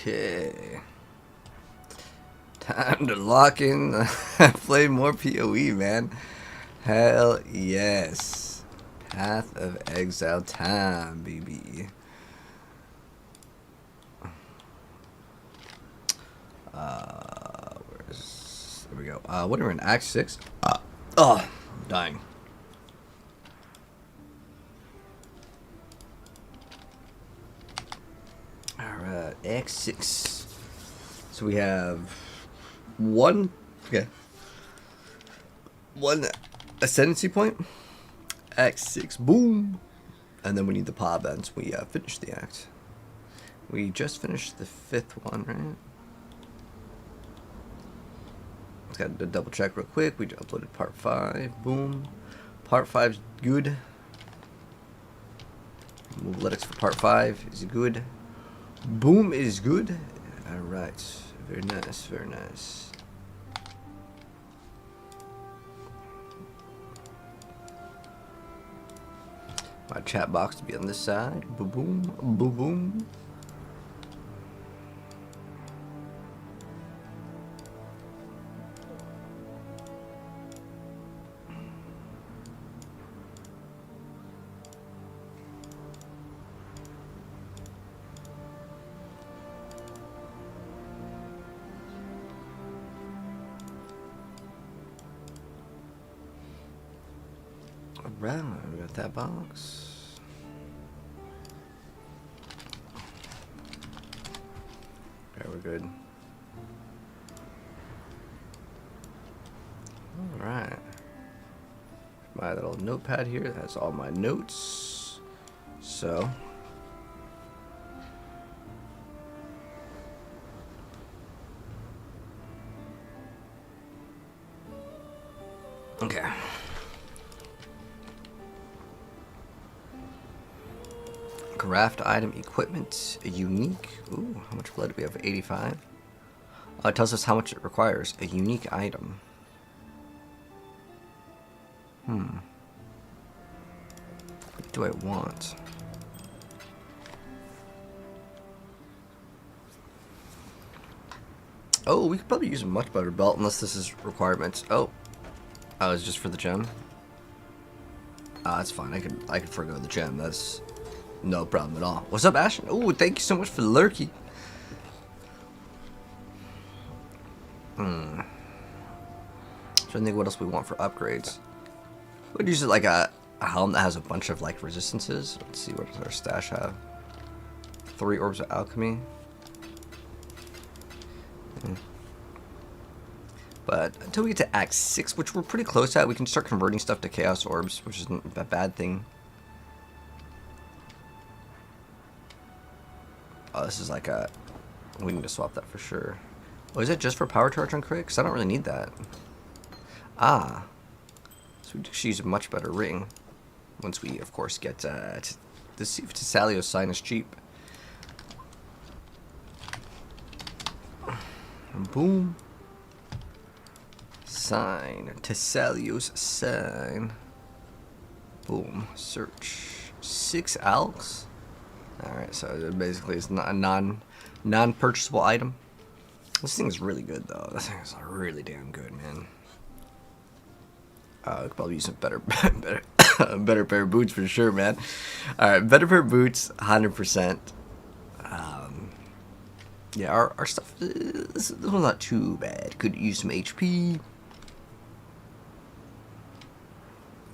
Okay. Time to lock in. Play more PoE, man. Hell yes. Path of Exile time, baby. There we go. What are we in? Act 6? I'm dying. Alright, Act 6. So we have one ascendancy point. Act 6, boom. And then we need the pop ends. We finish the act. We just finished the 5th one, right? Just got to double check real quick. We uploaded part 5. Boom. Part 5's good. Moveletics for part 5 is good. Boom is good. Alright. Very nice, very nice. My chat box to be on this side. Boom, boom, boom, boom. Alright, we got that box. Okay, we're good. Alright. My little notepad here has all my notes. So. Okay. Craft item equipment, a unique. Ooh, how much blood do we have? 85. It tells us how much it requires. A unique item. What do I want? Oh, we could probably use a much better belt unless this is requirements. Oh, it's just for the gem. That's fine. I could forgo the gem. That's no problem at all. What's up, Ashton? Oh, thank you so much for the lurky. Trying to think what else we want for upgrades. We'd use it like a helm that has a bunch of like resistances. Let's see, what does our stash have? 3 orbs of alchemy. But until we get to Act 6, which we're pretty close at, we can start converting stuff to chaos orbs, which isn't a bad thing. Oh, this is like a... We need to swap that for sure. Oh, is it just for power charge on crit? Because I don't really need that. Ah. So we should use a much better ring. Once we, of course, get to see if Tessalio's sign is cheap. Boom. Sign. Tessalio's sign. Boom. Search. 6 alks. Alright, so basically it's not a non-purchasable item. This thing is really good though. This thing is really damn good, man. I could probably use some better better pair of boots for sure, man. Alright, better pair of boots, 100%. Yeah, our stuff, this one's not too bad. Could use some HP.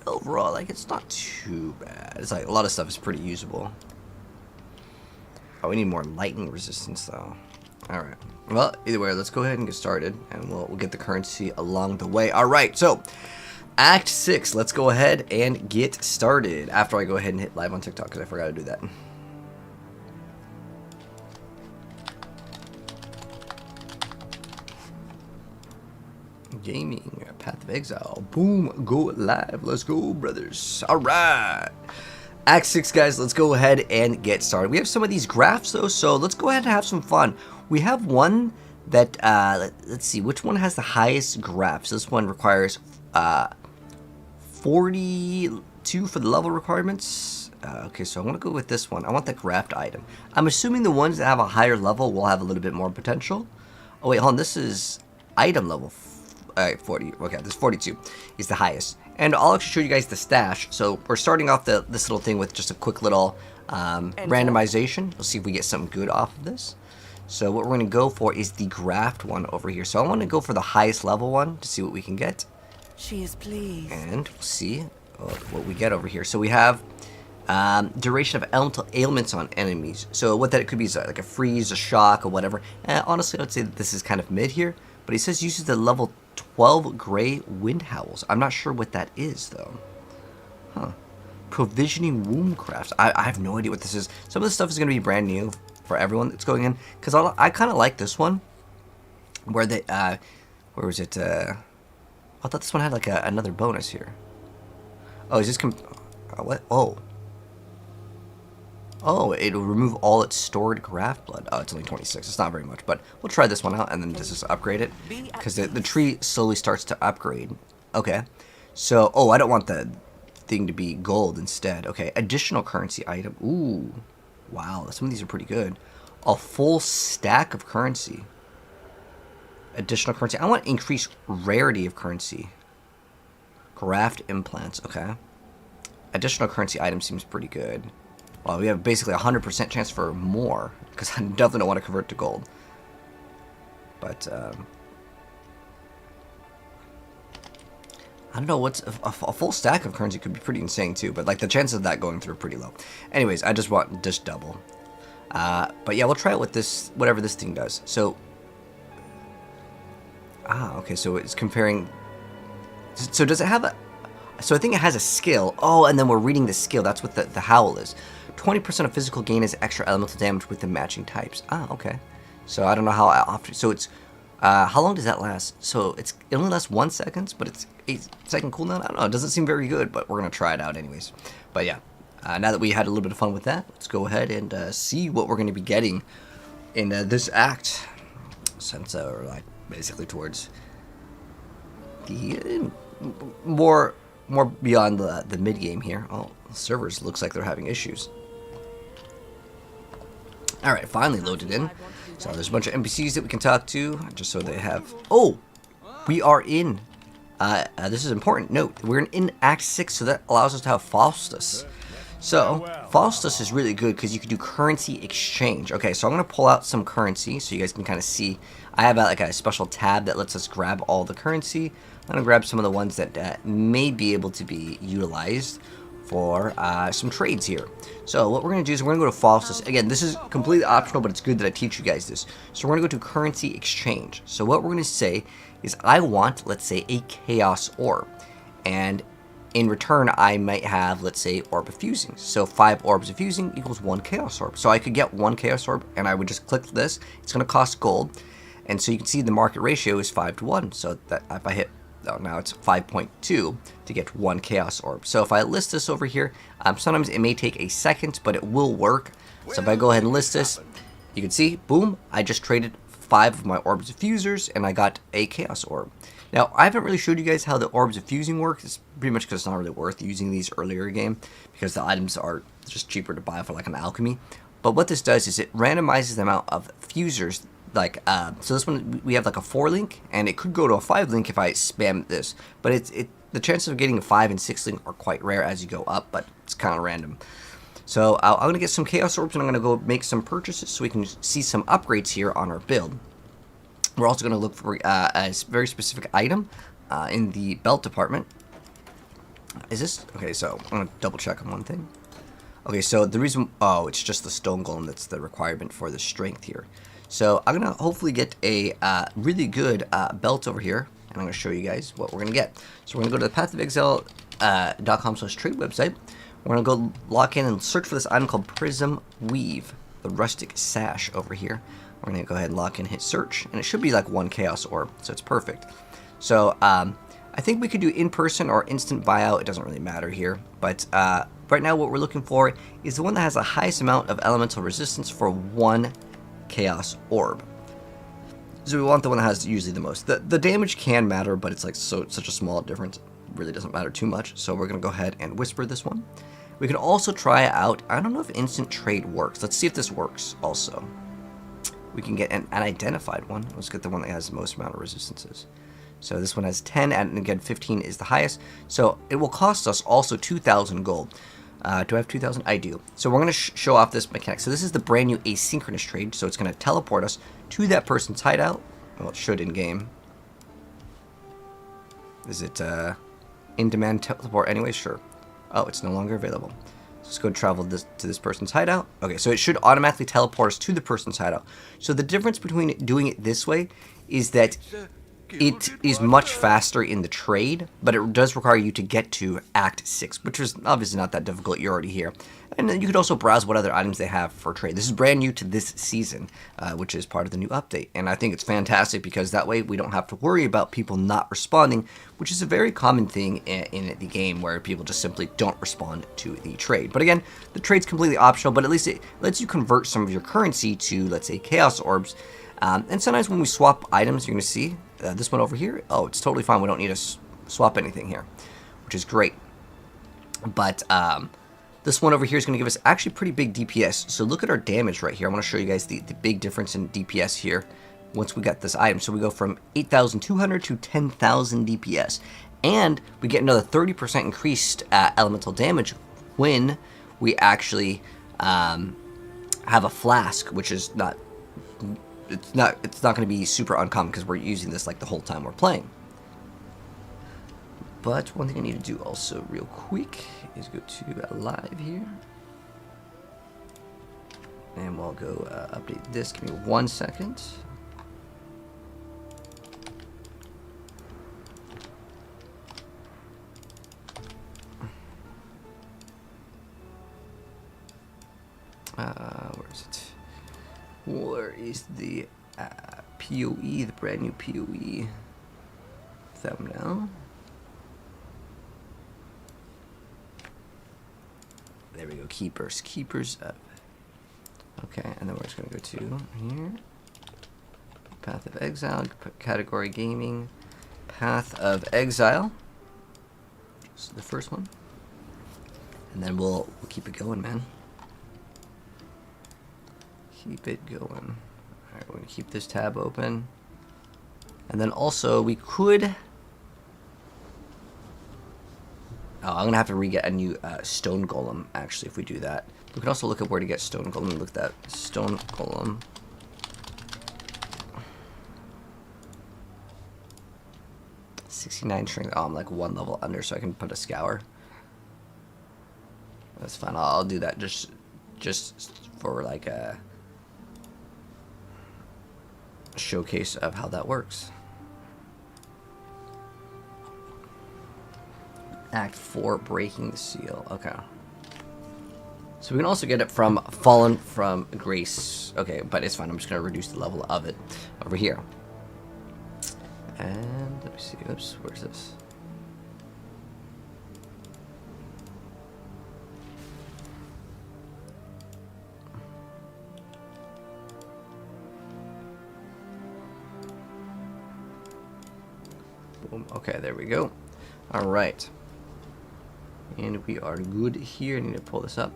Overall, like, it's not too bad. It's like, a lot of stuff is pretty usable. Oh, we need more lightning resistance, though. Alright. Well, either way, let's go ahead and get started, and we'll get the currency along the way. Alright, so, Act 6. Let's go ahead and get started. After I go ahead and hit live on TikTok, because I forgot to do that. Gaming, Path of Exile. Boom, go live. Let's go, brothers. Alright. Act 6, guys, let's go ahead and get started. We have some of these graphs, though, so let's go ahead and have some fun. We have one that, let's see, which one has the highest graphs? This one requires 42 for the level requirements. Okay, so I want to go with this one. I want the craft item. I'm assuming the ones that have a higher level will have a little bit more potential. Oh wait, hold on. This is item level 40. Okay, this 42 is the highest. And I'll actually show you guys the stash. So we're starting off this little thing with just a quick little randomization. We'll see if we get something good off of this. So what we're going to go for is the graft one over here. So I want to go for the highest level one to see what we can get. She is pleased. And we'll see what we get over here. So we have duration of elemental ailments on enemies. So what that could be is like a freeze, a shock, or whatever. Honestly, I would say that this is kind of mid here. But he says uses the level 12 gray wind howls. I'm not sure what that is, though. Huh. Provisioning womb crafts. I have no idea what this is. Some of this stuff is going to be brand new for everyone that's going in. Because I kind of like this one. Where they, where was it? I thought this one had like another bonus here. Oh, is this what? Oh. Oh, it'll remove all its stored graft blood. Oh, it's only 26. It's not very much, but we'll try this one out and then just upgrade it. Because the tree slowly starts to upgrade. Okay. So, oh, I don't want the thing to be gold instead. Okay, additional currency item. Ooh. Wow, some of these are pretty good. A full stack of currency. Additional currency. I want increased rarity of currency. Graft implants. Okay. Additional currency item seems pretty good. Well, we have basically a 100% chance for more, because I definitely don't want to convert to gold. But, I don't know, what's a full stack of currency could be pretty insane too, but like the chances of that going through are pretty low. Anyways, I just want just double. But yeah, we'll try it with this, whatever this thing does. So, okay, so it's comparing. So does it have a? So I think it has a skill. Oh, and then we're reading the skill. That's what the howl is. 20% of physical gain is extra elemental damage with the matching types. Okay. So I don't know how often. So it's how long does that last? So it only lasts 1 second, but it's 8-second cooldown. I don't know. It doesn't seem very good, but we're gonna try it out anyways. But yeah, now that we had a little bit of fun with that, let's go ahead and see what we're gonna be getting in this act. Since we're like basically towards the more beyond the mid game here. Oh, the servers looks like they're having issues. All right, finally loaded in. So there's a bunch of NPCs that we can talk to, just so they have. Oh, we are in. This is important. Note, we're in Act 6, so that allows us to have Faustus. So Faustus is really good because you can do currency exchange. Okay, so I'm gonna pull out some currency so you guys can kind of see. I have like a special tab that lets us grab all the currency. I'm gonna grab some of the ones that may be able to be utilized for some trades here. So what we're gonna do is we're gonna go to Faustus. Again, this is completely optional, but it's good that I teach you guys this. So we're gonna go to currency exchange. So what we're gonna say is I want, let's say, a chaos orb, and in return I might have, let's say, orb of fusing. So 5 orbs of fusing equals 1 chaos orb. So I could get 1 chaos orb, and I would just click this. It's gonna cost gold, and so you can see the market ratio is 5 to 1. So that if I hit, oh, now it's 5.2 to get 1 chaos orb. So if I list this over here, sometimes it may take a second, but it will work. So if I go ahead and list this, you can see, boom, I just traded 5 of my orbs of fusers, and I got a chaos orb. Now, I haven't really showed you guys how the orbs of fusing work. It's pretty much because it's not really worth using these earlier in the game, because the items are just cheaper to buy for like an alchemy. But what this does is it randomizes the amount of fusers. Like, so this one, we have like a 4 link, and it could go to a 5 link if I spam this. But the chances of getting a 5 and 6 link are quite rare as you go up, but it's kind of random. So I'm going to get some chaos orbs, and I'm going to go make some purchases so we can see some upgrades here on our build. We're also going to look for a very specific item in the belt department. Is this? Okay, so I'm going to double check on one thing. Okay, so the reason, oh, it's just the stone golem that's the requirement for the strength here. So I'm going to hopefully get a really good belt over here, and I'm going to show you guys what we're going to get. So we're going to go to the pathofexile.com/trade website. We're going to go lock in and search for this item called Prism Weave, the rustic sash over here. We're going to go ahead and lock in, hit search, and it should be like 1 chaos orb, so it's perfect. So I think we could do in-person or instant buyout. It doesn't really matter here, but right now what we're looking for is the one that has the highest amount of elemental resistance for 1 chaos orb. So we want the one that has usually the most. The damage can matter, but it's like such a small difference. It really doesn't matter too much. So we're going to go ahead and whisper this one. We can also try out, I don't know if instant trade works. Let's see if this works also. We can get an unidentified one. Let's get the one that has the most amount of resistances. So this one has 10, and again 15 is the highest. So it will cost us also 2,000 gold. Do I have 2,000? I do. So we're going to show off this mechanic. So this is the brand new asynchronous trade. So it's going to teleport us to that person's hideout. Well, it should in-game. Is it in-demand teleport anyway? Sure. Oh, it's no longer available. So let's go travel to this person's hideout. Okay, so it should automatically teleport us to the person's hideout. So the difference between doing it this way is that it is much faster in the trade, but it does require you to get to Act 6, which is obviously not that difficult. You're already here. And then you could also browse what other items they have for trade. This is brand new to this season, which is part of the new update. And I think it's fantastic because that way we don't have to worry about people not responding, which is a very common thing in the game where people just simply don't respond to the trade. But again, the trade's completely optional, but at least it lets you convert some of your currency to, let's say, Chaos Orbs. And sometimes when we swap items, you're going to see this one over here. Oh, it's totally fine. We don't need to swap anything here, which is great. But this one over here is going to give us actually pretty big DPS. So look at our damage right here. I want to show you guys the big difference in DPS here once we got this item. So we go from 8,200 to 10,000 DPS. And we get another 30% increased elemental damage when we actually have a flask, which is not... It's not going to be super uncommon because we're using this like the whole time we're playing. But one thing I need to do also real quick is go to live here. And we'll go update this. Give me 1 second. Where is it? Where is the PoE, the brand new PoE thumbnail? There we go, keepers up. Okay, and then we're just gonna go to here. Path of Exile, category gaming, Path of Exile. This is the first one. And then we'll keep it going, man. Keep it going. Alright, we're going to keep this tab open. And then also, we could... Oh, I'm going to have to re-get a new stone golem, actually, if we do that. We can also look at where to get stone golem. Look at that. Stone golem. $69 strength. Oh, I'm like 1 level under, so I can put a scour. That's fine. I'll do that just for like a showcase of how that works. Act 4, breaking the seal. Okay. So we can also get it from Fallen from Grace. Okay, but it's fine. I'm just going to reduce the level of it over here. And let me see. Oops, where's this? Boom. Okay, there we go. All right. And we are good here. I need to pull this up.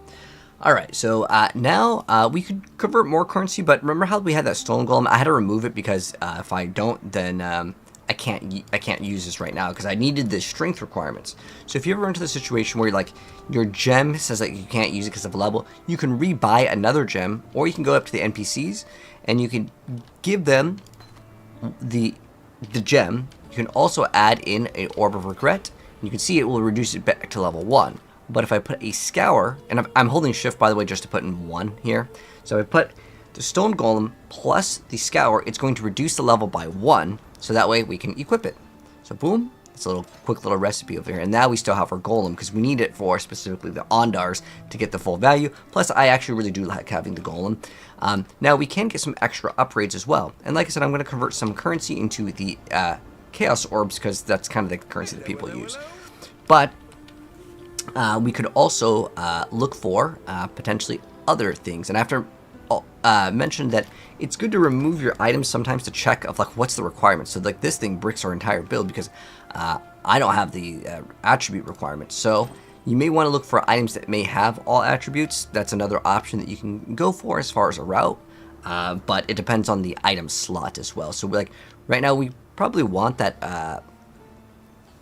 All right, so now we could convert more currency, but remember how we had that stone golem? I had to remove it because if I don't, then I can't use this right now because I needed the strength requirements. So if you ever run into the situation where like your gem says that you can't use it because of level, you can rebuy another gem, or you can go up to the NPCs and you can give them the gem. You can also add in an orb of regret. You can see it will reduce it back to level 1. But if I put a scour, and I'm holding shift by the way just to put in 1 here. So if I put the stone golem plus the scour, it's going to reduce the level by 1. So that way we can equip it. So boom, it's a quick little recipe over here. And now we still have our golem because we need it for specifically the Ondars to get the full value. Plus I actually really do like having the golem. Now we can get some extra upgrades as well. And like I said, I'm going to convert some currency into the Chaos Orbs because that's kind of the currency that people use. But we could also look for potentially other things. And after mentioned that it's good to remove your items sometimes to check of like what's the requirement. So like this thing bricks our entire build because I don't have the attribute requirement. So You may want to look for items that may have all attributes. That's another option that you can go for as far as a route, but it depends on the item slot as well. So like right now we probably want that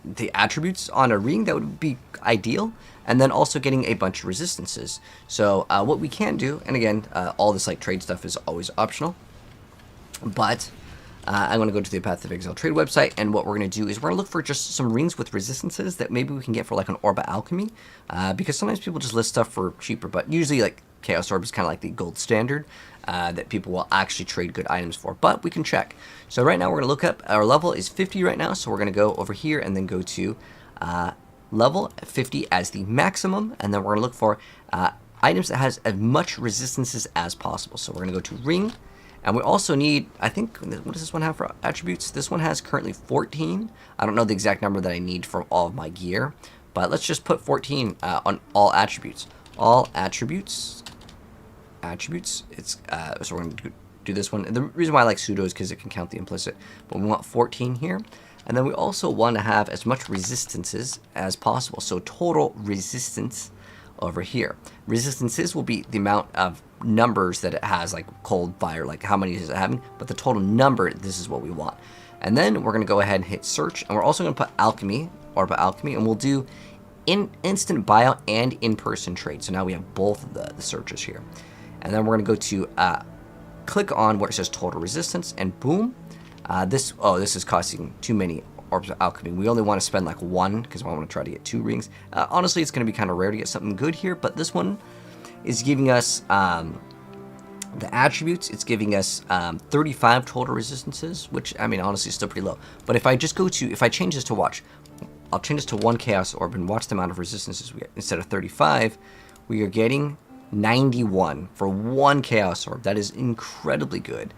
the attributes on a ring. That would be ideal, and then also getting a bunch of resistances. So what we can do, and again, all this like trade stuff is always optional, but I'm going to go to the Path of Exile trade website, and what we're going to do is we're going to look for just some rings with resistances that maybe we can get for like an Orb of Alchemy, because sometimes people just list stuff for cheaper, but usually like Chaos Orb is kind of like the gold standard that people will actually trade good items for, but we can check. So right now we're going to look up, our level is 50 right now, so we're going to go over here and then go to level 50 as the maximum, and then we're going to look for items that has as much resistances as possible. So we're going to go to ring. And we also need, I think, what does this one have for attributes? This one has currently 14. I don't know the exact number that I need for all of my gear, but let's just put 14 on all attributes. All attributes. It's so we're going to do this one. And the reason why I like pseudo is because it can count the implicit. But we want 14 here. And then we also want to have as much resistances as possible. So total resistance over here. Resistances will be the amount of numbers that it has, like cold, fire, like how many is it having, but the total number, this is what we want. And then we're going to go ahead and hit search, and we're also going to put alchemy, Orb of Alchemy, and we'll do instant buyout and in-person trade. So now we have both of the searches here. And then we're going to go to click on where it says total resistance, and boom, this is costing too many Orbs of Alchemy. We only want to spend like one because I want to try to get 2 rings. Honestly, it's going to be kind of rare to get something good here, but this one is giving us the attributes. It's giving us 35 total resistances, which, I mean, honestly is still pretty low. But if I just go to, if I change this to watch, I'll change this to 1 Chaos Orb and watch the amount of resistances we get. Instead of 35, we are getting 91 for 1 Chaos Orb. That is incredibly good.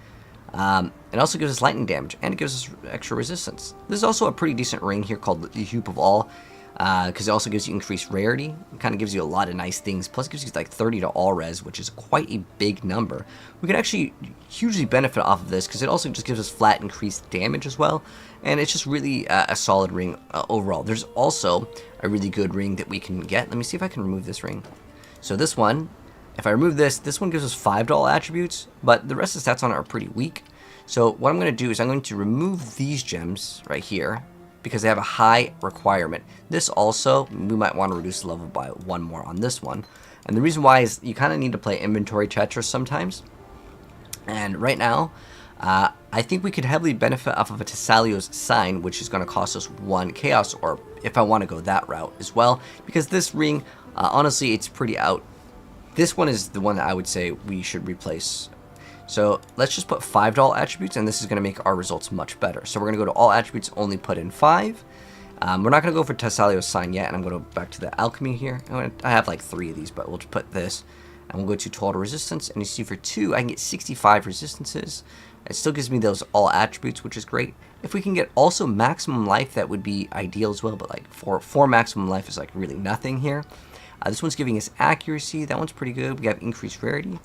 It also gives us lightning damage, and it gives us extra resistance. This is also a pretty decent ring here called the Heap of All, because it also gives you increased rarity. It kind of gives you a lot of nice things. Plus it gives you like 30 to all res, which is quite a big number. We can actually hugely benefit off of this because it also just gives us flat increased damage as well. And it's just really a solid ring overall. There's also a really good ring that we can get. Let me see if I can remove this ring. So this one, if I remove this one gives us 5 all attributes, but the rest of the stats on it are pretty weak. So what I'm going to do is I'm going to remove these gems right here because they have a high requirement. This also, we might want to reduce the level by 1 more on this one. And the reason why is you kind of need to play inventory Tetris sometimes. And right now, I think we could heavily benefit off of a Tessalio's Sign, which is going to cost us 1 Chaos Orb, if I want to go that route as well. Because this ring, honestly, it's pretty out. This one is the one that I would say we should replace. So let's just put 5 to all attributes, and this is going to make our results much better. So we're going to go to all attributes, only put in 5. We're not going to go for Tessalio's Sign yet, and I'm going to go back to the alchemy here. I have like 3 of these, but we'll just put this, and we'll go to total resistance, and you see for 2, I can get 65 resistances. It still gives me those all attributes, which is great. If we can get also maximum life, that would be ideal as well, but like 4 maximum life is like really nothing here. This one's giving us accuracy. That one's pretty good. We have increased rarity.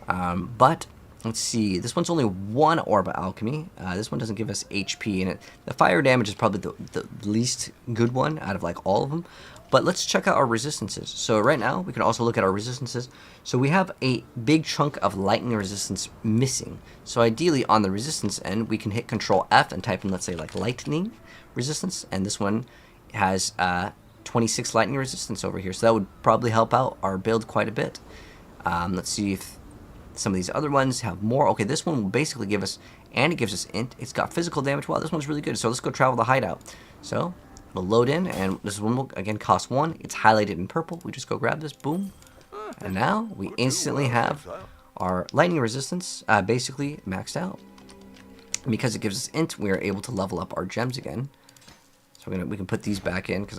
But let's see. This one's only 1 Orb of Alchemy. This one doesn't give us HP. And the fire damage is probably the least good one out of like all of them. But let's check out our resistances. So right now, we can also look at our resistances. So we have a big chunk of lightning resistance missing. So ideally, on the resistance end, we can hit Control F and type in, let's say, like lightning resistance. And this one has 26 lightning resistance over here, so that would probably help out our build quite a bit. Let's see if some of these other ones have more. Okay, this one will basically give us, and it gives us int. It's got physical damage. Wow, this one's really good. So let's go travel the hideout. So we'll load in, and this one will again cost 1. It's highlighted in purple. We just go grab this, boom, and now we instantly have our lightning resistance basically maxed out. And because it gives us int, we are able to level up our gems again. So we can put these back in because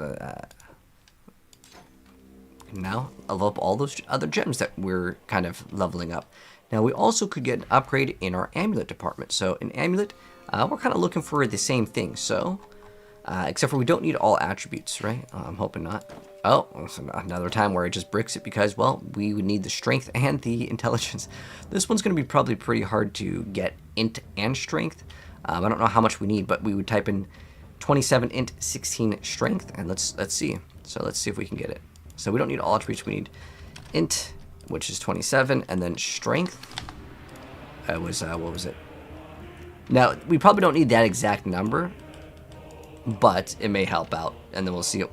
now level up all those other gems that we're kind of leveling up. Now we also could get an upgrade in our amulet department. So in amulet, we're kind of looking for the same thing. So except for we don't need all attributes, right? I'm hoping not. Oh, another time where it just bricks it because, well, we would need the strength and the intelligence. This one's going to be probably pretty hard to get int and strength. I don't know how much we need, but we would type in 27 int, 16 strength, and let's see. So let's see if we can get it. So we don't need all attributes. We need int, which is 27, and then strength. What was it? Now, we probably don't need that exact number, but it may help out. And then we'll see it.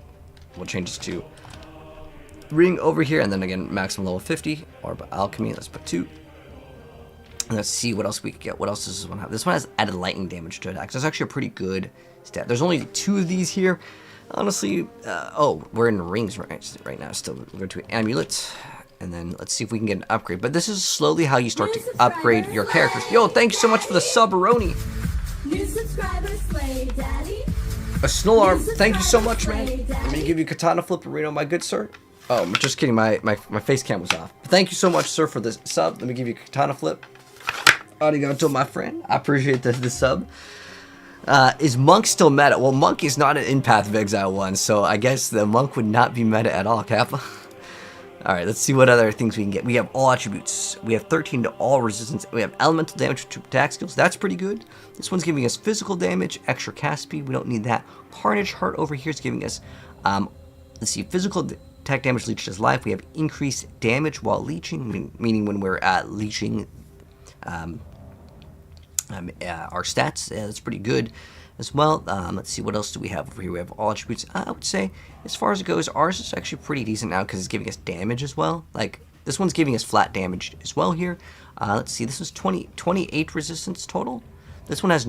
We'll change this to ring over here, and then again, maximum level 50, or alchemy. Let's put 2. And let's see what else we could get. What else does this one have? This one has added lightning damage to attacks. That's actually a pretty good stat. There's only 2 of these here. Honestly, oh, we're in rings right now. Still, we'll go to amulet, and then let's see if we can get an upgrade. But this is slowly how you start to upgrade your characters. Yo, thank you so much for the sub-aroni. New subscriber, Slay Daddy. A Snowlarm, thank you so much, man. Let me give you Katana Flipperino, my good sir. Oh, I'm just kidding. My face cam was off. But thank you so much, sir, for this sub. Let me give you Katana Flip. Arigato, my friend. I appreciate the sub. Is Monk still meta? Well, Monk is not in Path of Exile 1, so I guess the Monk would not be meta at all, Kappa. Alright, let's see what other things we can get. We have all attributes. We have 13 to all resistance. We have elemental damage to attack skills. That's pretty good. This one's giving us physical damage, extra cast speed. We don't need that. Carnage Heart over here is giving us, let's see, physical attack damage leeches life. We have increased damage while leeching, meaning when we're leeching our stats. That's pretty good as well. Let's see, what else do we have over here? We have all attributes. I would say, as far as it goes, ours is actually pretty decent now because it's giving us damage as well. Like, this one's giving us flat damage as well here. Let's see, this is 28 resistance total. This one has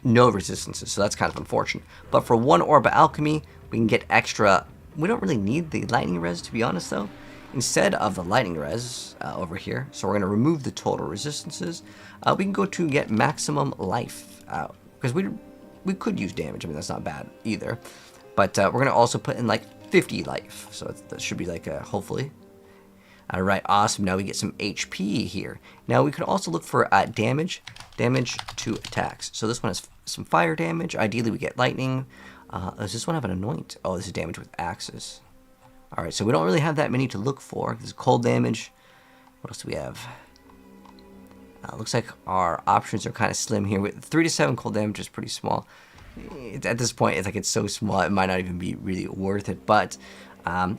no resistances, so that's kind of unfortunate. But for 1 orb of alchemy, we can get extra. We don't really need the lightning res, to be honest, though. Instead of the lightning res over here, so we're going to remove the total resistances. We can go to get maximum life, because we could use damage. I mean, that's not bad either. But we're going to also put in like 50 life, so that should be like hopefully. Alright, awesome. Now we get some HP here. Now we could also look for damage to attacks. So this one has some fire damage. Ideally we get lightning. Does this one have an anoint? Oh, this is damage with axes. Alright, so we don't really have that many to look for. This is cold damage. What else do we have? Looks like our options are kind of slim here. With 3 to 7 cold damage is pretty small. At this point, it's so small, it might not even be really worth it. But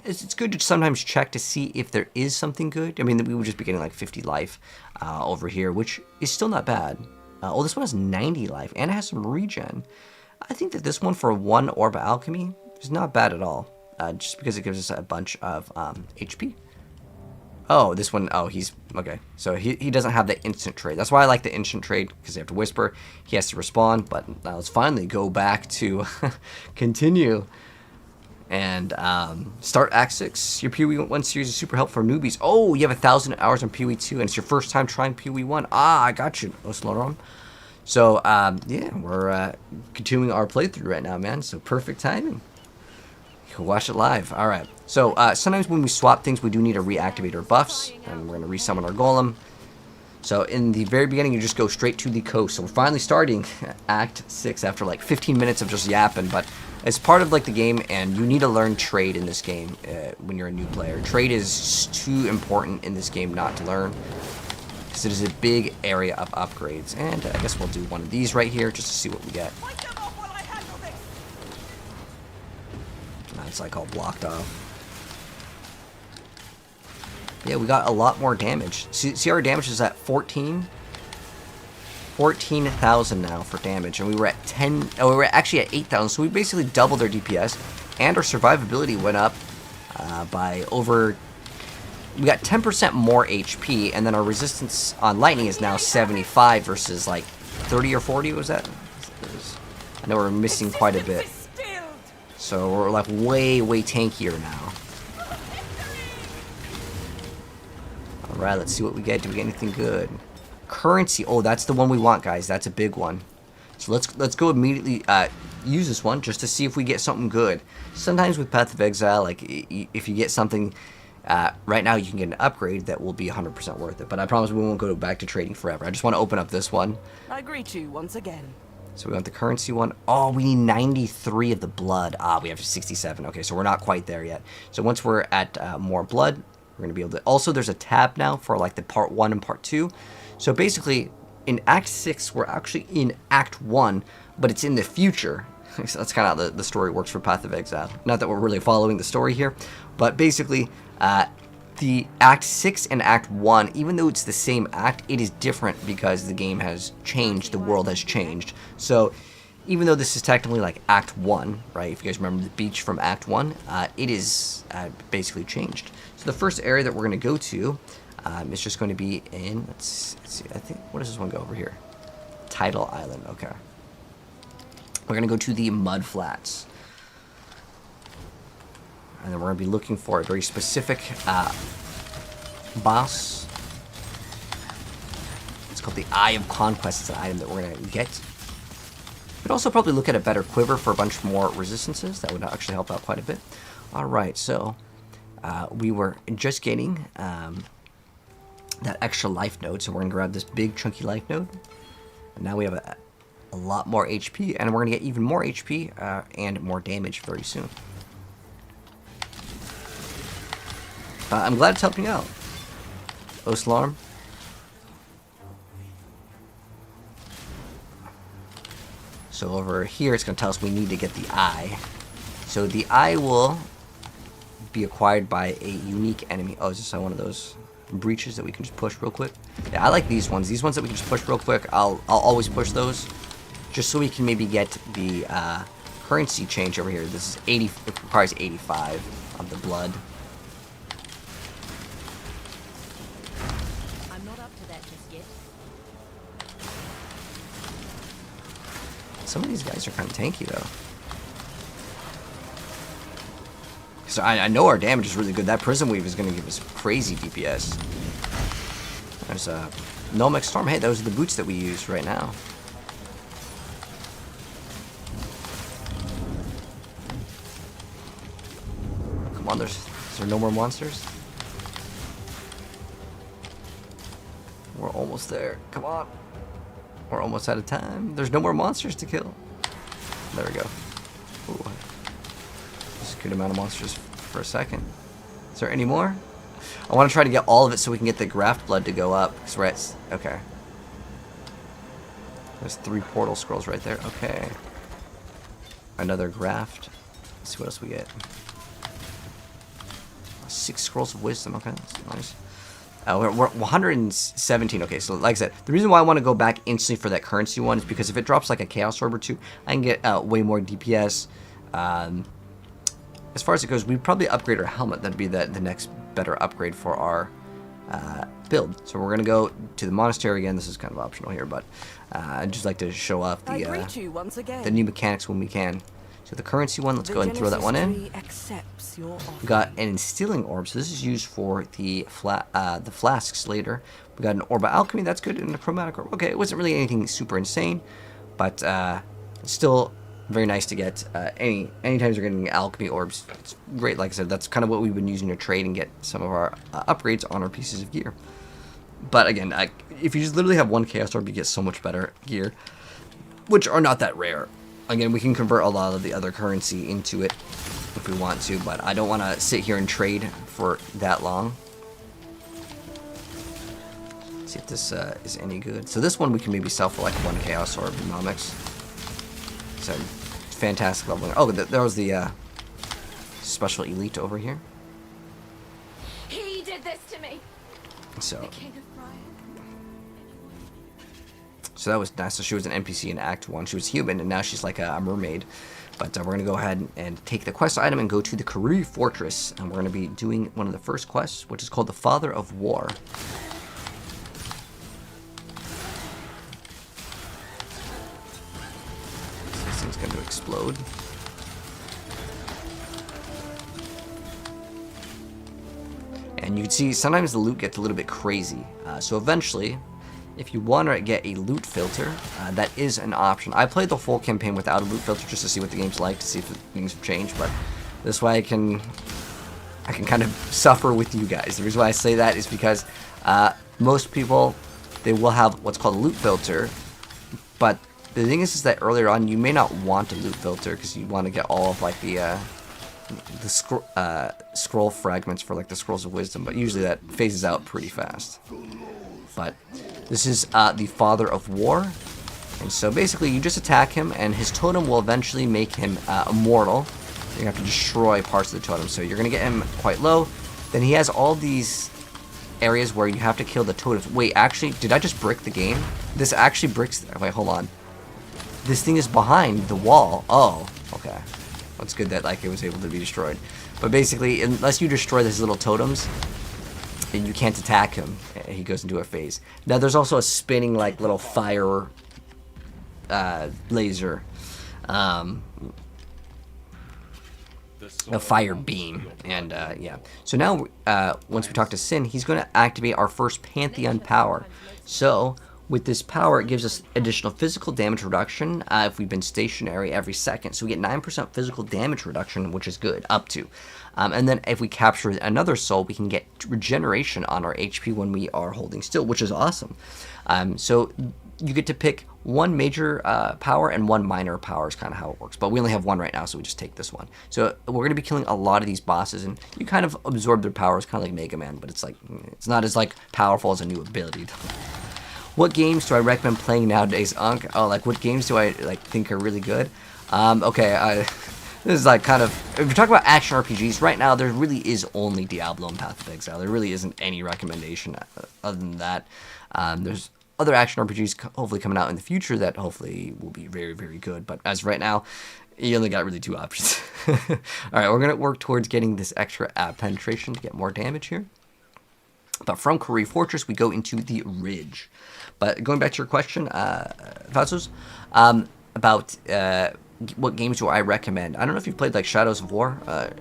it's good to sometimes check to see if there is something good. I mean, we would just be getting like 50 life over here, which is still not bad. Oh, this one has 90 life, and it has some regen. I think that this one for 1 orb of alchemy is not bad at all. Just because it gives us a bunch of HP. Oh, this one, oh, he's, okay. So he doesn't have the instant trade. That's why I like the instant trade, because they have to whisper. He has to respond, but now let's finally go back to continue. And start Act 6. Your PoE 1 series is super helpful for newbies. Oh, you have 1,000 hours on PoE 2, and it's your first time trying PoE 1. Ah, I got you, Osloron. So, yeah, we're continuing our playthrough right now, man. So, perfect timing. You can watch it live. All right. So, sometimes when we swap things, we do need to reactivate our buffs, and we're going to resummon our golem. So, in the very beginning, you just go straight to the coast. So, we're finally starting Act 6 after like 15 minutes of just yapping, but it's part of like the game, and you need to learn trade in this game when you're a new player. Trade is too important in this game not to learn, because it is a big area of upgrades. And I guess we'll do one of these right here just to see what we get. It's like all blocked off. Yeah, we got a lot more damage. See our damage is at 14,000 now for damage, and we were at 10. Oh, we were actually at 8,000. So we basically doubled our DPS, and our survivability went up by over. We got 10% more HP, and then our resistance on lightning is now 75 versus like 30 or 40. Was that? I know we're missing quite a bit. So we're like way tankier now. Alright, let's see what we get. Do we get anything good? Currency. Oh, that's the one we want, guys. That's a big one. So let's go immediately use this one just to see if we get something good. Sometimes with Path of Exile, like if you get something right now, you can get an upgrade that will be 100% worth it. But I promise we won't go back to trading forever. I just want to open up this one. I greet you once again. So we want the currency one. Oh, we need 93 of the blood. Ah, we have 67. Okay, so we're not quite there yet. So once we're at more blood, we're going to be able to... Also, there's a tab now for like the part 1 and part 2. So basically, in Act 6, we're actually in Act 1, but it's in the future. So that's kind of how the story works for Path of Exile. Not that we're really following the story here, but basically, the Act 6 and Act 1, even though it's the same act, it is different because the game has changed, the world has changed. So, even though this is technically like Act 1, right, if you guys remember the beach from Act 1, it is basically changed. So the first area that we're going to go to is just going to be in, let's see, I think, what does this one go over here? Tidal Island, okay. We're going to go to the Mud Flats. And then we're going to be looking for a very specific boss. It's called the Eye of Conquest. It's an item that we're going to get. We'd also probably look at a better quiver for a bunch more resistances. That would actually help out quite a bit. Alright, so we were just getting that extra life node. So we're going to grab this big chunky life node. And now we have a lot more HP. And we're going to get even more HP and more damage very soon. I'm glad it's helping out. Oslarm. So over here, it's going to tell us we need to get the eye. So the eye will be acquired by a unique enemy. Oh, is this one of those breaches that we can just push real quick? Yeah, I like these ones. These ones that we can just push real quick, I'll always push those. Just so we can maybe get the currency change over here. This is 80, it requires 85 of the blood. Some of these guys are kind of tanky, though. So I know our damage is really good. That Prism Weave is going to give us crazy DPS. There's a Nomic Storm. Hey, those are the boots that we use right now. Come on, is there no more monsters? We're almost there. Come on. We're almost out of time. There's no more monsters to kill. There we go. Ooh. Just a good amount of monsters for a second. Is there any more? I want to try to get all of it so we can get the graft blood to go up. Because we're at... Okay. There's 3 portal scrolls right there. Okay. Another graft. Let's see what else we get. 6 scrolls of wisdom. Okay, that's nice. We're 117. Okay, so like I said, the reason why I want to go back instantly for that currency one is because if it drops like a Chaos Orb or 2, I can get way more DPS. As far as it goes, we'd probably upgrade our helmet. That'd be the next better upgrade for our build. So we're going to go to the monastery again. This is kind of optional here, but I'd just like to show off the new mechanics when we can. So the currency one, let's go ahead and throw that one in. We got an Instilling Orb, so this is used for the flasks later. We got an Orb of Alchemy, that's good, and a Chromatic Orb. Okay, it wasn't really anything super insane, but it's still very nice to get. Anytime you're getting Alchemy Orbs, it's great. Like I said, that's kind of what we've been using to trade and get some of our upgrades on our pieces of gear. But again, if you just literally have one Chaos Orb, you get so much better gear, which are not that rare. Again, we can convert a lot of the other currency into it if we want to, but I don't want to sit here and trade for that long. Let's see if this is any good. So this one we can maybe sell for like 1 Chaos Orb Nomics. So fantastic level. Oh, there was the special elite over here. He did this to me. So that was nice. So she was an NPC in Act 1. She was human, and now she's like a mermaid. But we're going to go ahead and take the quest item and go to the Karui Fortress. And we're going to be doing one of the first quests, which is called the Father of War. This thing's going to explode. And you can see sometimes the loot gets a little bit crazy. So eventually, if you want to get a loot filter, that is an option. I played the full campaign without a loot filter just to see what the game's like, to see if things have changed, but this way I can kind of suffer with you guys. The reason why I say that is because most people, they will have what's called a loot filter, but the thing is that earlier on you may not want a loot filter because you want to get all of like the scroll fragments for like the Scrolls of Wisdom, but usually that phases out pretty fast. But this is the Father of War. And so basically you just attack him, and his totem will eventually make him immortal. You have to destroy parts of the totem, so you're going to get him quite low. Then he has all these areas where you have to kill the totems. Wait, actually, did I just brick the game? This actually bricks... Wait, hold on. This thing is behind the wall. Oh, okay. That's good that like it was able to be destroyed. But basically, unless you destroy these little totems, you can't attack him. He goes into a phase. Now, there's also a spinning like little fire laser. A fire beam, and yeah. So now, once we talk to Sin, he's going to activate our first Pantheon power. So, with this power, it gives us additional physical damage reduction if we've been stationary every second. So we get 9% physical damage reduction, which is good, up to. And then if we capture another soul, we can get regeneration on our HP when we are holding still, which is awesome. So you get to pick one major power and one minor power is kind of how it works. But we only have one right now, so we just take this one. So we're going to be killing a lot of these bosses, and you kind of absorb their powers, kind of like Mega Man, but it's like it's not as like powerful as a new ability. What games do I recommend playing nowadays, Unc? Oh, like what games do I like think are really good? Okay, this is like kind of, if we're talking about action RPGs, right now there really is only Diablo and Path of Exile. There really isn't any recommendation other than that. There's other action RPGs hopefully coming out in the future that hopefully will be very, very good. But as of right now, you only got really two options. Alright, we're going to work towards getting this extra penetration to get more damage here. But from Korea Fortress, we go into the Ridge. But going back to your question, Fatsos, about what games do I recommend? I don't know if you've played like Shadows of War,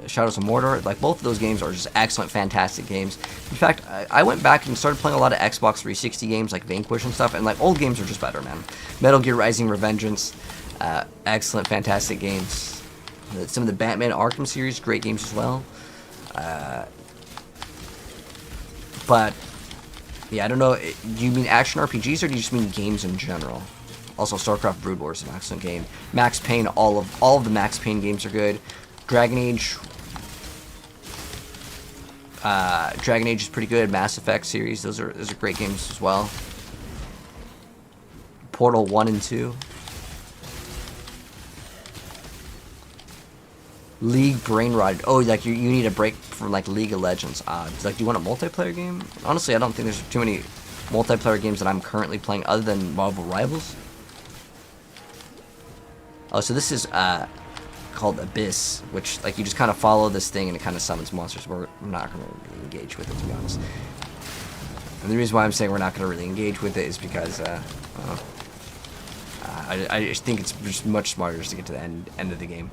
Shadows of Mordor. Like both of those games are just excellent, fantastic games. In fact, I went back and started playing a lot of Xbox 360 games like Vanquish and stuff, and like old games are just better, man. Metal Gear Rising: Revengeance, excellent, fantastic games. Some of the Batman Arkham series, great games as well. But yeah, I don't know. Do you mean action RPGs or do you just mean games in general? Also, StarCraft Brood War is an excellent game. Max Payne, all of the Max Payne games are good. Dragon Age is pretty good. Mass Effect series, those are great games as well. Portal 1 and 2. League brain rotted. Oh, like you need a break from like League of Legends. Like, do you want a multiplayer game? Honestly, I don't think there's too many multiplayer games that I'm currently playing other than Marvel Rivals. Oh, so this is called Abyss, which like you just kind of follow this thing and it kind of summons monsters. We're not going to really engage with it, to be honest. And the reason why I'm saying we're not going to really engage with it is because I just think it's just much smarter just to get to the end of the game.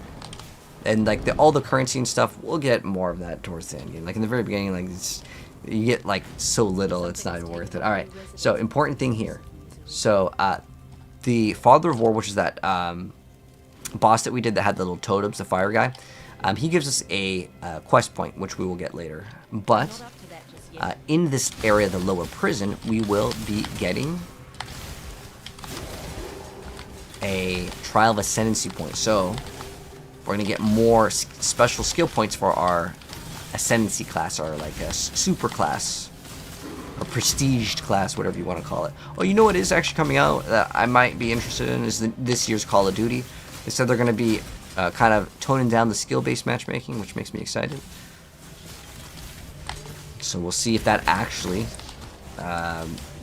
And like all the currency and stuff, we'll get more of that towards the end game. Like in the very beginning, like you get like so little, it's not even worth it. All right, so important thing here. So the Father of War, which is that boss that we did that had the little totems, the fire guy, he gives us a quest point, which we will get later. But in this area, the lower prison, we will be getting a Trial of Ascendancy point. So we're going to get more special skill points for our Ascendancy class, or like a super class, or prestiged class, whatever you want to call it. Oh, you know what is actually coming out that I might be interested in is this year's Call of Duty. They said they're going to be kind of toning down the skill-based matchmaking, which makes me excited. So we'll see if that actually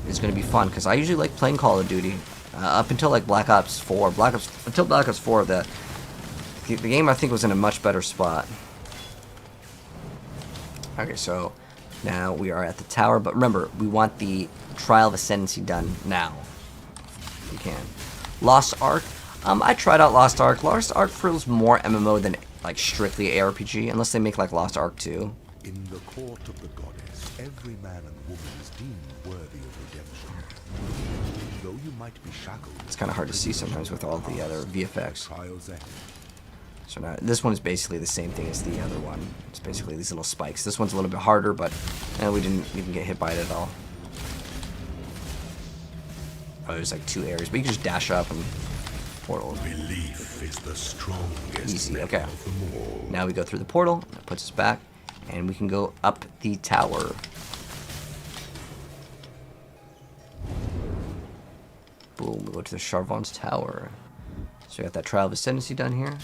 is going to be fun, because I usually like playing Call of Duty up until like Black Ops 4. Until Black Ops 4, the game I think was in a much better spot. Okay, so now we are at the tower, but remember, we want the Trial of Ascendancy done now, if we can. Lost Ark. I tried out Lost Ark. Lost Ark feels more MMO than like strictly ARPG, unless they make like Lost Ark 2. In the court of the goddess, every man and woman is deemed worthy of redemption. Though you might be shackled, It's kind of hard to see sometimes with all the other VFX. trials ahead. So now this one is basically the same thing as the other one. It's basically these little spikes. This one's a little bit harder, but we didn't even get hit by it at all. Oh, there's like 2 areas, but you can just dash up and portal. Belief is the strongest Easy, metal okay. of them all. Now we go through the portal, that puts us back, and we can go up the tower. Boom, we go to the Charvan's Tower. So we got that Trial of Ascendancy done here.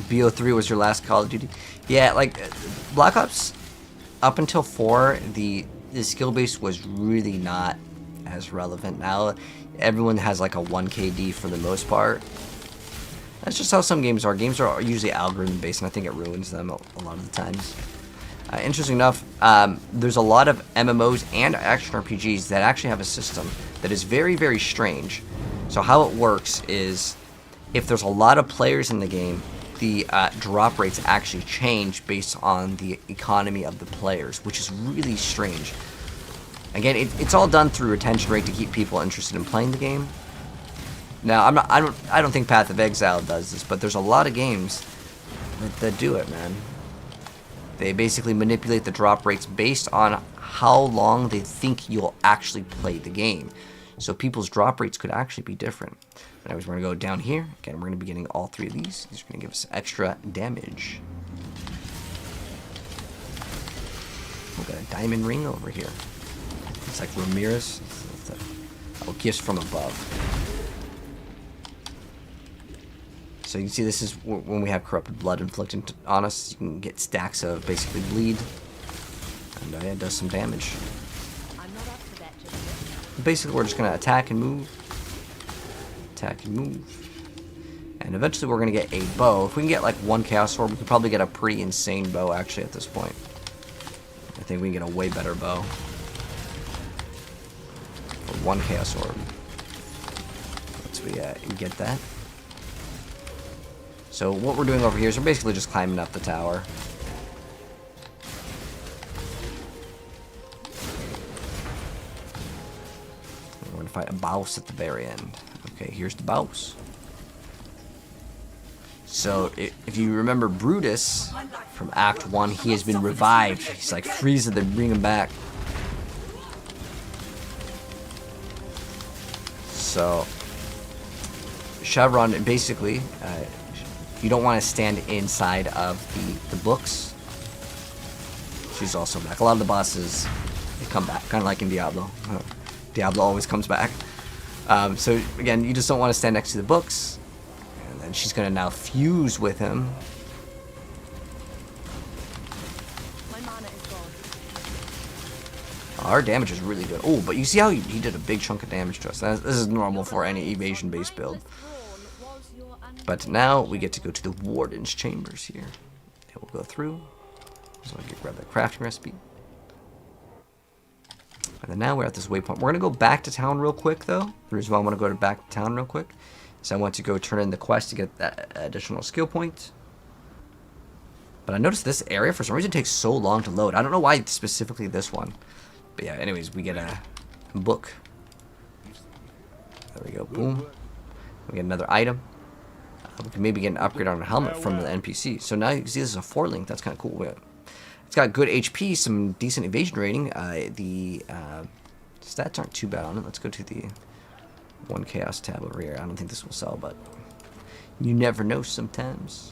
BO3 was your last Call of Duty. Yeah, like Black Ops up until 4, the skill base was really not as relevant. Now everyone has like a 1KD for the most part. That's just how some games are. Games are usually algorithm based, and I think it ruins them a lot of the times. Interesting enough, there's a lot of MMOs and action RPGs that actually have a system that is very, very strange. So how it works is, if there's a lot of players in the game, the drop rates actually change based on the economy of the players, which is really strange. Again, it's all done through retention rate to keep people interested in playing the game. Now, I don't think Path of Exile does this, but there's a lot of games that do it, man. They basically manipulate the drop rates based on how long they think you'll actually play the game. So people's drop rates could actually be different. But anyways, we're going to go down here. Again, we're going to be getting all 3 of these. These are going to give us extra damage. We've got a diamond ring over here. It's like Ramirez. Oh, gifts from above. So you can see this is when we have corrupted blood inflicted on us. You can get stacks of basically bleed. And yeah, it does some damage. I'm not up for that just yet. Basically, we're just going to attack and move. Attack and move. And eventually we're going to get a bow. If we can get like 1 Chaos Orb, we could probably get a pretty insane bow actually at this point. I think we can get a way better bow. For 1 Chaos Orb. Once we get that. So what we're doing over here is we're basically just climbing up the tower. We're going to fight a boss at the very end. Okay, here's the boss. So if you remember Brutus from Act 1, he has been revived. He's like Frieza, they bring him back. So Chevron basically... you don't want to stand inside of the books. She's also back. A lot of the bosses, they come back, kind of like in Diablo. Diablo always comes back. So again, you just don't want to stand next to the books. And then she's going to now fuse with him. My mana is gone. Our damage is really good. Oh, but you see how he did a big chunk of damage to us. This is normal for any evasion-based build. But now we get to go to the Warden's Chambers here. And we'll go through. So I can grab that crafting recipe. And then now we're at this waypoint. We're going to go back to town real quick, though. The reason why I want to go back to town real quick is I want to go turn in the quest to get that additional skill point. But I noticed this area, for some reason, takes so long to load. I don't know why specifically this one. But yeah, anyways, we get a book. There we go. Boom. We get another item. We can maybe get an upgrade on a helmet from the NPC. So now you can see this is a 4-link. That's kind of cool. It's got good HP, some decent evasion rating. The stats aren't too bad on it. Let's go to the 1 Chaos tab over here. I don't think this will sell, but you never know sometimes.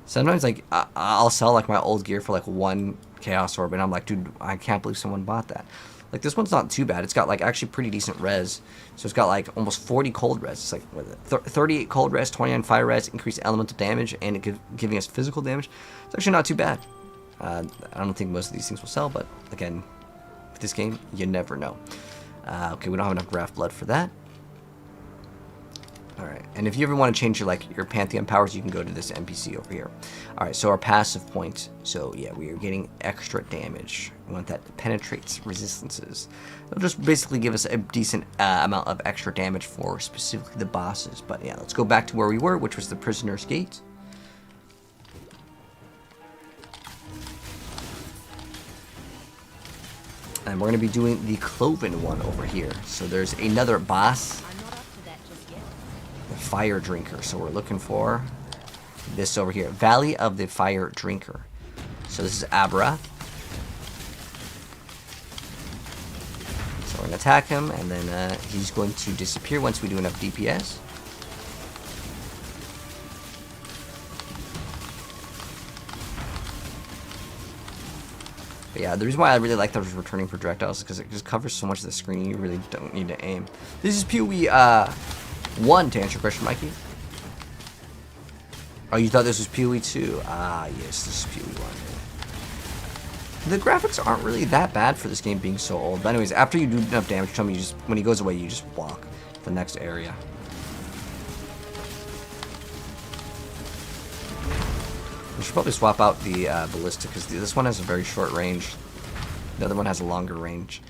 Sometimes, like, I'll sell, like, my old gear for, like, 1 Chaos Orb, and I'm like, dude, I can't believe someone bought that. Like, this one's not too bad. It's got, like, actually pretty decent res. So it's got, like, almost 40 cold res. It's like, what is it? 38 cold res, 29 fire res, increased elemental damage, and giving us physical damage. It's actually not too bad. I don't think most of these things will sell, but, again, with this game, you never know. Okay, we don't have enough graft blood for that. Alright, and if you ever want to change your Pantheon powers, you can go to this NPC over here. Alright, so our passive point. So, yeah, we are getting extra damage. We want that penetrates resistances. It'll just basically give us a decent amount of extra damage for specifically the bosses. But, yeah, let's go back to where we were, which was the Prisoner's Gate. And we're going to be doing the Cloven one over here. So there's another boss. The Fire Drinker. So we're looking for this over here. Valley of the Fire Drinker. So this is Abrath. So we're going to attack him, and then he's going to disappear once we do enough DPS. But yeah, the reason why I really like those returning projectiles is because it just covers so much of the screen. You really don't need to aim. This is PoE 1 to answer your question, Mikey. Oh, you thought this was PoE 2? Ah, yes, this is PoE 1. The graphics aren't really that bad for this game being so old. But anyways, after you do enough damage to him, you just, when he goes away, you just walk to the next area. We should probably swap out the ballista because this one has a very short range. The other one has a longer range.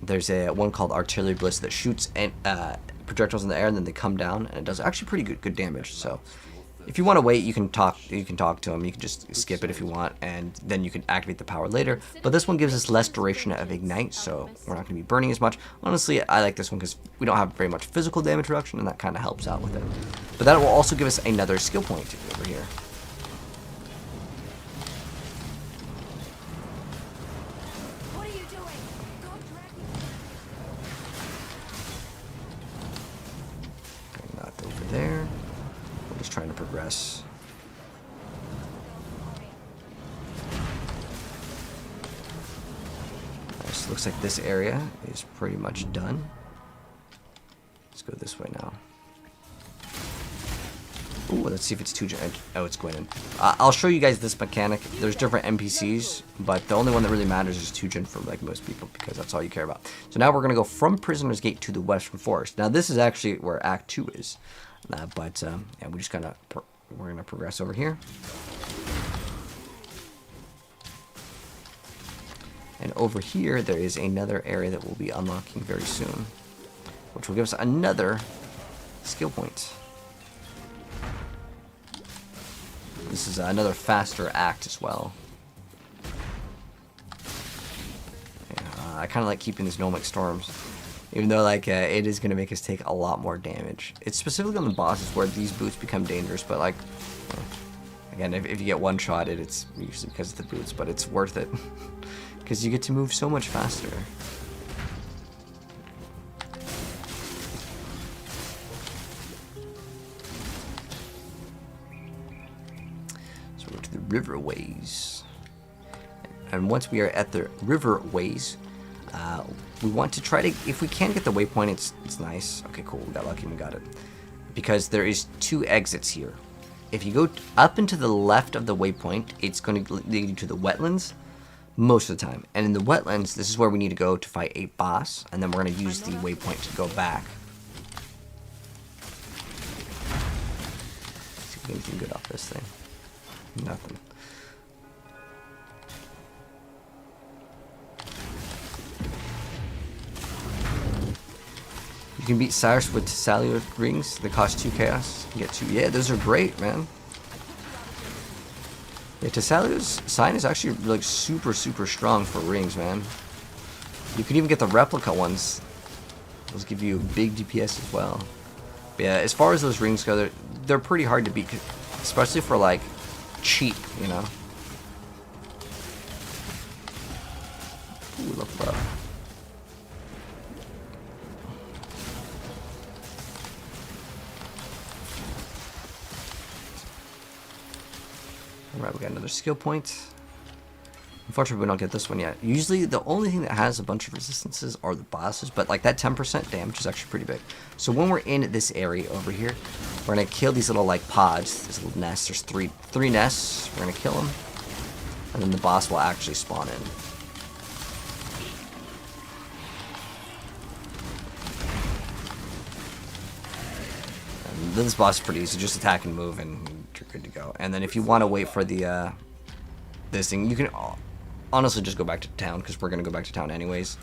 There's a one called artillery ballista that shoots projectiles in the air and then they come down, and it does actually pretty good damage. So if you want to wait, you can talk to him. You can just skip it if you want, and then you can activate the power later. But this one gives us less duration of ignite, so we're not going to be burning as much. Honestly, I like this one because we don't have very much physical damage reduction, and that kind of helps out with it. But that will also give us another skill point over here. What are you doing? Go drag me. Not over there. We're just trying to progress. So looks like this area is pretty much done. Let's go this way now. Ooh, let's see if it's 2gen. Oh, it's going in. I'll show you guys this mechanic. There's different NPCs, but the only one that really matters is 2gen for like most people because that's all you care about. So now we're gonna go from Prisoner's Gate to the Western Forest. Now this is actually where Act 2 is, yeah, we just we're gonna progress over here. And over here, there is another area that we'll be unlocking very soon, which will give us another skill point. This is another faster act as well. Yeah, I kind of like keeping these Gnomic Storms, even though like it is going to make us take a lot more damage. It's specifically on the bosses where these boots become dangerous, but like, again, if you get one-shotted, it's usually because of the boots, but it's worth it. Because you get to move so much faster. So we're to the riverways. And once we are at the riverways, we want to try to, if we can get the waypoint, it's nice. Okay, cool, we got lucky and we got it. Because there is 2 exits here. If you go up and to the left of the waypoint, it's going to lead you to the wetlands. Most of the time. And in the wetlands, this is where we need to go to fight a boss, and then we're going to use the waypoint to go back. Let's see if we can get anything good off this thing. Nothing. You can beat Cyrus with Tessalio rings. They cost 2 chaos. You get 2. Yeah, those are great, man. Yeah, Tessalio's sign is actually like super strong for rings, man. You can even get the replica ones. Those give you big DPS as well. But yeah, as far as those rings go, they're pretty hard to beat, especially for like cheap, you know. Ooh, level up. Alright, we got another skill point. Unfortunately, we don't get this one yet. Usually, the only thing that has a bunch of resistances are the bosses, but like that 10% damage is actually pretty big. So when we're in this area over here, we're gonna kill these little like pods, these little nests. There's three nests. We're gonna kill them, and then the boss will actually spawn in. And this boss is pretty easy. Just attack and move, and you're good to go. And then if you want to wait for the this thing, you can honestly just go back to town, because we're going to go back to town anyways.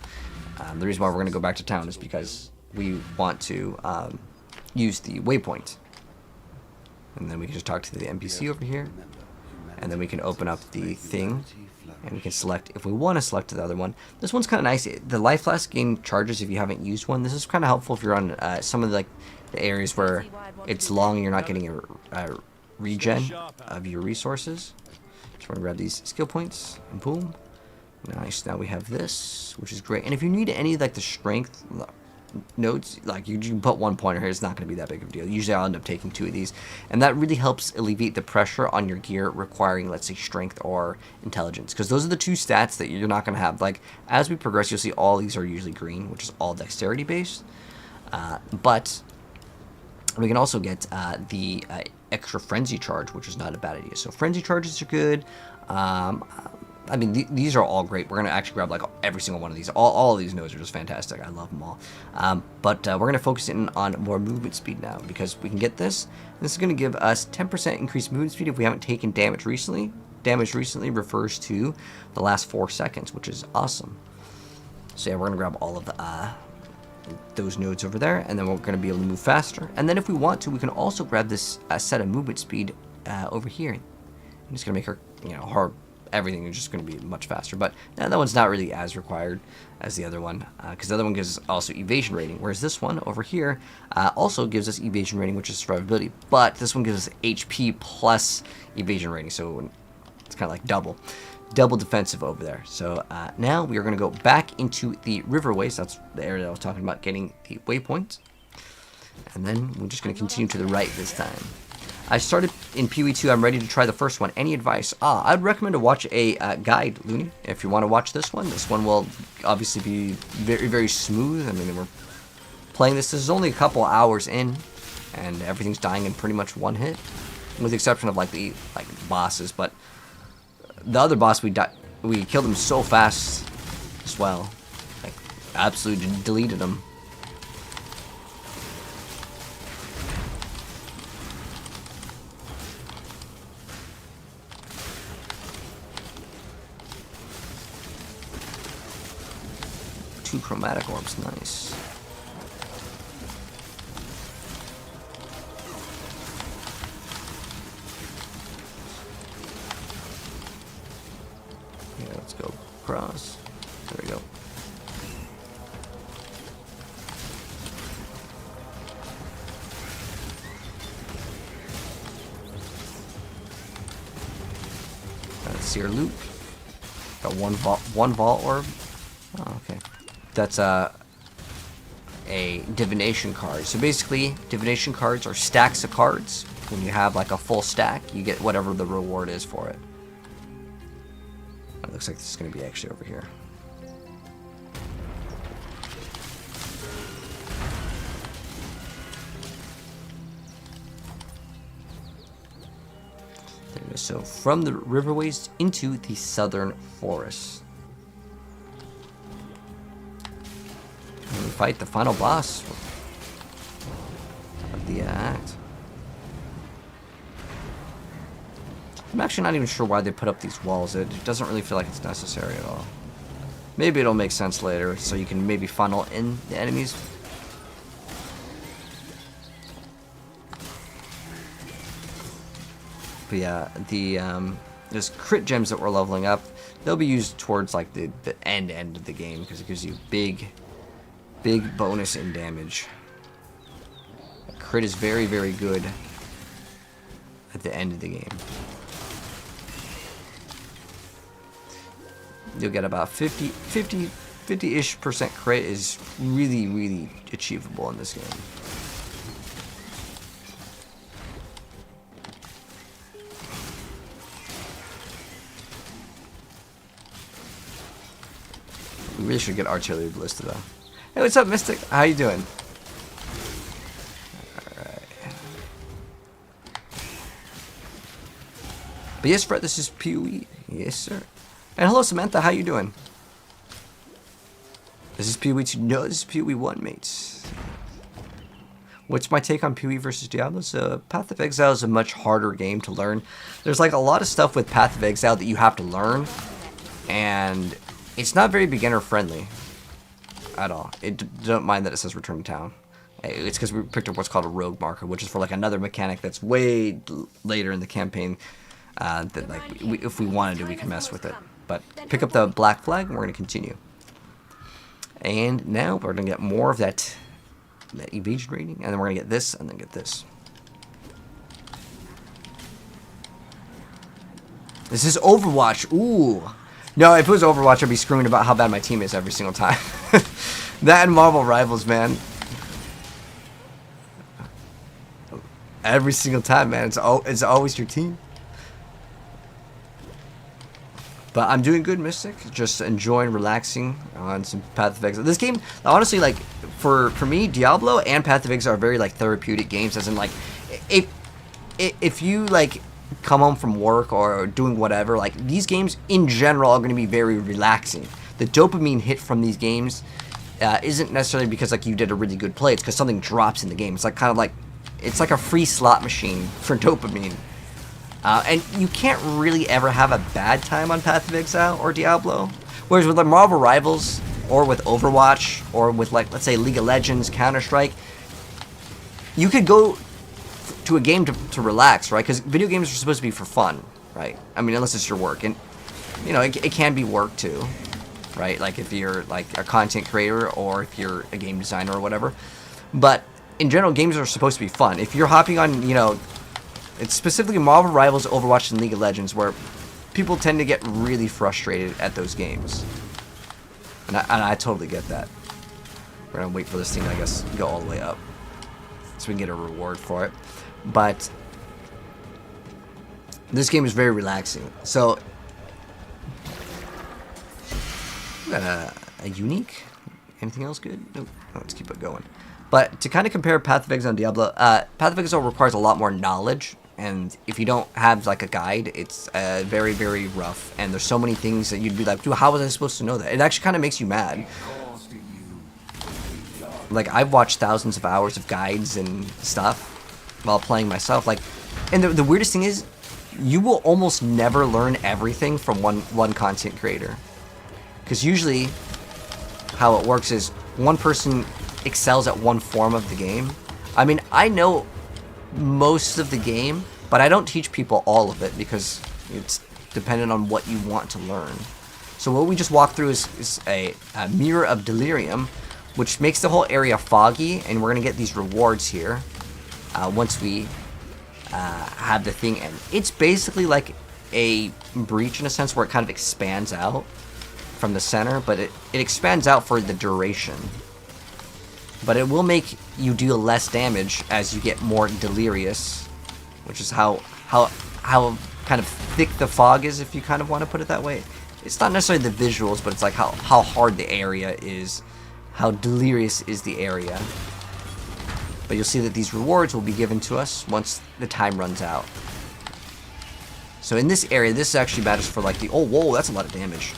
The reason why we're going to go back to town is because we want to use the waypoint. And then we can just talk to the NPC over here. And then we can open up the thing. And we can select, if we want to select the other one. This one's kind of nice. The life flask gain charges if you haven't used one. This is kind of helpful if you're on some of the areas where it's long and you're not getting a regen of your resources. Just want to grab these skill points and boom. Nice. Now we have this, which is great. And if you need any like the strength, nodes, like you can put 1 pointer here, it's not going to be that big of a deal. Usually I'll end up taking 2 of these, and that really helps alleviate the pressure on your gear requiring, let's say, strength or intelligence, because those are the 2 stats that you're not going to have. Like, as we progress, you'll see all these are usually green, which is all dexterity based, but we can also get the extra frenzy charge, which is not a bad idea. So frenzy charges are good. I mean, these are all great. We're going to actually grab like every single one of these. All of these nodes are just fantastic. I love them all. But we're going to focus in on more movement speed now, because we can get this. This is going to give us 10% increased movement speed if we haven't taken damage recently. Damage recently refers to the last 4 seconds, which is awesome. So yeah, we're going to grab all of the those nodes over there, and then we're going to be able to move faster. And then if we want to, we can also grab this set of movement speed over here. I'm just going to make her, you know, everything is just going to be much faster. But that one's not really as required as the other one, because the other one gives us also evasion rating, whereas this one over here also gives us evasion rating, which is survivability. But this one gives us HP plus evasion rating, so it's kind of like double defensive over there. So now we are going to go back into the riverways. That's the area that I was talking about getting the waypoint. And then we're just going to continue to the right this time. I started in PoE 2. I'm ready to try the first one. Any advice? I'd recommend to watch a guide, Looney, if you want to watch this one. This one will obviously be very, very smooth. I mean, we're playing this. This is only a couple hours in, and everything's dying in pretty much one hit, with the exception of like the bosses. But the other boss, we killed him so fast as well. Like, absolutely deleted him. Two chromatic orbs, nice. Yeah, let's go across. There we go. Let's see our loot. Got one vault orb. Oh, okay. That's a divination card. So basically, divination cards are stacks of cards. When you have like a full stack, you get whatever the reward is for it. It looks like this is going to be actually over here. There we go. So from the riverways into the southern forest. And we fight the final boss of the act. I'm actually not even sure why they put up these walls. It doesn't really feel like it's necessary at all. Maybe it'll make sense later, so you can maybe funnel in the enemies. But yeah, there's crit gems that we're leveling up. They'll be used towards like the end of the game, because it gives you big bonus in damage. A crit is very, very good at the end of the game. You'll get about 50-ish% crit is really, really achievable in this game. We really should get artillery ballista though. Hey, what's up, Mystic? How you doing? Alright. But yes, Fred, this is PoE. Yes, sir. And hello, Samantha. How you doing? This is PoE 2. No, this is PoE 1, mates. What's my take on PoE versus Diablo? So, Path of Exile is a much harder game to learn. There's like a lot of stuff with Path of Exile that you have to learn, and it's not very beginner friendly at all. Don't mind that it says return to town. It's because we picked up what's called a rogue marker, which is for like another mechanic that's way later in the campaign that like if we wanted to, we can mess with it. But pick up the black flag, and we're going to continue. And now we're going to get more of that evasion rating, and then we're going to get this, and then get this. This is Overwatch. Ooh. No, if it was Overwatch, I'd be screaming about how bad my team is every single time. That and Marvel Rivals, man. Every single time, man. It's always your team. But I'm doing good, Mystic. Just enjoying relaxing on some Path of Exile. This game, honestly, like, for me, Diablo and Path of Exile are very, like, therapeutic games. As in, like, if you, like, come home from work or doing whatever, like, these games, in general, are going to be very relaxing. The dopamine hit from these games isn't necessarily because, like, you did a really good play. It's because something drops in the game. It's, like, kind of like, it's like a free slot machine for dopamine. And you can't really ever have a bad time on Path of Exile or Diablo. Whereas with the Marvel Rivals, or with Overwatch, or with, like, let's say League of Legends, Counter-Strike, you could go to a game to relax, right? Because video games are supposed to be for fun, right? I mean, unless it's your work. And, you know, it can be work too, right? Like if you're, like, a content creator or if you're a game designer or whatever. But in general, games are supposed to be fun. If you're hopping on, you know, it's specifically Marvel Rivals, Overwatch, and League of Legends where people tend to get really frustrated at those games. And I totally get that. We're going to wait for this thing to, I guess, go all the way up so we can get a reward for it. But this game is very relaxing. So, we got a unique. Anything else good? Nope. Oh, let's keep it going. But to kind of compare Path of Exile and Diablo, Path of Exile requires a lot more knowledge. And if you don't have, like, a guide, it's very, very rough. And there's so many things that you'd be like, dude, how was I supposed to know that? It actually kind of makes you mad. Like, I've watched thousands of hours of guides and stuff while playing myself. Like, and the weirdest thing is, you will almost never learn everything from one content creator. Because usually, how it works is, one person excels at one form of the game. I mean, I know most of the game, but I don't teach people all of it because it's dependent on what you want to learn. So what we just walked through is a Mirror of Delirium, which makes the whole area foggy, and we're going to get these rewards here once we have the thing. And it's basically like a breach in a sense where it kind of expands out from the center, but it expands out for the duration. But it will make you deal less damage as you get more delirious, which is how kind of thick the fog is, if you kind of want to put it that way. It's not necessarily the visuals, but it's like how hard the area is, how delirious is the area. But you'll see that these rewards will be given to us once the time runs out. So in this area, this actually matters for like the, oh, whoa, that's a lot of damage.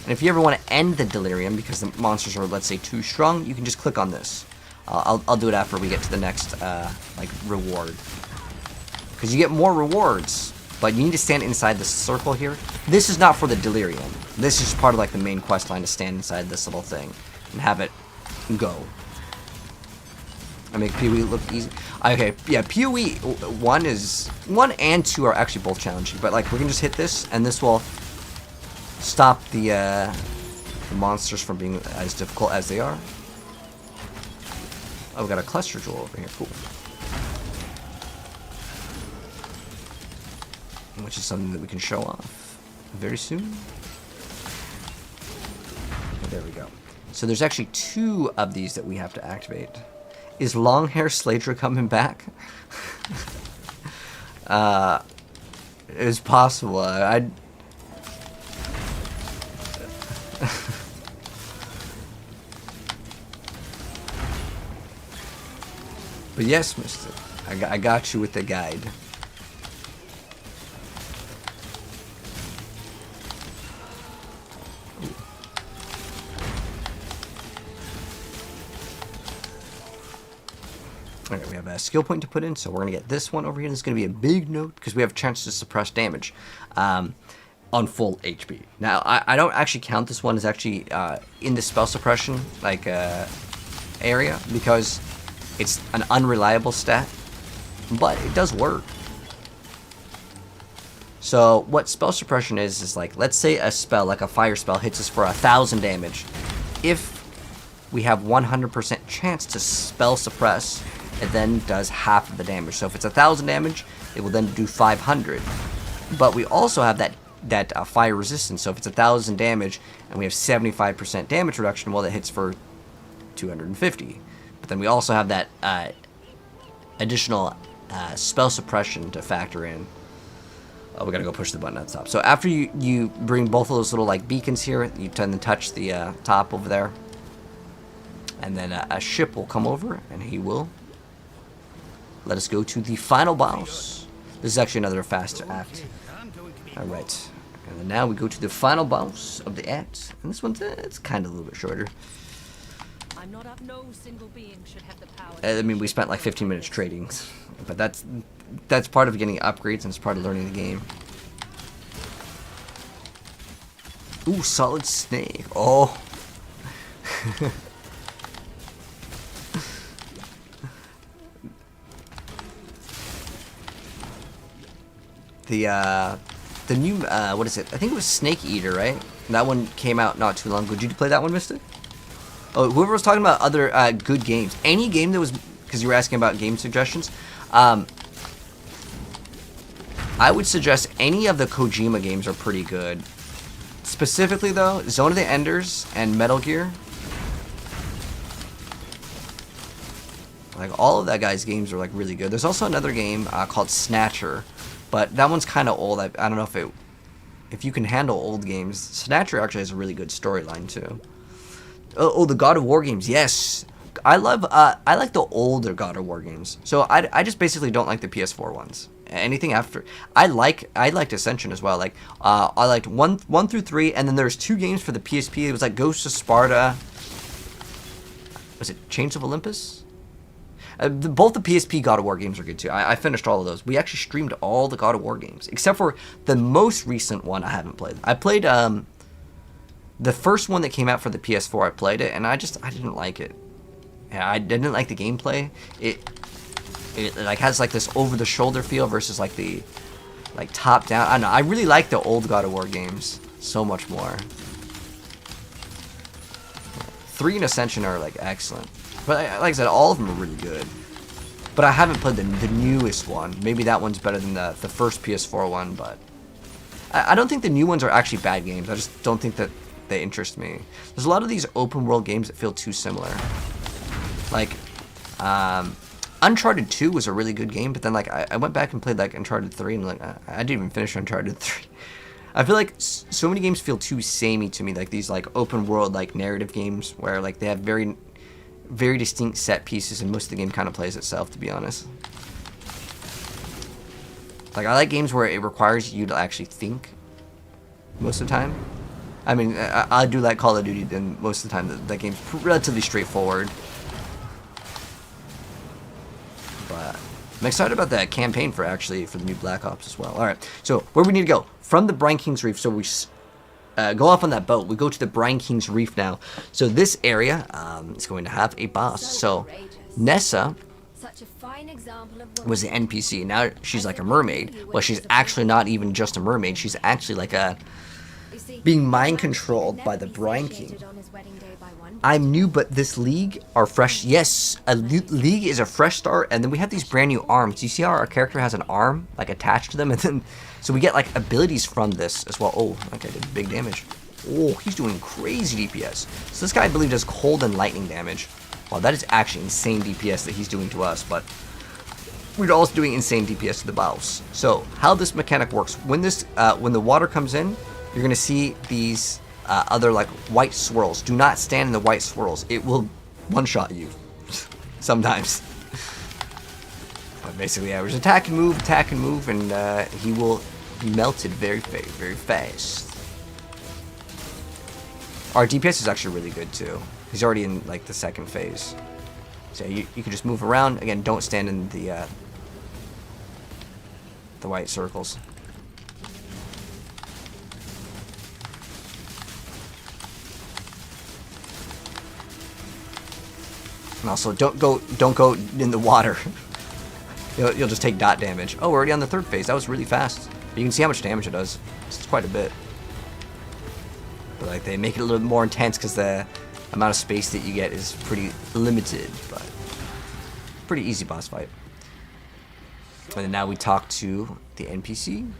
And if you ever want to end the delirium because the monsters are, let's say, too strong, you can just click on this. I'll do it after we get to the next like reward, because you get more rewards, but you need to stand inside the circle here. This is not for the delirium. This is part of like the main quest line, to stand inside this little thing and have it go. I make PoE look easy. Okay, yeah, PoE 1 and 2 are actually both challenging, but like we can just hit this, and this will stop the monsters from being as difficult as they are. Oh, we got a cluster jewel over here. Cool. Which is something that we can show off very soon. Oh, there we go. So there's actually 2 of these that we have to activate. Is long hair Slaydra coming back? It's possible. I'd But yes, mister, I got you with the guide. Alright, we have a skill point to put in, so we're going to get this one over here. This is going to be a big note, because we have a chance to suppress damage on full HP. Now, I don't actually count this one as actually in the spell suppression like area, because it's an unreliable stat, but it does work. So what spell suppression is like, let's say a spell, like a fire spell, hits us for 1,000 damage. If we have 100% chance to spell suppress, it then does half of the damage. So if it's 1,000 damage, it will then do 500. But we also have that fire resistance. So if it's 1,000 damage and we have 75% damage reduction, well, that hits for 250. But then we also have that additional spell suppression to factor in. Oh, we gotta go push the button at the top. So after you bring both of those little like beacons here, you tend to touch the top over there. And then a ship will come over, and he will let us go to the final boss. This is actually another faster act. Alright. And then now we go to the final boss of the act. And this one's it's kind of a little bit shorter. I'm not up. No single being should have the power. I mean, we spent like 15 minutes trading. But that's part of getting upgrades, and it's part of learning the game. Ooh, solid snake. Oh. The new what is it? I think it was Snake Eater, right? That one came out not too long ago. Did you play that one, Mystic? Oh, whoever was talking about other good games, any game that was, because you were asking about game suggestions, I would suggest any of the Kojima games are pretty good. Specifically though, Zone of the Enders and Metal Gear. Like all of that guy's games are like really good. There's also another game called Snatcher, but that one's kind of old. I don't know if you can handle old games. Snatcher actually has a really good storyline too. Oh, the God of War games, yes. I like the older God of War games. So I just basically don't like the PS4 ones. Anything after, I liked Ascension as well. Like I liked 1 through 3, and then there's 2 games for the PSP. It was like Ghosts of Sparta. Was it Chains of Olympus? Both the PSP God of War games are good too. I finished all of those. We actually streamed all the God of War games, except for the most recent one I haven't played. I played the first one that came out for the PS4. I played it, and I didn't like it. Yeah, I didn't like the gameplay. It like has like this over the shoulder feel versus like the like top down. I don't know. I really like the old God of War games so much more. 3 and Ascension are like excellent. But like I said, all of them are really good. But I haven't played the newest one. Maybe that one's better than the first PS4 one, but I don't think the new ones are actually bad games. I just don't think that they interest me. There's a lot of these open world games that feel too similar. Like, Uncharted 2 was a really good game, but then like I went back and played like Uncharted 3, and like I didn't even finish Uncharted 3. I feel like so many games feel too samey to me, like these like open world like narrative games where like they have very distinct set pieces, and most of the game kind of plays itself, to be honest. Like I like games where it requires you to actually think most of the time. I mean, I do like Call of Duty, and most of the time that game's relatively straightforward. But I'm excited about that campaign for the new Black Ops as well. Alright, so where we need to go? From the Brine King's Reef, so we go off on that boat. We go to the Brine King's Reef now. So this area is going to have a boss. So Nessa was the NPC. Now she's like a mermaid. Well, she's actually not even just a mermaid. She's actually like being mind controlled by the Brine King. I'm new, but this league are fresh. Yes, a league is a fresh start, and then we have these brand new arms. You see how our character has an arm like attached to them, and then so we get like abilities from this as well. Oh, okay, did big damage. Oh, he's doing crazy DPS. So this guy, I believe, does cold and lightning damage. Wow, that is actually insane DPS that he's doing to us, but we're also doing insane DPS to the boss. So how this mechanic works: when the water comes in, you're gonna see these other like white swirls. Do not stand in the white swirls. It will one-shot you sometimes. But basically, yeah, there's attack and move, and he melted very fast. Our DPS is actually really good too. He's already in like the second phase. So you can just move around. Again, don't stand in the white circles. And also, don't go in the water. You'll just take dot damage. Oh, we're already on the 3rd phase. That was really fast. But you can see how much damage it does. It's quite a bit. But like they make it a little more intense because the amount of space that you get is pretty limited. But pretty easy boss fight. And then now we talk to the NPC.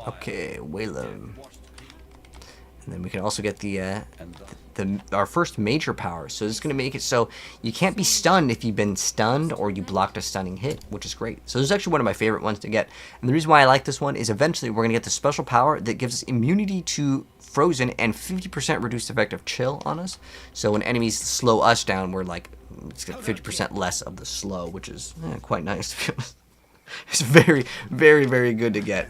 Okay, Whalem. And then we can also get our first major power. So this is going to make it so you can't be stunned if you've been stunned or you blocked a stunning hit, which is great. So this is actually one of my favorite ones to get. And the reason why I like this one is eventually we're going to get the special power that gives us immunity to frozen and 50% reduced effective chill on us. So when enemies slow us down, we're like, it's got 50% less of the slow, which is quite nice to be honest. It's very, very, very good to get.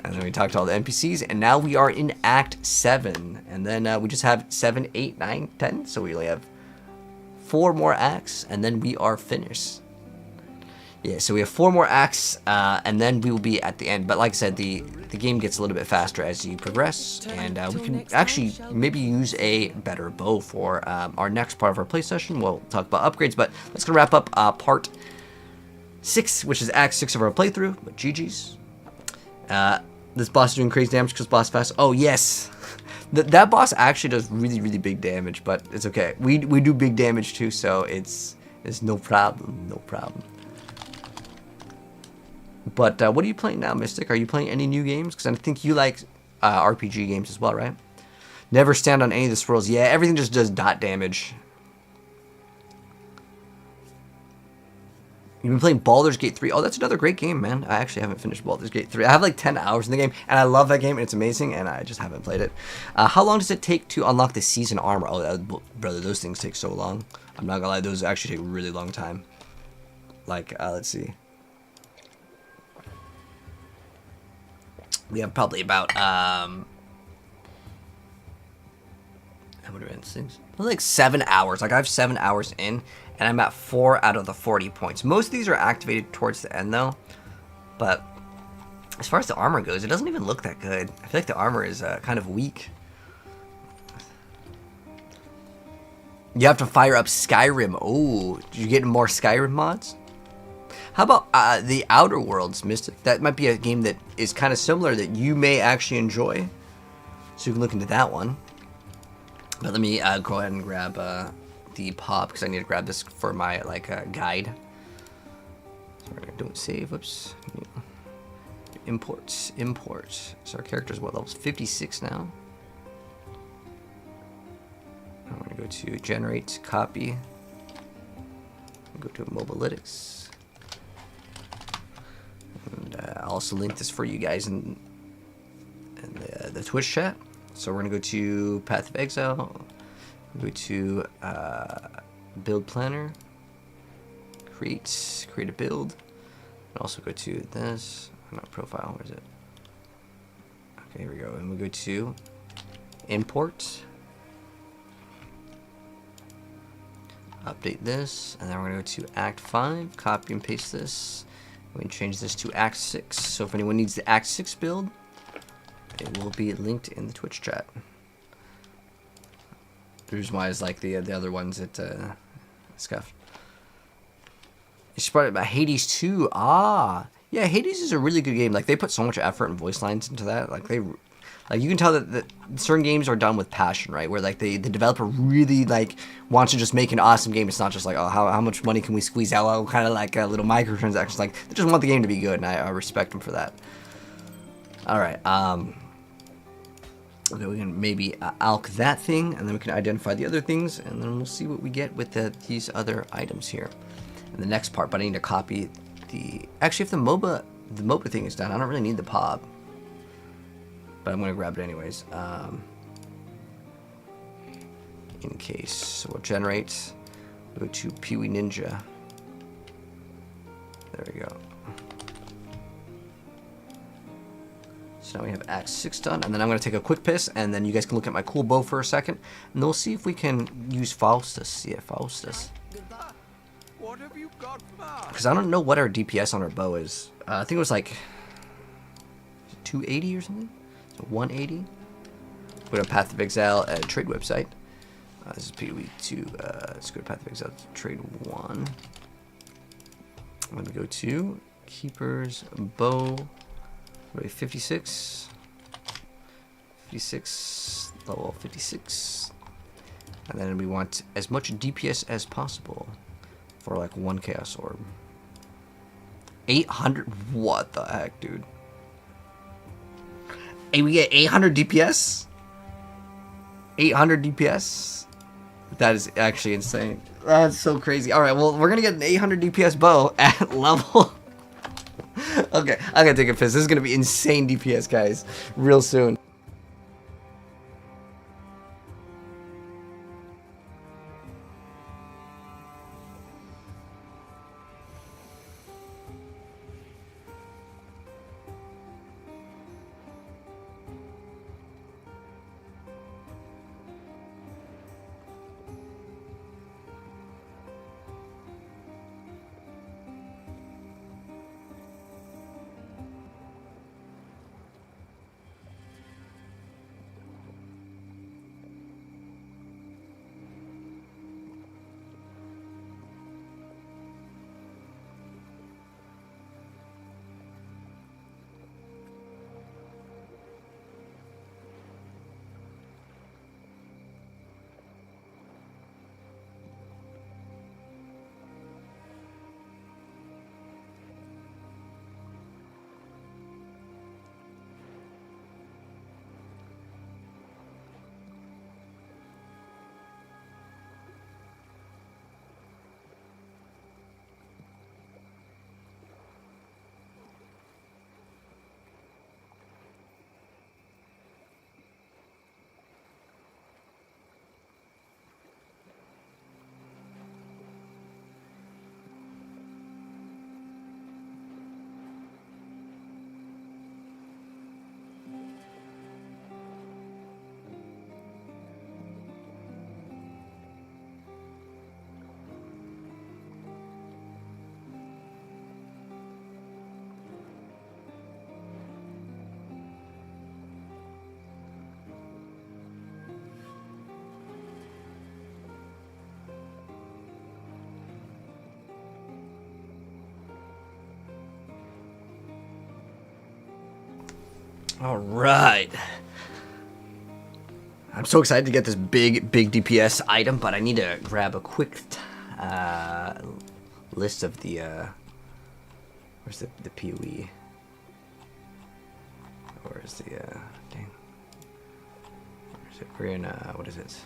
And then we talked to all the NPCs, and now we are in Act 7. And then we just have 7, 8, 9, 10. So we only have 4 more acts, and then we are finished. Yeah, so we have 4 more acts, and then we will be at the end. But like I said, the game gets a little bit faster as you progress. And we can actually maybe use a better bow for our next part of our play session. We'll talk about upgrades, but let's go wrap up part 6, which is Act 6 of our playthrough. But GG's. This boss is doing crazy damage because boss fast. Oh yes, that boss actually does really, really big damage, but it's okay. We do big damage too, so it's no problem, no problem. But what are you playing now, Mystic? Are you playing any new games? Because I think you like RPG games as well, right? Never stand on any of the swirls. Yeah, everything just does dot damage. You've been playing Baldur's Gate 3. Oh, that's another great game, man. I actually haven't finished Baldur's Gate 3. I have like 10 hours in the game, and I love that game, and it's amazing, and I just haven't played it. How long does it take to unlock the season armor? Oh, brother, those things take so long. I'm not gonna lie, those actually take a really long time. Like, let's see. We have probably about, how many things? Like 7 hours. Like, I have 7 hours in, and I'm at 4 out of the 40 points. Most of these are activated towards the end, though. But as far as the armor goes, it doesn't even look that good. I feel like the armor is kind of weak. You have to fire up Skyrim. Oh, did you get more Skyrim mods? How about the Outer Worlds, Mystic? That might be a game that is kind of similar that you may actually enjoy. So you can look into that one. But let me go ahead and grab the pop, because I need to grab this for my guide. Sorry, don't save. Whoops. Imports. So our character's what, level 56 now? I'm going to go to generate copy. Go to mobilytics. And I'll also link this for you guys in the Twitch chat. So we're going to go to Path of Exile. Go to build planner. Create a build. And also go to this. Not profile. Where is it? Okay, here we go. And we go to import. Update this. And then we're going to go to Act 5. Copy and paste this. We can change this to Act 6. So if anyone needs the Act 6 build, it will be linked in the Twitch chat. The reason why is like the other ones that scuffed. It's brought about Hades 2. Ah, yeah, Hades is a really good game. Like they put so much effort and voice lines into that. Like you can tell that certain games are done with passion, right? Where like the developer really like wants to just make an awesome game. It's not just like, oh, how much money can we squeeze out? Oh, kind of like little microtransactions. Like they just want the game to be good, and I respect them for that. All right. Okay, we can maybe alch that thing, and then we can identify the other things, and then we'll see what we get with these other items here in the next part. But I need to copy the. Actually, if the MOBA thing is done, I don't really need the POB. But I'm going to grab it anyways. In case. So we'll generate. Go to Peewee Ninja. There we go. So now we have Act 6 done. And then I'm going to take a quick piss. And then you guys can look at my cool bow for a second. And we'll see if we can use Faustus. Yeah, Faustus. What have you got now? Because I don't know what our DPS on our bow is. I think it was like 280 or something. So 180. Go to Path of Exile trade website. This is Peewee 2. Let's go to Path of Exile trade 1. I'm going to go to Keeper's Bow. 56. 56. Level 56. And then we want as much DPS as possible for like 1 Chaos Orb. 800. What the heck, dude? Hey, we get 800 DPS? 800 DPS. That is actually insane. That's so crazy. All right, well, we're gonna get an 800 DPS bow at level. Okay, I gotta take a piss. This is gonna be insane DPS, guys, real soon. All right. I'm so excited to get this big DPS item, but I need to grab a quick list of the where's the PoE? Where's the dang? Where's it? We're in what is it?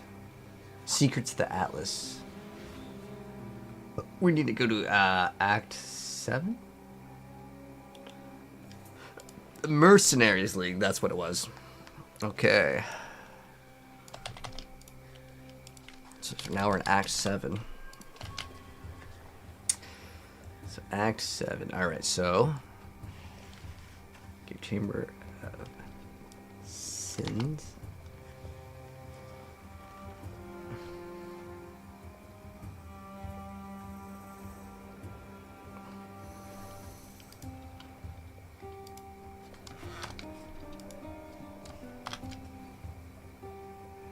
Secrets of the Atlas. We need to go to Act 7. The Mercenaries League. That's what it was. Okay. So now we're in Act 7. So Act 7. Alright, so get Chamber of Sins.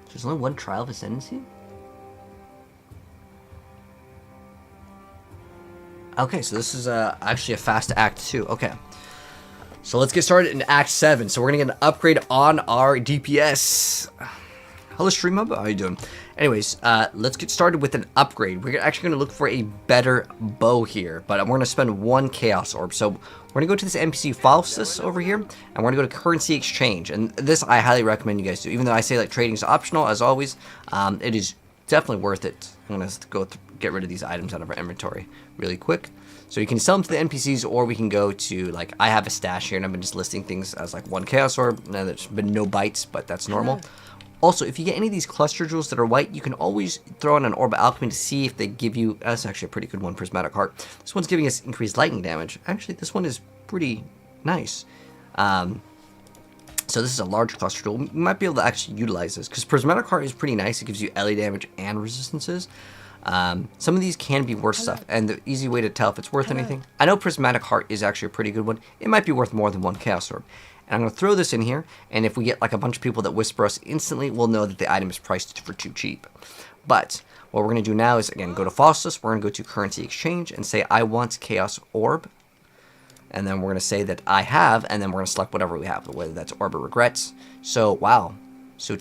There's only one trial of ascendancy? Okay, so this is actually a fast Act 2. Okay. So let's get started in Act 7. So we're going to get an upgrade on our DPS. Hello, Stream Hub. How are you doing? Anyways, let's get started with an upgrade. We're actually going to look for a better bow here, but we're going to spend 1 Chaos Orb. So we're going to go to this NPC Faustus over here, and we're going to go to Currency Exchange. And this I highly recommend you guys do. Even though I say like trading is optional, as always, it is definitely worth it. I'm going to go get rid of these items out of our inventory really quick. So you can sell them to the NPCs, or we can go to, like, I have a stash here, and I've been just listing things as, like, 1 Chaos Orb. Now, there's been no bites, but that's normal. Also, if you get any of these cluster jewels that are white, you can always throw in an Orb of Alchemy to see if they give you... That's actually a pretty good one, Prismatic Heart. This one's giving us increased lightning damage. Actually, this one is pretty nice. So this is a large cluster jewel. We might be able to actually utilize this, because Prismatic Heart is pretty nice. It gives you LA damage and resistances. Some of these can be worth stuff, and the easy way to tell if it's worth anything, I know Prismatic Heart is actually a pretty good one. It might be worth more than 1 Chaos Orb. And I'm going to throw this in here, and if we get like a bunch of people that whisper us instantly, we'll know that the item is priced for too cheap. But what we're going to do now is, again, go to Faustus, we're going to go to Currency Exchange, and say I want Chaos Orb. And then we're going to say that I have, and then we're going to select whatever we have, whether that's Orb of Regrets. So, wow. So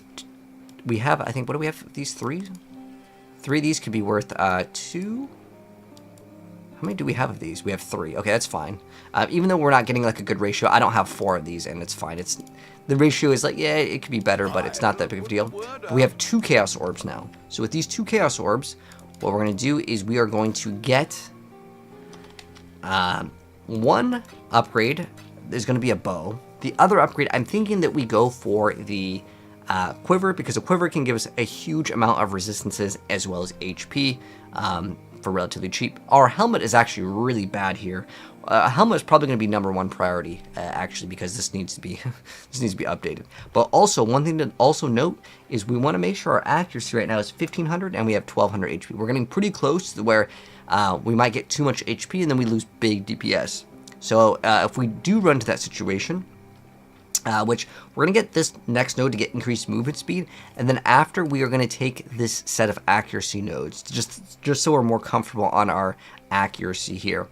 we have, I think, what do we have? These 3? 3 of these could be worth 2. How How many do we have of these? We have 3. Okay, that's fine. Even though we're not getting like a good ratio, I don't have 4 of these, and it's fine. The ratio is like, yeah, it could be better, but it's not that big of a deal. But we have 2 Chaos Orbs now. So with these 2 Chaos Orbs, what we're going to do is we are going to get 1 upgrade. There's going to be a bow. The other upgrade, I'm thinking that we go for the quiver, because a quiver can give us a huge amount of resistances as well as HP for relatively cheap. Our helmet is actually really bad here. A helmet is probably going to be #1 priority, actually, because this needs to be updated. But also, one thing to also note is we want to make sure our accuracy right now is 1500 and we have 1200 HP. We're getting pretty close to where we might get too much HP and then we lose big DPS. So if we do run into that situation, which we're going to get this next node to get increased movement speed, and then after we are going to take this set of accuracy nodes, just so we're more comfortable on our accuracy here.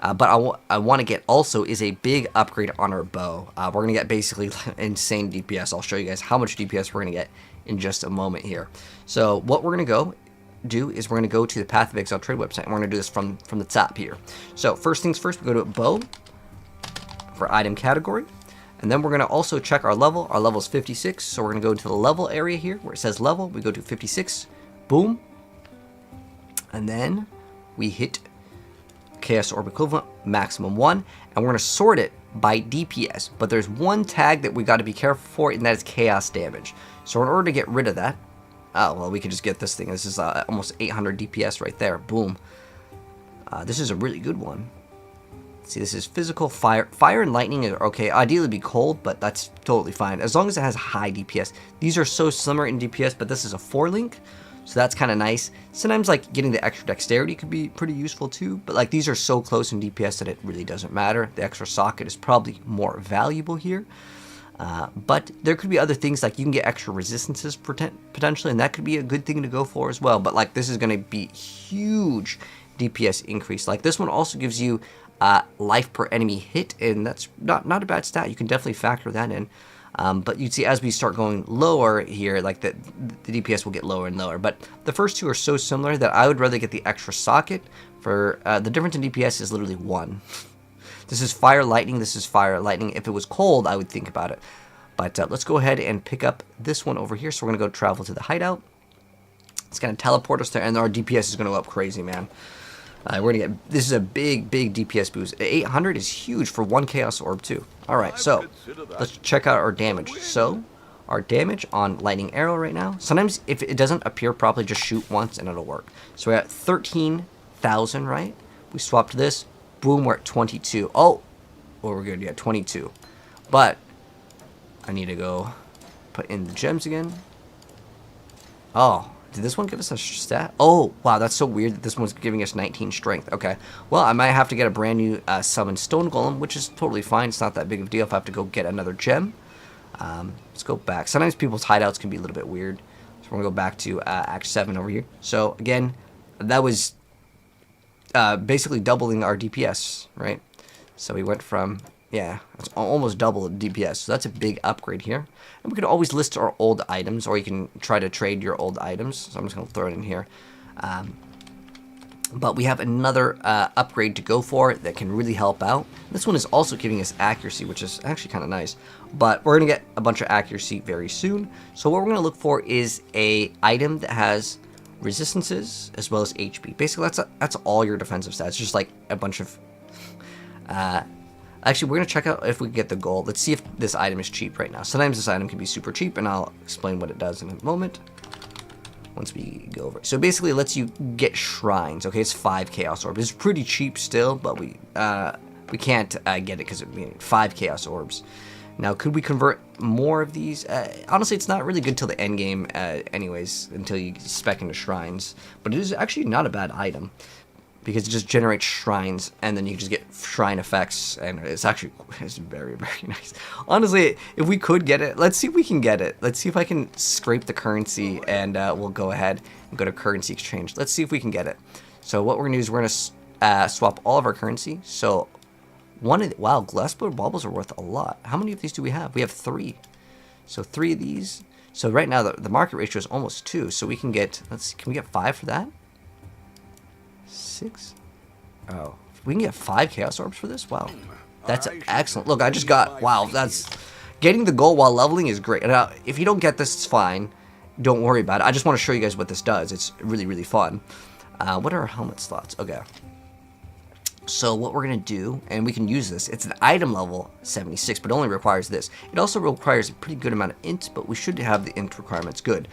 But I want to get also is a big upgrade on our bow. We're going to get basically insane DPS. I'll show you guys how much DPS we're going to get in just a moment here. So what we're going to do is we're going to go to the Path of Exile trade website, and we're going to do this from the top here. So first things first, we go to bow for item category. And then we're going to also check our level. Our level is 56, so we're going to go into the level area here where it says level. We go to 56, boom. And then we hit Chaos Orb equivalent, maximum 1. And we're going to sort it by DPS. But there's one tag that we got to be careful for, and that is chaos damage. So in order to get rid of that, oh, well, we could just get this thing. This is almost 800 DPS right there, boom. This is a really good one. See, this is physical. Fire and lightning are okay. Ideally, it'd be cold, but that's totally fine. As long as it has high DPS. These are so similar in DPS, but this is a 4-link, so that's kind of nice. Sometimes, like, getting the extra dexterity could be pretty useful, too. But, like, these are so close in DPS that it really doesn't matter. The extra socket is probably more valuable here. But there could be other things, like you can get extra resistances potentially, and that could be a good thing to go for as well. But, like, this is going to be huge DPS increase. Like, this one also gives you life per enemy hit, and that's not a bad stat. You can definitely factor that in. But you'd see as we start going lower here, like the DPS will get lower and lower. But the first two are so similar that I would rather get the extra socket. For the difference in DPS is literally 1. This is fire lightning. This is fire lightning. If it was cold, I would think about it. But let's go ahead and pick up this one over here. So we're gonna go travel to the hideout. It's gonna teleport us there, and our DPS is gonna go up crazy, man. We're gonna get, this is a big DPS boost. 800 is huge for 1 Chaos Orb too. Alright, so let's check out our damage. So our damage on Lightning Arrow right now, sometimes if it doesn't appear properly, just shoot once and it'll work. So we're at 13,000, right? We swapped this, boom, we're at 22. Oh, well, we're good, yeah, 22. But I need to go put in the gems again. Oh, did this one give us a stat? Oh, wow, that's so weird that this one's giving us 19 strength. Okay, well, I might have to get a brand new summon Stone Golem, which is totally fine. It's not that big of a deal if I have to go get another gem. Let's go back. Sometimes people's hideouts can be a little bit weird. So we're going to go back to Act 7 over here. So, again, that was basically doubling our DPS, right? So we went from, yeah, it's almost double the DPS. So that's a big upgrade here. And we could always list our old items, or you can try to trade your old items. So I'm just going to throw it in here. But we have another upgrade to go for that can really help out. This one is also giving us accuracy, which is actually kind of nice. But we're going to get a bunch of accuracy very soon. So what we're going to look for is a item that has resistances as well as HP. Basically, that's all your defensive stats. Just like a bunch of... Actually, we're going to check out if we can get the gold. Let's see if this item is cheap right now. Sometimes this item can be super cheap, and I'll explain what it does in a moment once we go over it. So basically, it lets you get shrines. Okay, it's 5 Chaos Orbs. It's pretty cheap still, but we can't get it because it's 5 Chaos Orbs. Now, could we convert more of these? Honestly, it's not really good till the end game anyways, until you spec into shrines. But it is actually not a bad item, because it just generates shrines, and then you just get shrine effects, and it's very, very nice. Honestly, if we could get it, let's see if we can get it. Let's see if I can scrape the currency, and we'll go ahead and go to currency exchange. Let's see if we can get it. So what we're gonna do is we're gonna swap all of our currency. So wow, glassblue baubles are worth a lot. How many of these do we have? We have 3. So 3 of these. So right now the market ratio is almost 2. So we can get, let's see, can we get 5 for that? 6. Oh, we can get 5 Chaos Orbs for this? Wow. That's excellent. Look, I just got, wow, that's, getting the gold while leveling is great. Now, if you don't get this, it's fine. Don't worry about it. I just want to show you guys what this does. It's really, really fun. What are our helmet slots? Okay. So what we're going to do, and we can use this, it's an item level 76, but it only requires this. It also requires a pretty good amount of int, but we should have the int requirements good.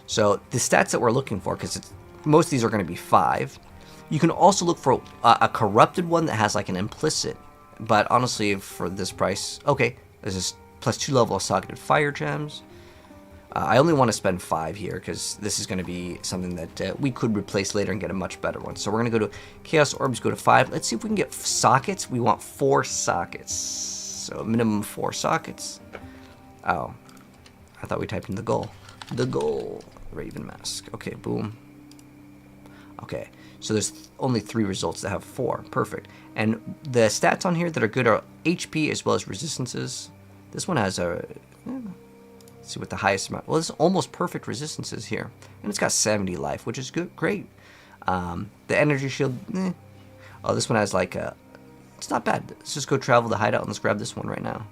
So the stats that we're looking for, because most of these are going to be 5. You can also look for a corrupted one that has like an implicit, but honestly for this price, okay, this is +2 level of socketed fire gems. I only want to spend 5 here because this is going to be something that we could replace later and get a much better one. So we're going to go to Chaos Orbs, go to 5. Let's see if we can get sockets. We want 4 sockets. So minimum 4 sockets. Oh, I thought we typed in the goal. The goal. Raven Mask. Okay, boom. Okay, so there's only 3 results that have 4. Perfect. And the stats on here that are good are HP as well as resistances. This one has a... Let's see what the highest amount. Well, this is almost perfect resistances here, and it's got 70 life, which is good, great. The energy shield. Oh, this one has like a. It's not bad. Let's just go travel the hideout and let's grab this one right now.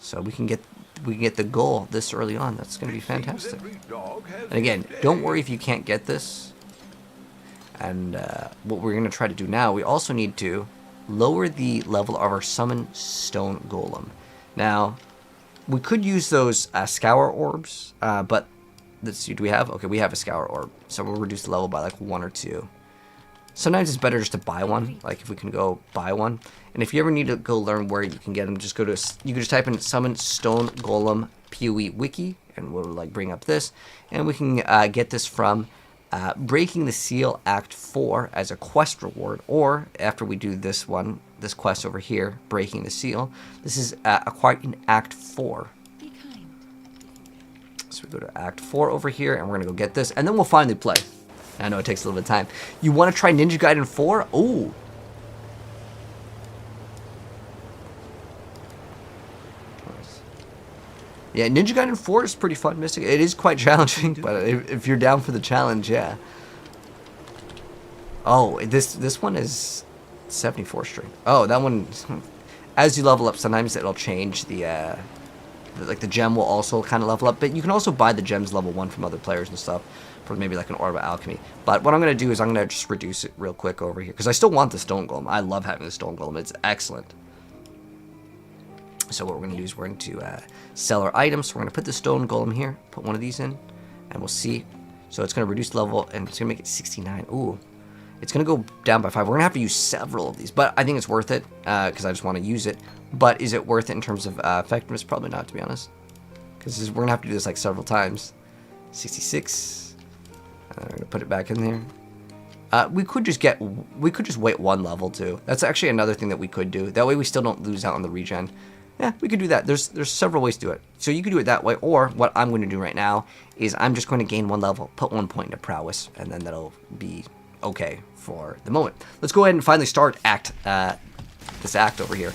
So we can get the goal this early on. That's going to be fantastic. And again, don't worry if you can't get this. And what we're going to try to do now, we also need to lower the level of our summon stone golem. Now. We could use those scour orbs, but let's see, do we have? Okay, we have a scour orb, so we'll reduce the level by like 1 or 2. Sometimes it's better just to buy one, like if we can go buy one. And if you ever need to go learn where you can get them, just go to, you can just type in summon stone golem PoE wiki, and we'll like bring up this, and we can get this from Breaking the Seal Act 4 as a quest reward, or after we do this one, this quest over here, Breaking the Seal, this is acquired in Act 4. Be kind. So we go to Act 4 over here, and we're going to go get this, and then we'll finally play. I know it takes a little bit of time. You want to try Ninja Gaiden 4? Oh! Yeah, Ninja Gaiden 4 is pretty fun, Mystic. It is quite challenging, but if you're down for the challenge, yeah. Oh, this one is 74 strength. Oh, that one, as you level up, sometimes it'll change the gem will also kind of level up. But you can also buy the gems level 1 from other players and stuff for maybe like an Orb of Alchemy. But what I'm going to do is I'm going to just reduce it real quick over here because I still want the Stone Golem. I love having the Stone Golem. It's excellent. So what we're going to do is we're going to sell our items. So we're going to put the Stone Golem here, put one of these in, and we'll see. So it's going to reduce level, and it's going to make it 69. Ooh. It's going to go down by 5. We're going to have to use several of these, but I think it's worth it because I just want to use it. But is it worth it in terms of effectiveness? Probably not, to be honest. Because we're going to have to do this like several times. 66. I'm going to put it back in there. We could just wait 1 level too. That's actually another thing that we could do. That way we still don't lose out on the regen. Yeah, we could do that. There's several ways to do it. So you could do it that way, or what I'm going to do right now is I'm just going to gain 1 level, put 1 point into prowess, and then that'll be okay for the moment. Let's go ahead and finally start this act over here.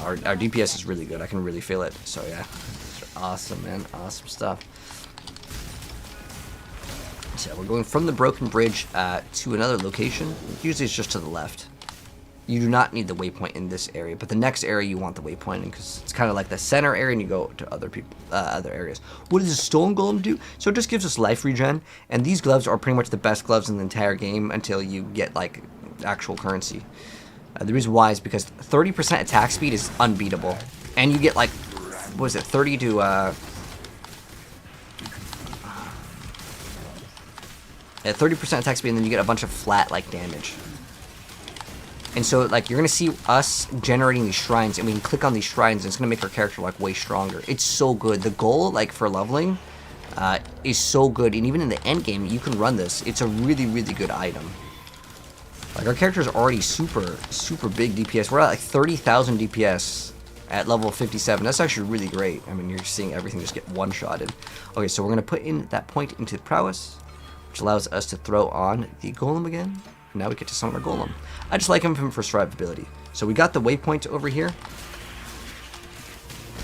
Our DPS is really good. I can really feel it. So yeah, awesome, man. Awesome stuff. So we're going from the broken bridge to another location. Usually it's just to the left. You do not need the waypoint in this area, but the next area you want the waypoint in because it's kind of like the center area, and you go to other areas. What does the Stone Golem do? So it just gives us life regen, and these gloves are pretty much the best gloves in the entire game until you get like actual currency. The reason why is because 30% attack speed is unbeatable, and you get like, what is it, 30 to 30% attack speed, and then you get a bunch of flat like damage. And so, like, you're going to see us generating these shrines, and we can click on these shrines, and it's going to make our character, like, way stronger. It's so good. The goal, like, for leveling is so good, and even in the end game, you can run this. It's a really, really good item. Like, our character is already super, super big DPS. We're at, like, 30,000 DPS at level 57. That's actually really great. I mean, you're seeing everything just get one-shotted. Okay, so we're going to put in that point into prowess, which allows us to throw on the golem again. Now we get to summon our golem. I just like him for survivability. So we got the waypoint over here.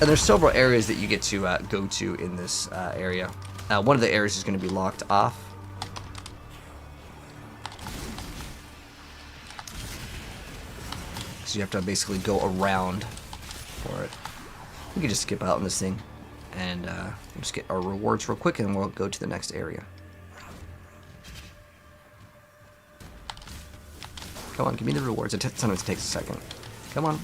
And there's several areas that you get to go to in this area. one of the areas is going to be locked off. So you have to basically go around for it. We can just skip out on this thing and we'll just get our rewards real quick and we'll go to the next area. Come on, give me the rewards. Sometimes it takes a second. Come on.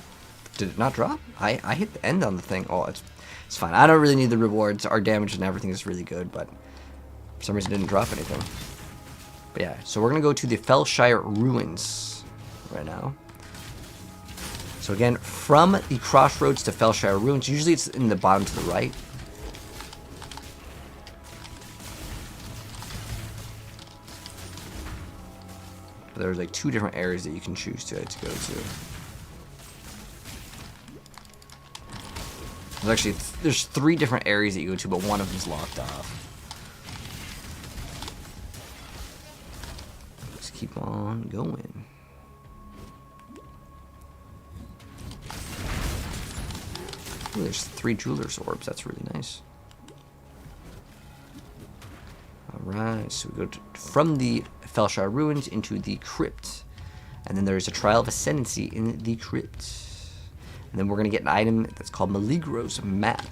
Did it not drop? I hit the end on the thing. Oh, it's fine. I don't really need the rewards. Our damage and everything is really good, but for some reason it didn't drop anything. But yeah, so we're going to go to the Fellshire Ruins right now. So again, from the crossroads to Fellshire Ruins, usually it's in the bottom to the right. But there's like 2 different areas that you can choose to go to. There's 3 different areas that you go to, but one of them's locked off. Let's keep on going. Ooh, there's 3 jeweler's orbs. That's really nice. Alright, so we go from the Fellshire Ruins into the crypt. And then there's a trial of ascendancy in the crypt. And then we're going to get an item that's called Maligro's Map.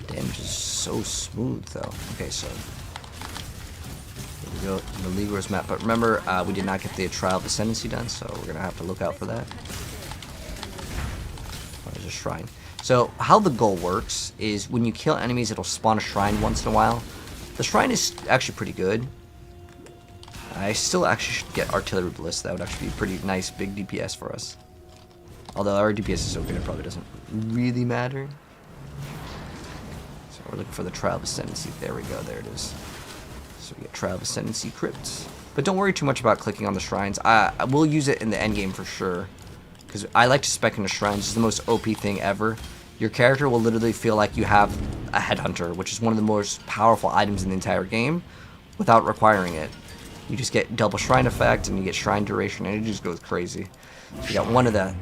Damage is so smooth though. Okay, so here we go, Maligro's Map. But remember, we did not get the Trial of Ascendancy done, so we're gonna have to look out for that. Oh, there's a shrine. So how the goal works is when you kill enemies, it'll spawn a shrine once in a while. The shrine is actually pretty good. I still actually should get Artillery Ballista. That would actually be pretty nice, big DPS for us. Although our DPS is so good, it probably doesn't really matter. So we're looking for the Trial of Ascendancy. There we go. There it is. So we get Trial of Ascendancy Crypt. But don't worry too much about clicking on the shrines. I will use it in the end game for sure. Because I like to spec into shrines. It's the most OP thing ever. Your character will literally feel like you have a headhunter, which is one of the most powerful items in the entire game, without requiring it. You just get double shrine effect, and you get shrine duration, and it just goes crazy. So you got one of the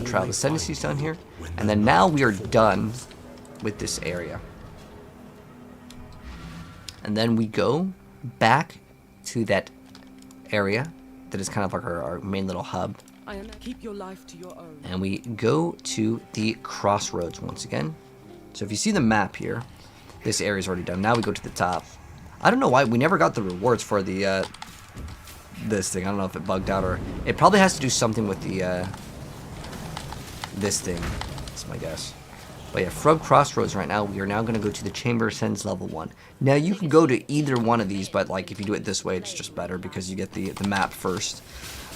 Trial of Ascendancy's done here. And then now we are done with this area. And then we go back to that area that is kind of like our main little hub. Keep your life to your own. And we go to the crossroads once again. So if you see the map here, this area is already done. Now we go to the top. I don't know why we never got the rewards for the this thing. I don't know if it bugged out or it probably has to do something with the this thing. That's my guess. But yeah, from Crossroads right now, we are now going to go to the Chamber Ascends level 1. Now you can go to either one of these, but like if you do it this way, it's just better because you get the map first.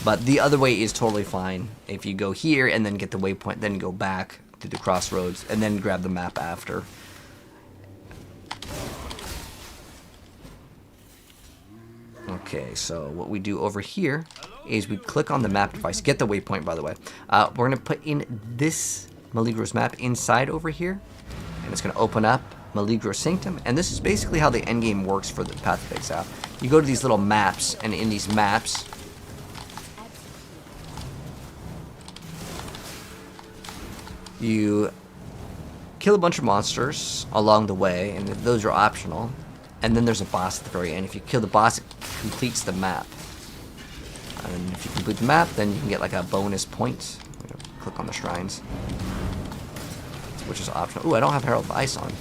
But the other way is totally fine. If you go here and then get the waypoint, then go back to the Crossroads and then grab the map after. Okay, so what we do over here is we click on the map device. Get the waypoint, by the way. We're going to put in this Maligro's Map inside over here, and it's going to open up Maligro's Sanctum, and this is basically how the endgame works for the Path of Exile. You go to these little maps, and in these maps, you kill a bunch of monsters along the way, and those are optional. And then there's a boss at the very end. If you kill the boss, it completes the map. And if you complete the map, then you can get like a bonus point. I'm gonna click on the shrines, which is optional. Ooh, I don't have Herald of Ice on.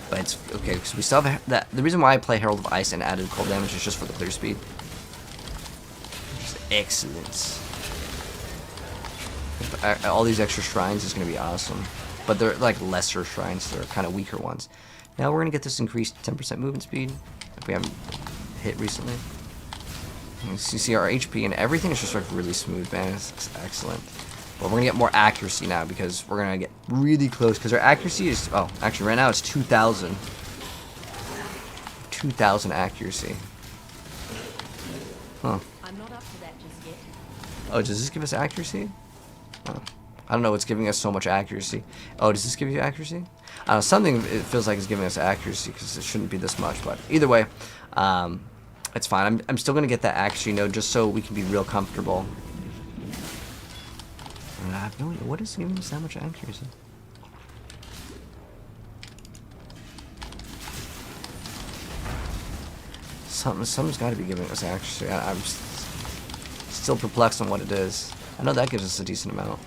But it's okay, because we still have that. The reason why I play Herald of Ice and added cold damage is just for the clear speed. Just excellent. All these extra shrines is going to be awesome. But they're like lesser shrines, they're kind of weaker ones. Now we're going to get this increased 10% movement speed, if we haven't hit recently. You see our HP and everything is just like really smooth, man. It's excellent. But we're going to get more accuracy now because we're going to get really close. Because our accuracy is, oh, actually right now it's 2,000. 2,000 accuracy. Huh. I'm not up to that just yet. Oh, does this give us accuracy? Oh. I don't know what's giving us so much accuracy. Oh, does this give you accuracy? Something it feels like is giving us accuracy because it shouldn't be this much. But either way, it's fine. I'm still going to get that accuracy node just so we can be real comfortable. And I have no idea. What is giving us that much accuracy? Something's got to be giving us accuracy. I'm still perplexed on what it is. I know that gives us a decent amount.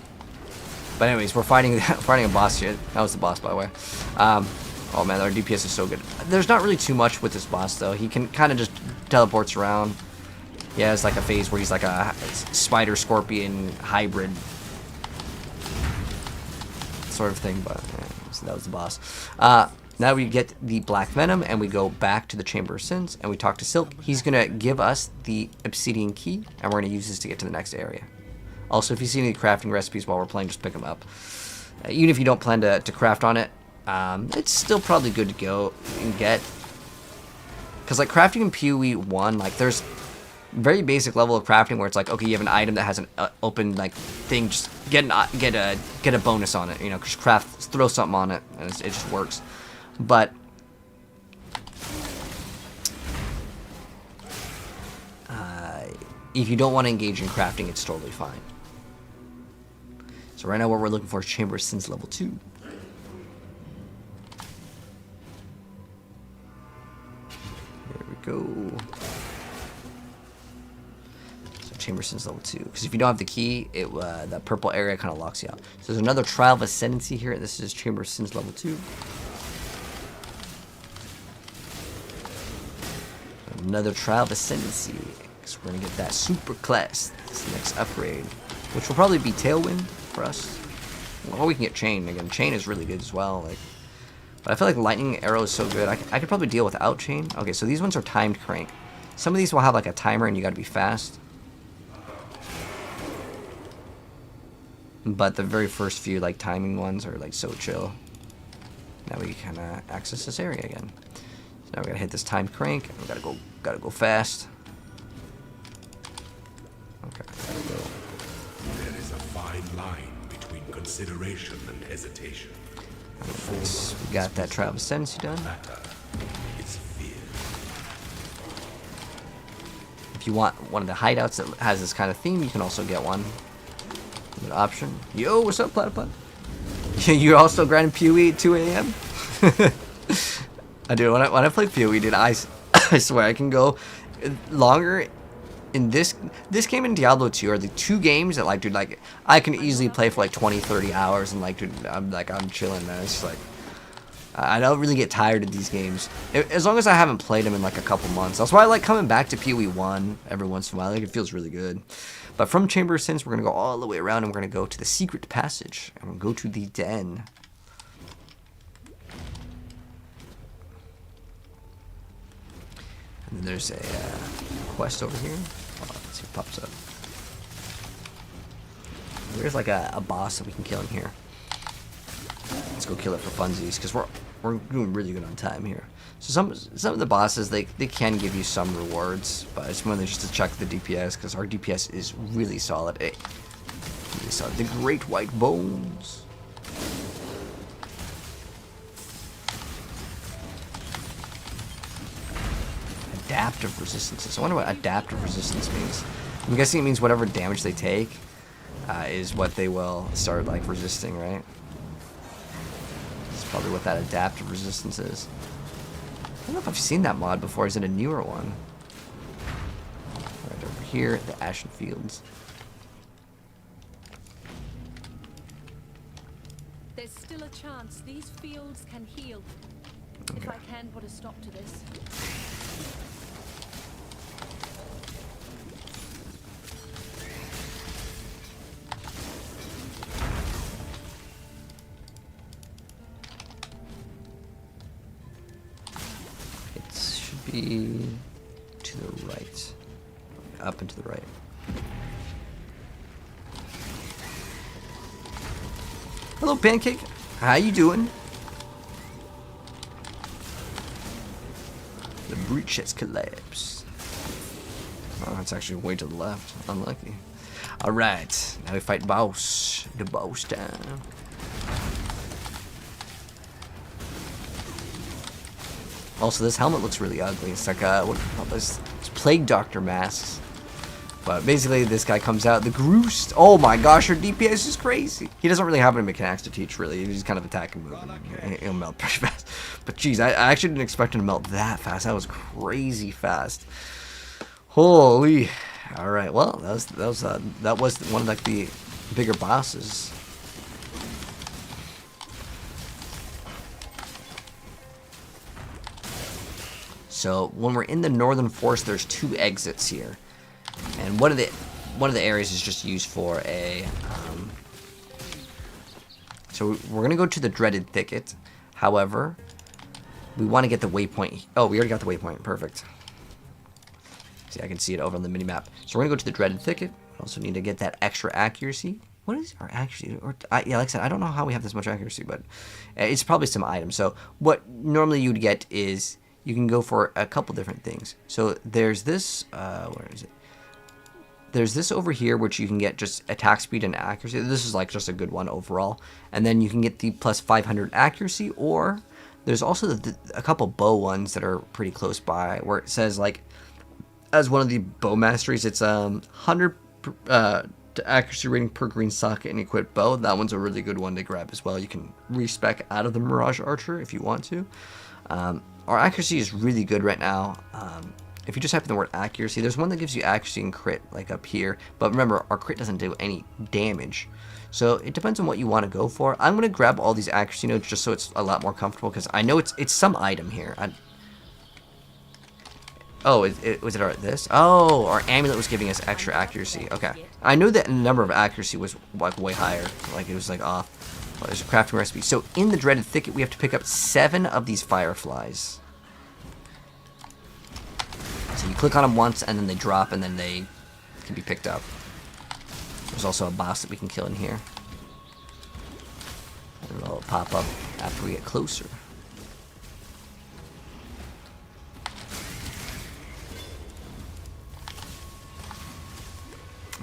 But anyways, we're fighting a boss here. That was the boss, by the way. Oh man, our DPS is so good. There's not really too much with this boss, though. He can kind of just teleports around. He has like a phase where he's like a spider-scorpion hybrid sort of thing, but yeah, so that was the boss. Now we get the Black Venom, and we go back to the Chamber of Sins, and we talk to Silk. He's going to give us the Obsidian Key, and we're going to use this to get to the next area. Also, if you see any crafting recipes while we're playing, just pick them up. Even if you don't plan to craft on it, it's still probably good to go and get. Because, like, crafting in PoE 1, like, there's very basic level of crafting where it's like, okay, you have an item that has an open, like, thing, just get a bonus on it, you know, just throw something on it, and it just works. But if you don't want to engage in crafting, it's totally fine. So right now what we're looking for is Chamber of Sins level 2. There we go. So Chamber of Sins level 2. Because if you don't have the key, that purple area kind of locks you out. So there's another Trial of Ascendancy here. This is Chamber of Sins level 2. Another Trial of Ascendancy. So we're going to get that super class. This next upgrade. Which will probably be Tailwind for us. Or we can get Chain. Again, Chain is really good as well. Like, but I feel like Lightning Arrow is so good. I could probably deal without Chain. Okay, so these ones are timed crank. Some of these will have like a timer and you got to be fast. But the very first few like timing ones are like so chill. Now we can access this area again. So now we gotta hit this timed crank. And we gotta go fast. Okay, there we go. There is a fine line between consideration and hesitation. Nice. We got that Trial of Ascendancy done. It's fear. If you want one of the hideouts that has this kind of theme, you can also get one. Good option. Yo, what's up, Platypus? You're also grinding PoE at 2 a.m.? Dude, when I play PoE, dude, I swear I can go longer. In this game and Diablo 2 are the two games that, like, dude, like, I can easily play for like 20-30 hours and, like, dude, I'm chilling, man. It's just like, I don't really get tired of these games as long as I haven't played them in like a couple months. That's why I like coming back to PoE 1 every once in a while. Like, it feels really good. But from Chamber of Sins, we're gonna go all the way around and we're gonna go to the secret passage and we'll go to the den. And then there's a quest over here. Oh, let's see what pops up. There's like a boss that we can kill in here. Let's go kill it for funsies because we're doing really good on time here. So some of the bosses they can give you some rewards, but it's mainly just to check the DPS because our DPS is really solid. Really solid. The Great White Bones. Adaptive resistances. I wonder what adaptive resistance means. I'm guessing it means whatever damage they take is what they will start like resisting, right? That's probably what that adaptive resistance is. I don't know if I've seen that mod before. Is it a newer one? Right over here, the Ashen Fields. There's still a chance these fields can heal. Okay. If I can put a stop to this. Be to the right, up and to the right. Hello, Pancake. How you doing? The breach has collapsed. Oh, it's actually way to the left. Unlucky. Alright, now we fight boss. The boss time. Also, this helmet looks really ugly. It's like what do you call this? It's Plague Doctor masks. But basically, this guy comes out, the Groost. Oh my gosh, her DPS is crazy. He doesn't really have any mechanics to teach, really. He's kind of attack and move, and he'll melt pretty fast. But geez, I actually didn't expect him to melt that fast. That was crazy fast. Holy. All right, well, that was one of like the bigger bosses. So when we're in the Northern Forest, there's 2 exits here. And one of the areas is just used for a. So we're gonna go to the Dreaded Thicket. However, we want to get the waypoint. Oh, we already got the waypoint. Perfect. See, I can see it over on the mini map. So we're gonna go to the Dreaded Thicket. We also need to get that extra accuracy. What is our accuracy? Yeah, like I said, I don't know how we have this much accuracy, but it's probably some item. So what normally you'd get is you can go for a couple different things. So there's this. Where is it? There's this over here, which you can get just attack speed and accuracy. This is like just a good one overall. And then you can get the plus 500 accuracy, or there's also a couple bow ones that are pretty close by, where it says like, as one of the bow masteries, it's 100 accuracy rating per green socket and equipped bow. That one's a really good one to grab as well. You can respec out of the Mirage Archer if you want to. Our accuracy is really good right now. If you just type in the word accuracy, there's one that gives you accuracy and crit, like up here. But remember, our crit doesn't do any damage. So it depends on what you want to go for. I'm going to grab all these accuracy nodes just so it's a lot more comfortable, because I know it's some item here. Was it this? Oh, our amulet was giving us extra accuracy. Okay. I know that the number of accuracy was like way higher. Like it was like off. Well, there's a crafting recipe. So in the Dreaded Thicket, we have to pick up 7 of these fireflies. So you click on them once, and then they drop, and then they can be picked up. There's also a boss that we can kill in here. And it'll pop up after we get closer.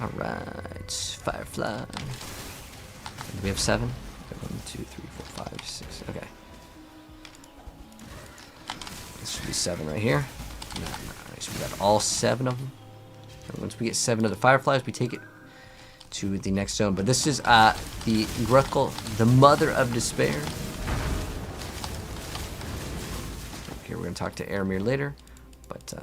Alright, firefly. Do we have 7? 1, 2, 3, 4, 5, 6. Okay. This should be 7 right here. Nice, we got all 7 of them. And once we get 7 of the fireflies, we take it to the next zone. But this is the Gruthkul, the Mother of Despair. Okay, we're gonna talk to Aramir later, but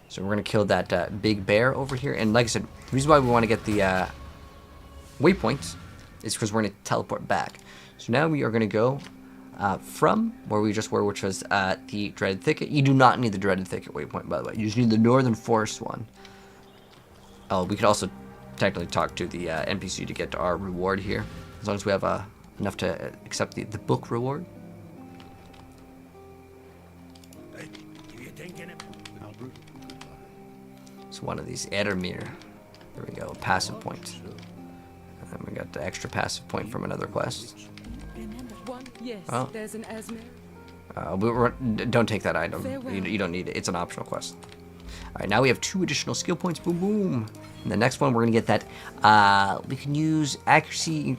so we're gonna kill that big bear over here. And like I said, the reason why we want to get the waypoint is because we're gonna teleport back. So now we are gonna go from where we just were, which was the Dreaded Thicket. You do not need the Dreaded Thicket waypoint, by the way. You just need the Northern Forest one. Oh, we could also technically talk to the NPC to get to our reward here, as long as we have enough to accept the book reward. So one of these Aramir. There we go, passive point. And then we got the extra passive point from another quest. Yes, Oh. there's an Asmir. Don't take that item. You don't need it. It's an optional quest. Alright, now we have 2 additional skill points. Boom, boom. And the next one, we're going to get that. We can use accuracy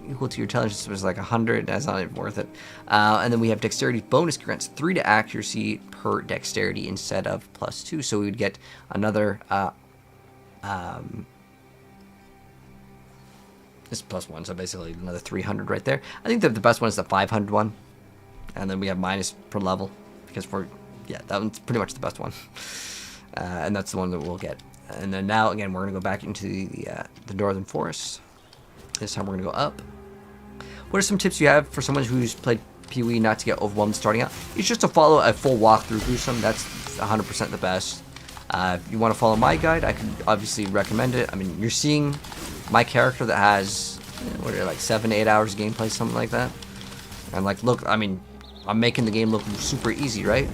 equal to your intelligence. It was like 100. That's not even worth it. And then we have dexterity bonus grants 3 to accuracy per dexterity instead of +2. So we would get another. This +1, so basically another 300 right there. I think that the best one is the 500 one. And then we have minus per level, because that one's pretty much the best one. And that's the one that we'll get. And then now, again, we're going to go back into the Northern Forest. This time we're going to go up. What are some tips you have for someone who's played PoE not to get overwhelmed starting out? It's just to follow a full walkthrough through some. That's 100% the best. If you want to follow my guide, I could obviously recommend it. I mean, you're seeing my character that has, like 7 to 8 hours of gameplay, something like that. And like, look, I mean, I'm making the game look super easy, right?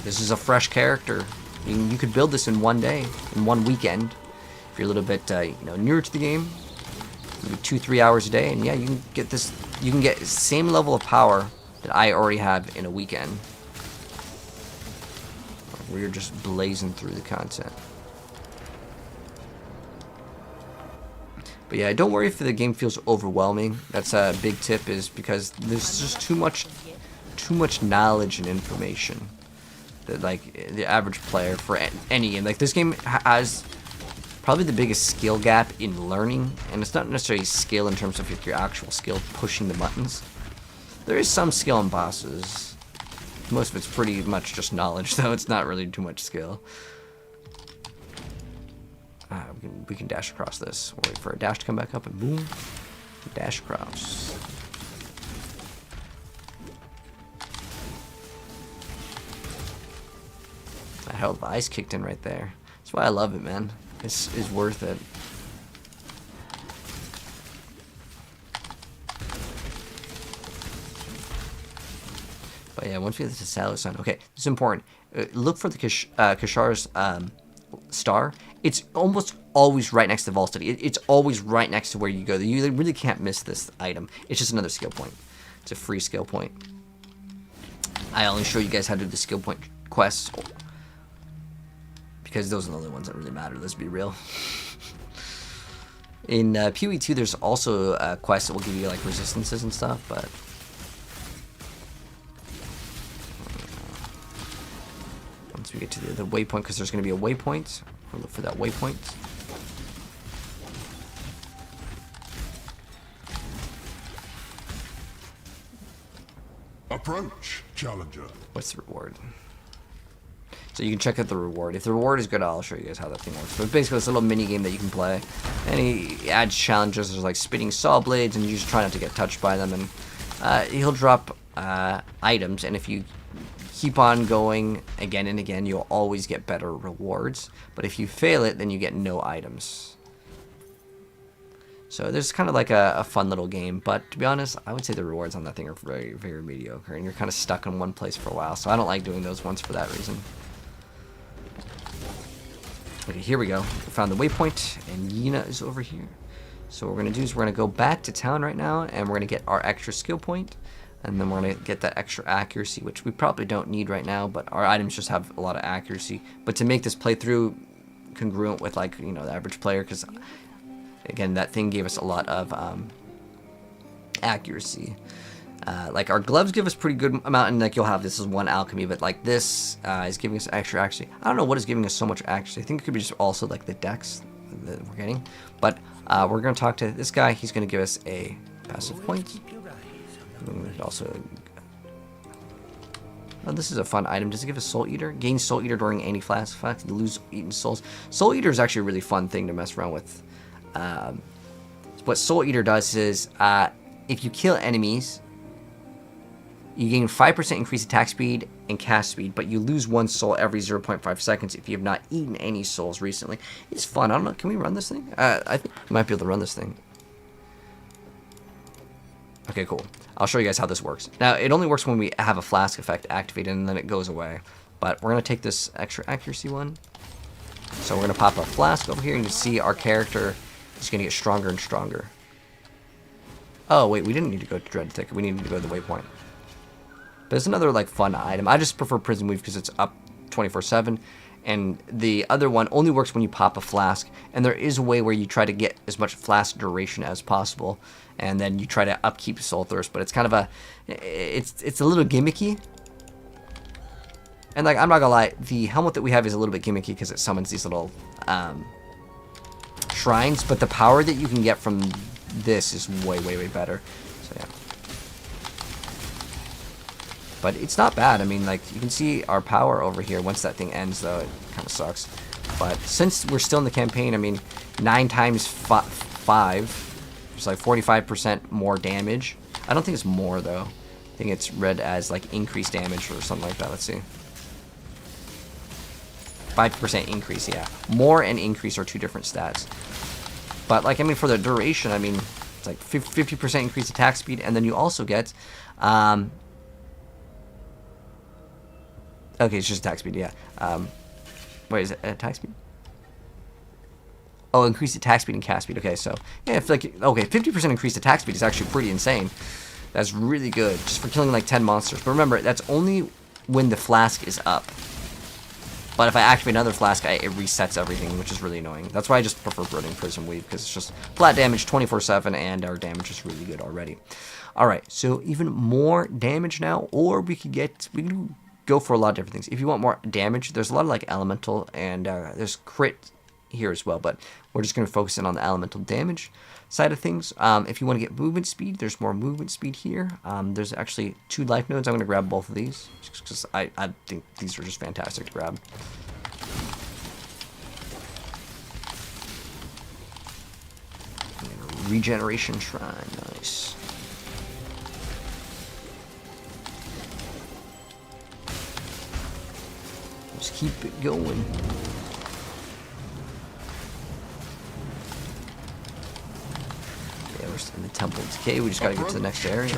This is a fresh character. You could build this in one day, in one weekend. If you're a little bit, newer to the game, maybe 2-3 hours a day, and yeah, you can get this. You can get the same level of power that I already have in a weekend. where you're just blazing through the content. But yeah, don't worry if the game feels overwhelming. That's a big tip, is because there's just too much knowledge and information that like the average player for any game. Like this game has probably the biggest skill gap in learning, and it's not necessarily skill in terms of your actual skill pushing the buttons. There is some skill in bosses. Most of it's pretty much just knowledge, though. It's not really too much skill. We can dash across this. We'll wait for a dash to come back up, and boom, dash across. Hell, the ice kicked in right there. That's why I love it, man. It's worth it. But yeah, once we get to Salusan, okay, this is important. Look for the Kashar's star. It's almost always right next to Volstudy. It's always right next to where you go. You really can't miss this item. It's just another skill point. It's a free skill point. I only show you guys how to do the skill point quests because those are the only ones that really matter. Let's be real. In PoE 2, there's also a quest that will give you like resistances and stuff, but once we get to the waypoint, because there's going to be a waypoint, we'll look for that waypoint. Approach, challenger. What's the reward? So you can check out the reward. If the reward is good, I'll show you guys how that thing works. But basically, it's a little mini game that you can play, and he adds challenges. There's like spitting saw blades, and you just try not to get touched by them. And he'll drop items, and if you keep on going again and again, you'll always get better rewards. But if you fail it, then you get no items. So there's kind of like a fun little game, but to be honest, I would say the rewards on that thing are very, very mediocre, and you're kind of stuck in one place for a while, so I don't like doing those ones for that reason. Okay, here we go. We found the waypoint, and Yina is over here. So what we're going to do is we're going to go back to town right now, and we're going to get our extra skill point, and then we're going to get that extra accuracy, which we probably don't need right now, but our items just have a lot of accuracy. But to make this playthrough congruent with, like, you know, the average player, because again, that thing gave us a lot of accuracy. Like our gloves give us pretty good amount, and like you'll have this is one alchemy, but like this is giving us extra accuracy. I don't know what is giving us so much accuracy. I think it could be just also like the dex that we're getting. But we're going to talk to this guy. He's going to give us a passive point. Also, oh, this is a fun item. Does it give us Soul Eater? Gain Soul Eater during any flash effect. Lose eaten souls. Soul Eater is actually a really fun thing to mess around with. What Soul Eater does is, if you kill enemies, you gain 5% increased attack speed and cast speed, but you lose 1 soul every 0.5 seconds if you have not eaten any souls recently. It's fun. I don't know. Can we run this thing? I think we might be able to run this thing. Okay, cool. I'll show you guys how this works. Now, it only works when we have a flask effect activated, and then it goes away. But we're going to take this extra accuracy one. So we're going to pop a flask over here, and you see our character is going to get stronger and stronger. Oh, wait, we didn't need to go to Dread Thicket. We needed to go to the waypoint. But it's another, like, fun item. I just prefer Prison Weave because it's up 24/7. And the other one only works when you pop a flask. And there is a way where you try to get as much flask duration as possible. And then you try to upkeep Soul Thirst. But it's kind of a... It's a little gimmicky. And, like, I'm not gonna lie. The helmet that we have is a little bit gimmicky because it summons these little... shrines, but the power that you can get from this is way, way, way better. So yeah, but it's not bad. I mean, like, you can see our power over here. Once that thing ends, though, it kind of sucks. But since we're still in the campaign, I mean, 9 times 5, it's like 45% more damage. I don't think it's more, though. I think it's read as like increased damage or something like that. Let's see. 5% increase, yeah. More and increase are 2 different stats. But, like, I mean, for the duration, I mean, it's like 50% increased attack speed, and then you also get, okay, it's just attack speed, yeah. Wait, is it attack speed? Oh, increased attack speed and cast speed, okay, so, yeah, if, like, okay, 50% increased attack speed is actually pretty insane. That's really good, just for killing, like, 10 monsters. But remember, that's only when the flask is up. But if I activate another flask, it resets everything, which is really annoying. That's why I just prefer Burning Prism Weave, because it's just flat damage 24/7, and our damage is really good already. Alright, so even more damage now, or we can go for a lot of different things. If you want more damage, there's a lot of like elemental, and there's crit here as well, but we're just going to focus in on the elemental damage side of things. If you want to get movement speed, there's more movement speed here. There's actually 2 life nodes. I'm going to grab both of these because I think these are just fantastic to grab. And regeneration shrine, nice. Just keep it going. In the Temple of Decay, we just gotta get to the next area.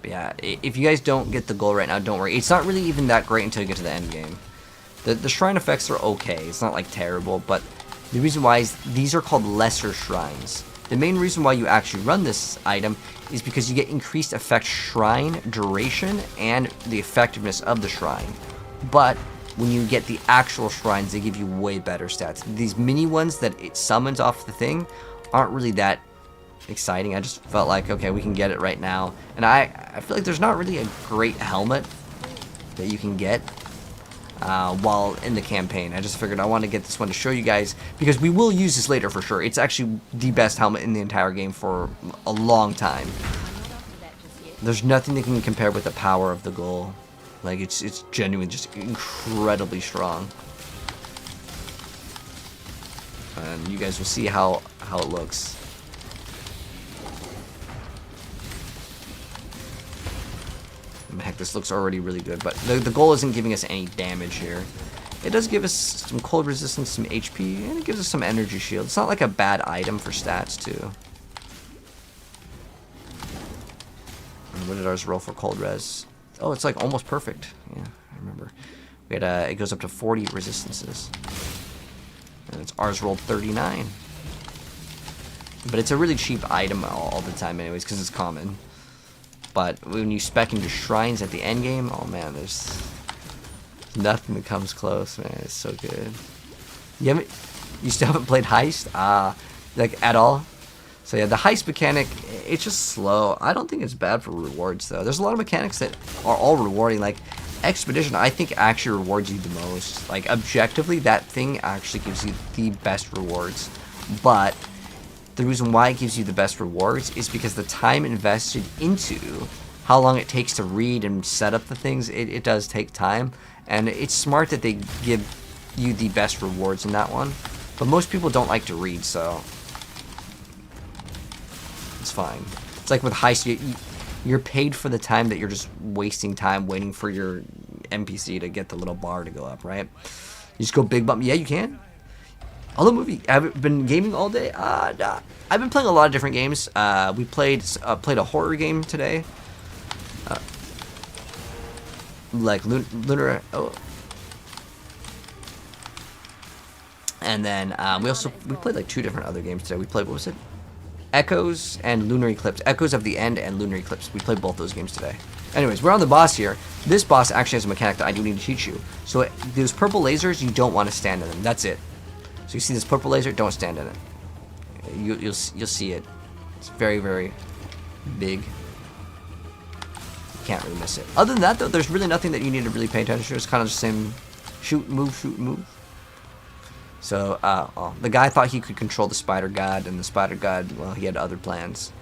But yeah, if you guys don't get the goal right now, don't worry. It's not really even that great until you get to the end game. The shrine effects are okay. It's not like terrible, but the reason why is these are called lesser shrines. The main reason why you actually run this item is because you get increased effect shrine duration and the effectiveness of the shrine. But when you get the actual shrines, they give you way better stats. These mini ones that it summons off the thing aren't really that exciting. I just felt like, okay, we can get it right now. And I feel like there's not really a great helmet that you can get while in the campaign. I just figured I want to get this one to show you guys, because we will use this later for sure. It's actually the best helmet in the entire game for a long time. There's nothing that can compare with the power of the goal. Like, it's genuinely just incredibly strong. And you guys will see how it looks. Heck, this looks already really good, but the goal isn't giving us any damage here. It does give us some cold resistance, some HP, and it gives us some energy shield. It's not like a bad item for stats, too. And what did ours roll for cold res? Oh, it's like almost perfect. Yeah, I remember. We had it goes up to 40 resistances. And ours rolled 39. But it's a really cheap item all the time anyways, because it's common. But when you spec into shrines at the end game, oh man, there's nothing that comes close, man. It's so good. You still haven't played Heist? Like at all? So yeah, the heist mechanic, it's just slow. I don't think it's bad for rewards though. There's a lot of mechanics that are all rewarding. Like Expedition, I think actually rewards you the most. Like objectively, that thing actually gives you the best rewards. But the reason why it gives you the best rewards is because the time invested into how long it takes to read and set up the things, it does take time. And it's smart that they give you the best rewards in that one. But most people don't like to read, so it's fine. It's like with Heist, you're paid for the time that you're just wasting time waiting for your NPC to get the little bar to go up, right? You just go big bump. Yeah, you can. Although movie, I've been gaming all day. Nah. I've been playing a lot of different games. We played a horror game today. Like Lunar. Oh. And then we played like 2 different other games today. We played, what was it? Echoes and Lunar Eclipse. Echoes of the End and Lunar Eclipse. We played both those games today. Anyways, we're on the boss here. This boss actually has a mechanic that I do need to teach you. So those purple lasers, you don't want to stand in them. That's it. So you see this purple laser, don't stand in it. You'll see it. It's very, very big. You can't really miss it. Other than that, though, there's really nothing that you need to really pay attention to. It's kind of the same shoot, move. So, the guy thought he could control the Spider God, and the Spider God, well, he had other plans.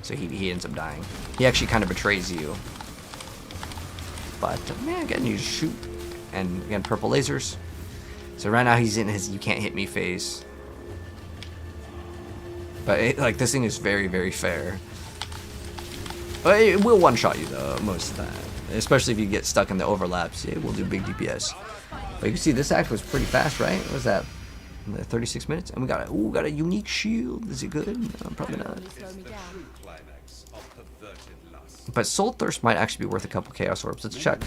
So he ends up dying. He actually kind of betrays you. But, man, again, you shoot. And, again, purple lasers. So right now he's in his you can't hit me phase. But, like, this thing is very, very fair. But it will one-shot you, though, most of the time. Especially if you get stuck in the overlaps. It will do big DPS. But you can see this act was pretty fast, right? What was that? 36 minutes? And we got a unique shield. Is it good? No, probably not. But Soul Thirst might actually be worth a couple Chaos Orbs. Let's check.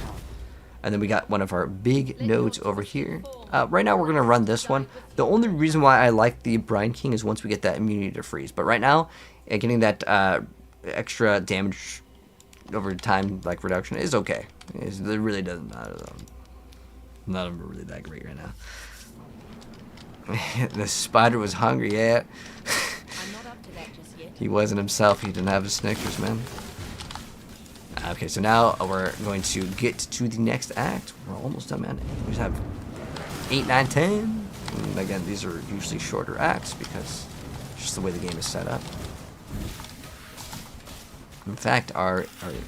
And then we got one of our big nodes over here. Right now we're going to run this one. The only reason why I like the Brine King is once we get that immunity to freeze. But right now, getting that extra damage over time, like reduction, is okay. It really doesn't matter though. None of them are really that great right now. The spider was hungry, yeah. I'm not up to that just yet. He wasn't himself. He didn't have his Snickers, man. Okay, so now we're going to get to the next act. We're almost done, man. We just have 8, 9, 10. And again, these are usually shorter acts because it's just the way the game is set up. In fact, our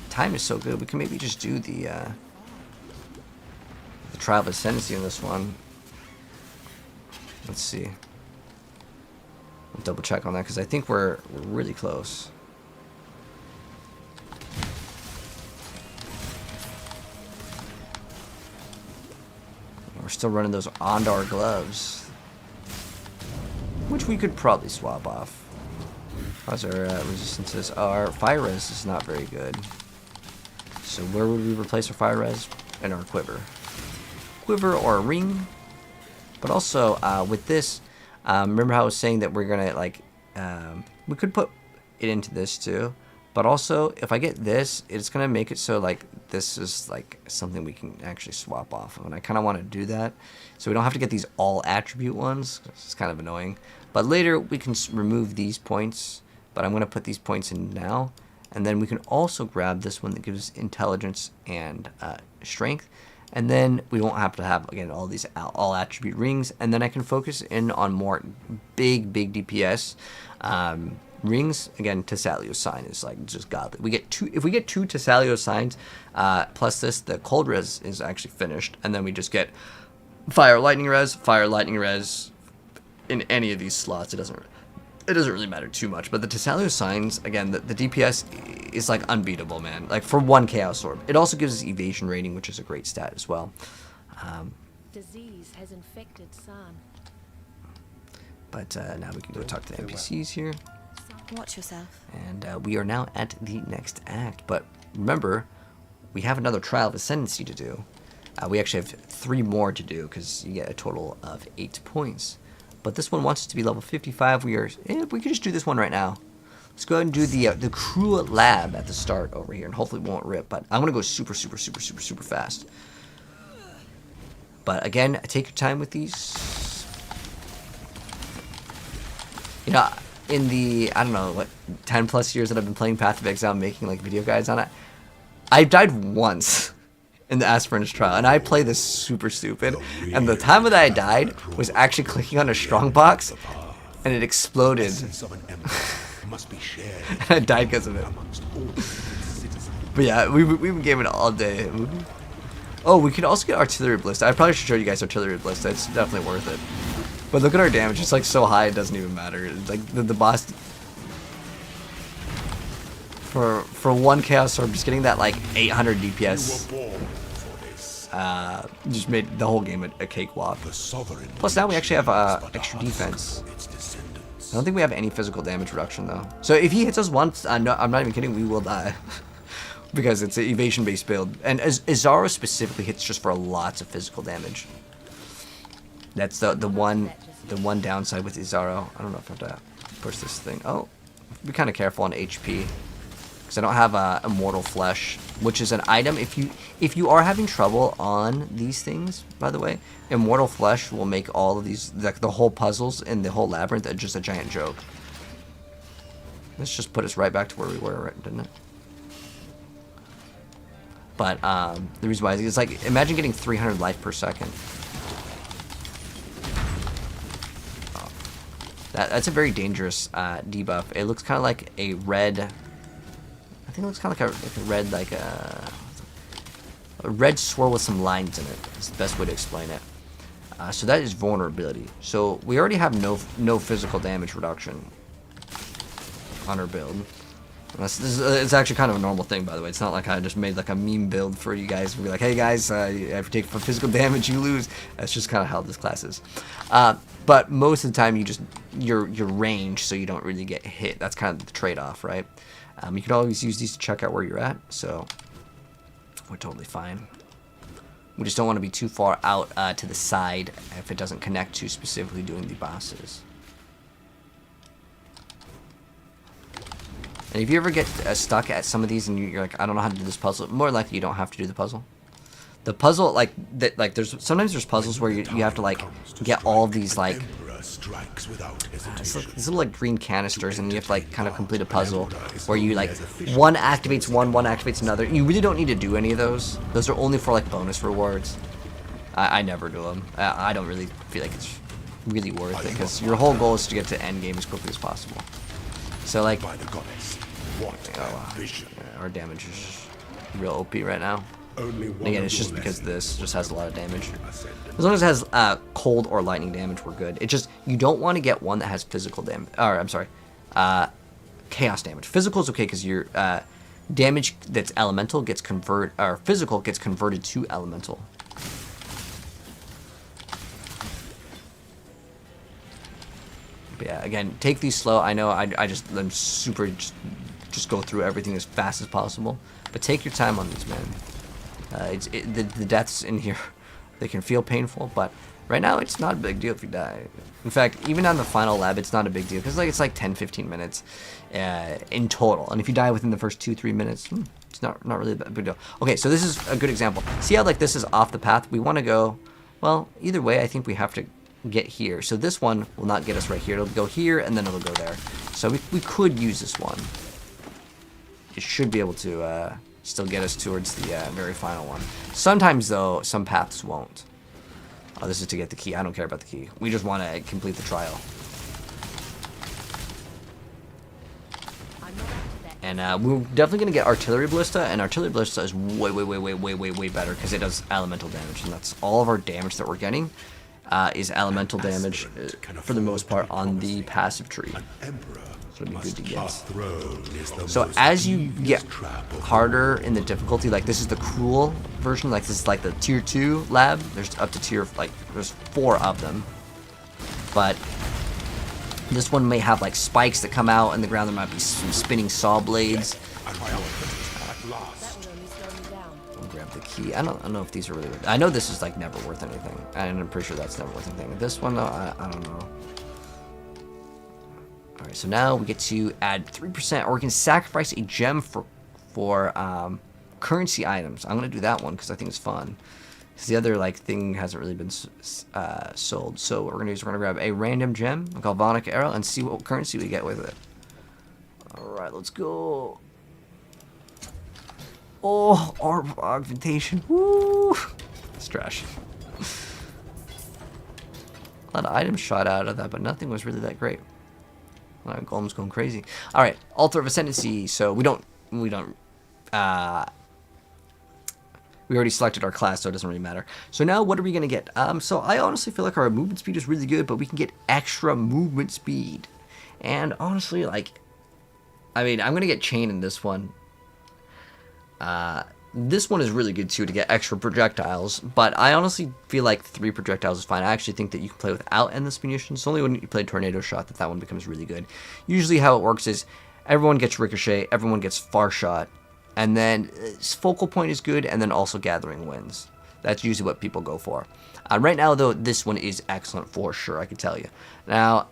time is so good, we can maybe just do the trial of ascendancy in this one. Let's see. I'll double check on that because I think we're really close. We're still running those Ondar gloves, which we could probably swap off. How's our resistances? Our fire res is not very good. So where would we replace our fire res? In our quiver. Quiver or a ring. But also, with this, remember how I was saying that we're gonna, like, we could put it into this too. But also, if I get this, it's gonna make it so, like, this is, like, something we can actually swap off of. And I kind of want to do that. So we don't have to get these all attribute ones. It's kind of annoying. But later, we can remove these points. But I'm gonna put these points in now. And then we can also grab this one that gives intelligence and strength. And then we won't have to have, again, all these all attribute rings. And then I can focus in on more big DPS rings. Again, Tessalio's sign is like just godly. We get two. If we get 2 Tessalio signs plus this, the cold res is actually finished. And then we just get fire lightning res in any of these slots. It doesn't really matter too much. But the Tessalio signs, again, the DPS is like unbeatable, man. Like for 1 Chaos Orb. It also gives us evasion rating, which is a great stat as well. Disease has infected San. But now we can go talk to the NPCs here. Watch yourself. And we are now at the next act. But remember, we have another Trial of Ascendancy to do. We actually have 3 more to do because you get a total of 8 points. But this one wants us to be level 55. We could just do this one right now. Let's go ahead and do the crew lab at the start over here, and hopefully it won't rip. But I'm gonna go super fast. But again, take your time with these. You know, in the, I don't know, what, 10 plus years that I've been playing Path of Exile, making like video guides on it, I died once in the Aspirant's trial, and I play this super stupid. And the time that I died was actually clicking on a strong box, and it exploded. And I died because of it. But yeah, we've been gaming all day. Oh, we could also get Artillery Ballista. I probably should show you guys Artillery Ballista. It's definitely worth it. But look at our damage. It's like so high it doesn't even matter. It's like the boss. For 1 Chaos Orb, just getting that like 800 DPS just made the whole game a cakewalk. Plus now we actually have extra defense. I don't think we have any physical damage reduction though. So if he hits us once, no, I'm not even kidding, we will die. Because it's an evasion based build. And Izaro specifically hits just for lots of physical damage. That's the one downside with Izaro. I don't know if I have to push this thing. Oh, be kind of careful on HP. Because I don't have Immortal Flesh, which is an item. If you are having trouble on these things, by the way, Immortal Flesh will make all of these, like the whole puzzles and the whole labyrinth, just a giant joke. Let's just put us right back to where we were, didn't it? But the reason why is like, imagine getting 300 life per second. Oh. That's a very dangerous debuff. It looks kind of like a red. I think it looks kind of like a red, like a red swirl with some lines in it. It's the best way to explain it. So that is vulnerability. So we already have no physical damage reduction on our build. It's actually kind of a normal thing, by the way. It's not like I just made like a meme build for you guys and be like, hey guys, if you take physical damage, you lose. That's just kind of how this class is. But most of the time, you're range, so you don't really get hit. That's kind of the trade-off, right? You can always use these to check out where you're at, so we're totally fine. We just don't want to be too far out to the side if it doesn't connect to specifically doing the bosses. And if you ever get stuck at some of these and you're like, I don't know how to do this puzzle, more likely you don't have to do the puzzle. The puzzle, like sometimes there's puzzles where you have to like get all of these like these little like green canisters, and you have to like kind of complete a puzzle where you like one activates one activates another. You really don't need to do any of those. Those are only for like bonus rewards. I never do them. I don't really feel like it's really worth it because your whole goal is to get to end game as quickly as possible. So like, our damage is real OP right now. And again, it's just because this just has a lot of damage. As long as it has cold or lightning damage, we're good. It's just you don't want to get one that has physical damage. Or I'm sorry, chaos damage. Physical is okay because your damage that's elemental gets physical gets converted to elemental. But yeah, again, take these slow. I know I'm super just go through everything as fast as possible. But take your time on these, man. The deaths in here, they can feel painful, but right now it's not a big deal if you die. In fact, even on the final lab, it's not a big deal because it's like 10-15 minutes in total. And if you die within the first 2-3 minutes, it's not really a big deal. Okay, so this is a good example. See how like this is off the path? We want to go, well, either way, I think we have to get here. So this one will not get us right here. It'll go here and then it'll go there. So we could use this one. It should be able to still get us towards the very final one. Sometimes, though, some paths won't. Oh, this is to get the key. I don't care about the key. We just want to complete the trial. And we're definitely going to get Artillery Ballista, and Artillery Ballista is way better because it does elemental damage, and that's all of our damage that we're getting is elemental damage for the most part on the passive tree. So it'd be good to get. So as you get harder in the difficulty, like this is the cruel version, like this is like the tier 2 lab. There's up to tier, like there's 4 of them. But this one may have like spikes that come out in the ground. There might be some spinning saw blades. Grab the key. I don't know if these are really worth. I know this is like never worth anything, and I'm pretty sure that's never worth anything. This one though, I don't know. Alright, so now we get to add 3%, or we can sacrifice a gem for currency items. I'm going to do that one because I think it's fun. Because the other like thing hasn't really been sold. So what we're going to do is we're going to grab a random gem, a galvanic arrow, and see what currency we get with it. Alright, let's go. Oh, orb of augmentation. Woo! It's trash. A lot of items shot out of that, but nothing was really that great. Golem's going crazy. All right, Altar of Ascendancy. So we already selected our class, so it doesn't really matter. So now what are we gonna get? So I honestly feel like our movement speed is really good, but we can get extra movement speed. And honestly, like, I mean, I'm gonna get Chain in this one. This one is really good too to get extra projectiles, but I honestly feel like 3 projectiles is fine. I actually think that you can play without endless munitions. It's only when you play Tornado Shot that one becomes really good. Usually how it works is everyone gets Ricochet, everyone gets Far Shot, and then Focal Point is good, and then also Gathering Winds. That's usually what people go for. Right now, though, this one is excellent for sure, I can tell you. Now,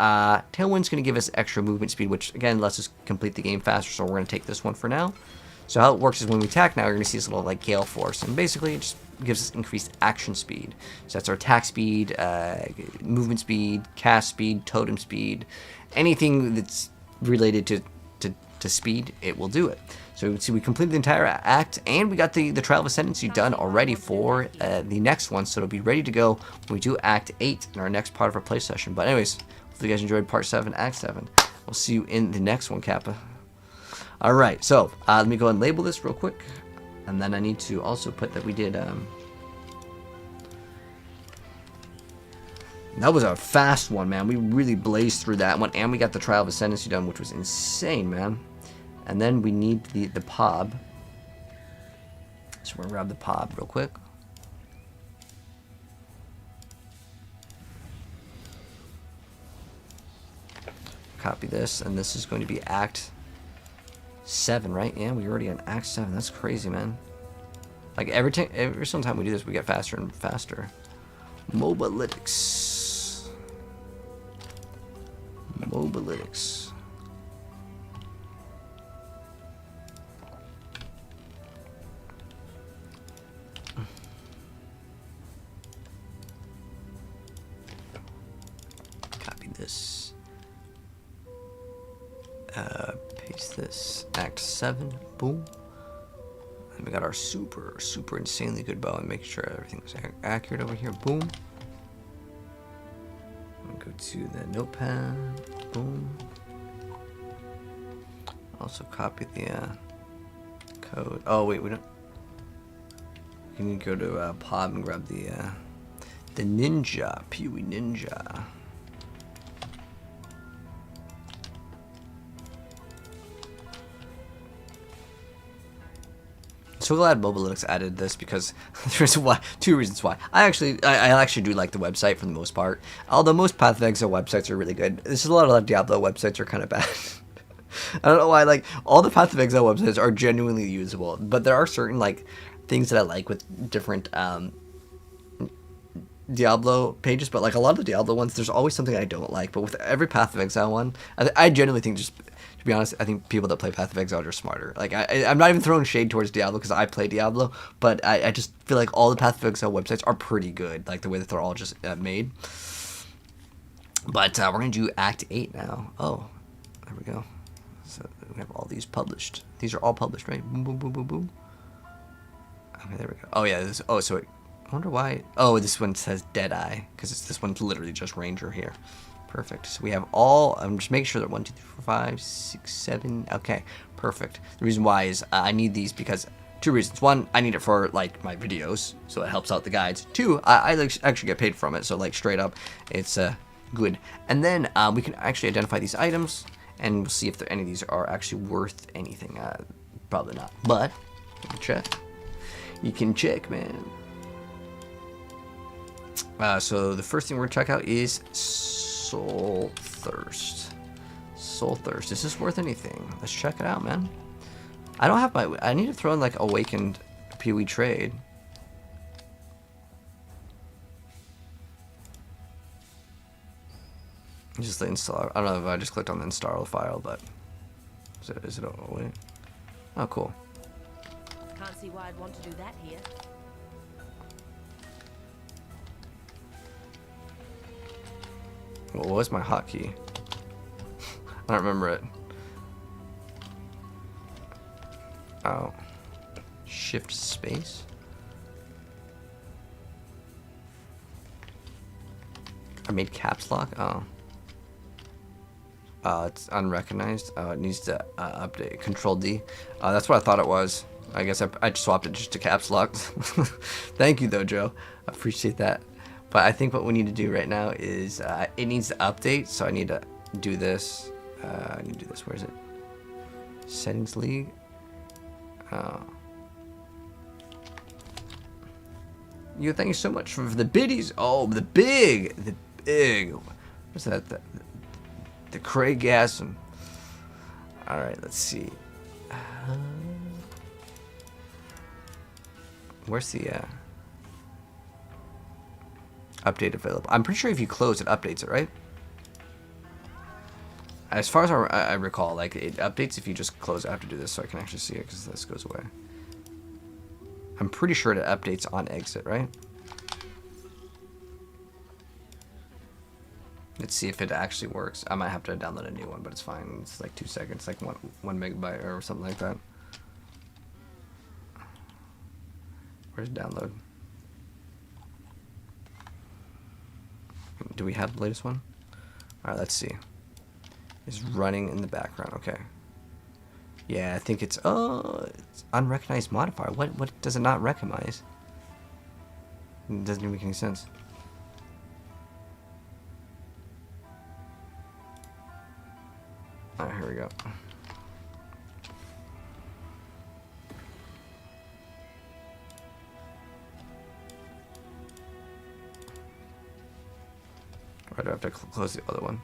Tailwind's going to give us extra movement speed, which, again, lets us complete the game faster, so we're going to take this one for now. So how it works is when we attack now, you're going to see this little like Gale Force, and basically it just gives us increased action speed. So that's our attack speed, movement speed, cast speed, totem speed, anything that's related to speed, it will do it. So you can see we completed the entire act, and we got the Trial of Ascendancy done already for the next one, so it'll be ready to go when we do Act 8 in our next part of our play session. But anyways, hopefully you guys enjoyed Part 7, Act 7. We'll see you in the next one, Kappa. Alright, so let me go and label this real quick, and then I need to also put that we did, that was a fast one, man. We really blazed through that one, and we got the Trial of Ascendancy done, which was insane, man. And then we need the POB, so we're going to grab the POB real quick. Copy this, and this is going to be Act 7, right? Yeah, we already on Act 7. That's crazy, man. Like every single time we do this, we get faster and faster. Mobalytics. this. Paste this. Act 7. Boom. And we got our super insanely good bow, and make sure everything's accurate over here. Boom. And go to the notepad. Boom. Also copy the code. Oh wait, we don't. You need to go to Pod and grab the ninja, Peewee Ninja. So glad Mobile Linux added this, because there's two reasons why. I actually do like the website for the most part. Although most Path of Exile websites are really good. There's a lot of Diablo websites are kind of bad. I don't know why. Like, all the Path of Exile websites are genuinely usable, but there are certain like things that I like with different Diablo pages. But like a lot of the Diablo ones, there's always something I don't like. But with every Path of Exile one, I genuinely think, just to be honest, I think people that play Path of Exile are smarter. Like, I'm not even throwing shade towards Diablo because I play Diablo, but I just feel like all the Path of Exile websites are pretty good, like the way that they're all just made. But we're going to do Act 8 now. Oh, there we go. So we have all these published. These are all published, right? Boom, boom, boom, boom, boom. Okay, there we go. Oh, yeah. I wonder why. Oh, this one says Deadeye, because this one's literally just Ranger here. Perfect. So we have all. I'm just making sure that 1, 2, 3, 4, 5, 6, 7. Okay, perfect. The reason why is I need these because two reasons. One, I need it for like my videos, so it helps out the guides. Two, I actually get paid from it, so like straight up, it's good. And then we can actually identify these items, and we'll see if any of these are actually worth anything. Probably not, but you can check. You can check, man. So the first thing we're gonna check out is Soul Thirst. Soul Thirst. Is this worth anything? Let's check it out, man. I don't have my. I need to throw in like Awakened Peewee Trade. Just the install. I don't know if I just clicked on the install file, but is it? Oh wait. Oh, cool. Can't see why I'd want to do that here. What was my hotkey? I don't remember it. Oh. Shift space? I made caps lock? Oh. It's unrecognized. Oh, it needs to update. Control D. That's what I thought it was. I guess I just swapped it just to caps lock. Thank you, though, Joe. I appreciate that. But I think what we need to do right now is it needs to update. So I need to do this. I need to do this. Where is it? Settings League. Oh. Thank you so much for the biddies. Oh, the big. What's that? The Craig gas. All right, let's see. Where's the update available? I'm pretty sure if you close, it updates it, right? As far as I recall, like it updates if you just close. I have to do this so I can actually see it because this goes away. I'm pretty sure it updates on exit, right? Let's see if it actually works. I might have to download a new one, but it's fine. It's like 2 seconds, like one megabyte or something like that. Where's download? Do we have the latest one? All right, let's see. It's running in the background. Okay. Yeah, I think it's unrecognized modifier. What does it not recognize? It doesn't even make any sense. All right, here we go. Or do I have to close the other one?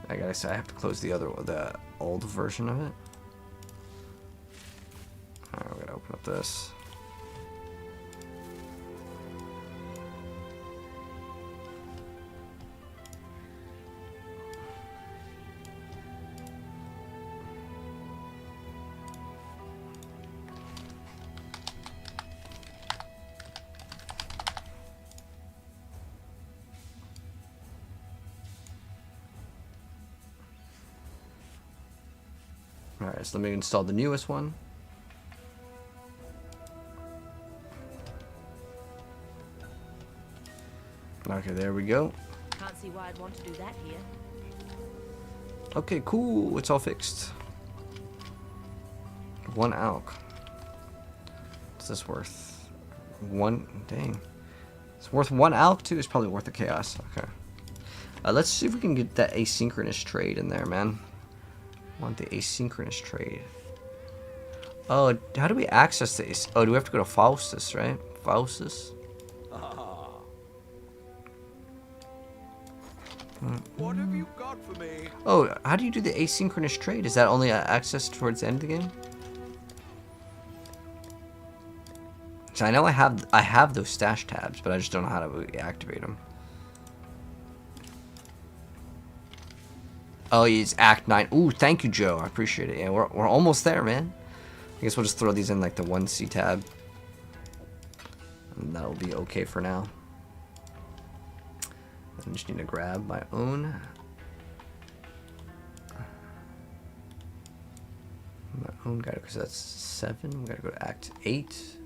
I gotta say I have to close the old version of it. Alright, we're gonna open up this. Alright, so let me install the newest one. Okay, there we go. Can't see why I'd want to do that here. Okay, cool. It's all fixed. 1 alk. What's this worth? 1. Dang. It's worth 1 alk too. It's probably worth the chaos. Okay. Let's see if we can get that asynchronous trade in there, man. I want the asynchronous trade. Oh, how do we access this? Oh, do we have to go to Faustus, right? Faustus? What have you got for me? Oh, how do you do the asynchronous trade? Is that only access towards the end of the game? So I know I have those stash tabs, but I just don't know how to activate them. Oh, he's Act 9. Ooh, thank you, Joe. I appreciate it. Yeah, we're almost there, man. I guess we'll just throw these in like the 1C tab. And that'll be okay for now. I just need to grab my own. My own guy, because that's 7. We gotta go to Act 8.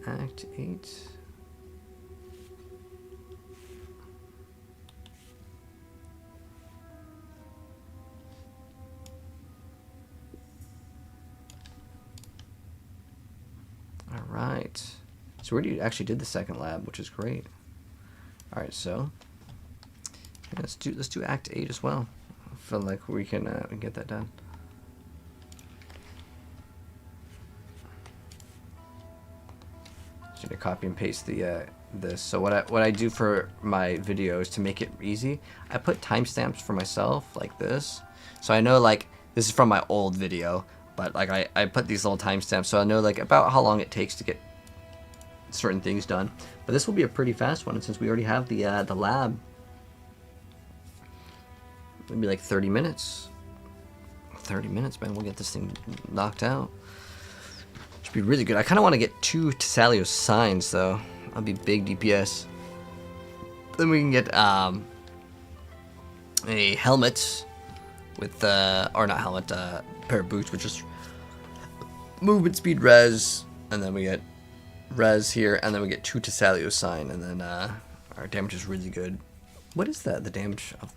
Act 8. All right. So we already actually did the second lab, which is great. All right, so yeah, let's do Act 8 as well. I feel like we can get that done. Just need to copy and paste the this. So what I do for my videos to make it easy, I put timestamps for myself like this. So I know like this is from my old video, but like I put these little timestamps so I know like about how long it takes to get certain things done. But this will be a pretty fast one, and since we already have the lab, maybe like 30 minutes. 30 minutes, man. We'll get this thing knocked out. Should be really good. I kind of want to get 2 Tessalio signs though. That'll be big DPS. Then we can get a helmet with or not helmet, pair of boots, which is movement speed res, and then we get res here, and then we get 2 Tessalio sign, and then our damage is really good. What is that? The damage of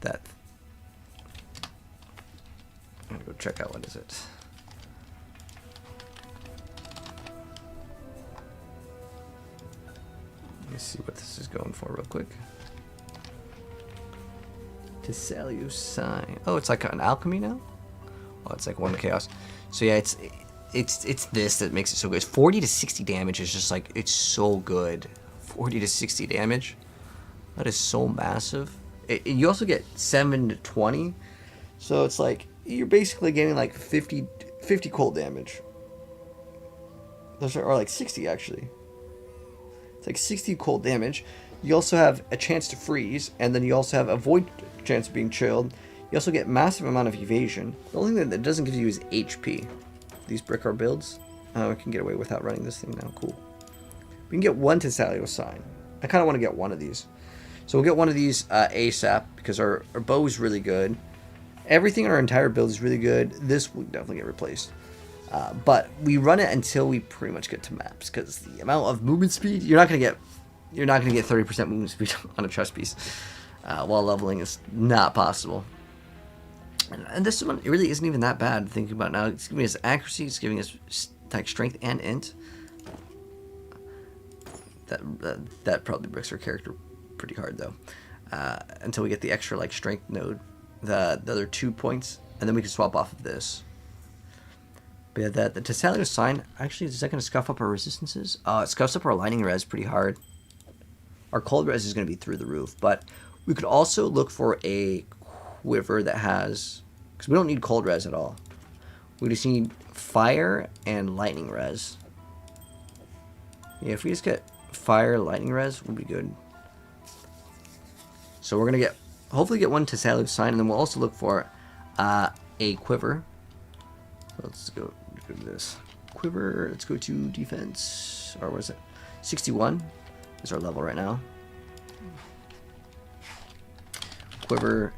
that? I'm gonna go check out what is it. Let me see what this is going for real quick. Tessalio sign. Oh, it's like an alchemy now? Oh, it's like 1 chaos. So yeah, it's this that makes it so good. It's 40 to 60 damage is just like, it's so good. 40 to 60 damage. That is so massive. You also get 7 to 20. So it's like, you're basically getting like 50 cold damage. Those are, or like 60 actually. It's like 60 cold damage. You also have a chance to freeze, and then you also have a void chance of being chilled. You also get massive amount of evasion. The only thing that doesn't give you is HP. These brick builds. We can get away without running this thing now. Cool. We can get 1 Tessalio sign. I kind of want to get 1 of these. So we'll get 1 of these ASAP, because our bow is really good. Everything in our entire build is really good. This will definitely get replaced. But we run it until we pretty much get to maps, because the amount of movement speed, you're not gonna get 30% movement speed on a chest piece while leveling is not possible. And this one, it really isn't even that bad thinking about it now. It's giving us accuracy, it's giving us like strength and int. That probably breaks our character pretty hard though. Until we get the extra like strength node, the other 2 points, and then we can swap off of this. But yeah, the Tessalio sign, actually, is that going to scuff up our resistances? It scuffs up our lightning res pretty hard. Our cold res is going to be through the roof, but we could also look for a quiver that has, because we don't need cold res at all. We just need fire and lightning res. Yeah, if we just get fire, lightning res, we'll be good. So we're going to hopefully get 1 Tessalio sign, and then we'll also look for a quiver. Let's go to this quiver. Let's go to defense, or was it 61 is our level right now. Quiver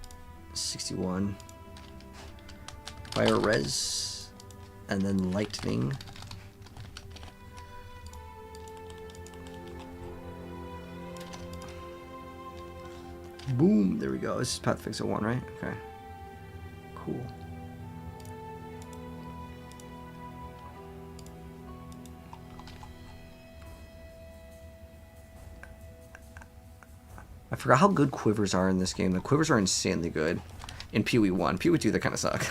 61. Fire res. And then lightning. Boom. There we go. This is Path Fix 01, right? Okay. Cool. I forgot how good quivers are in this game. The quivers are insanely good. In PoE 1. PoE 2, they kind of suck.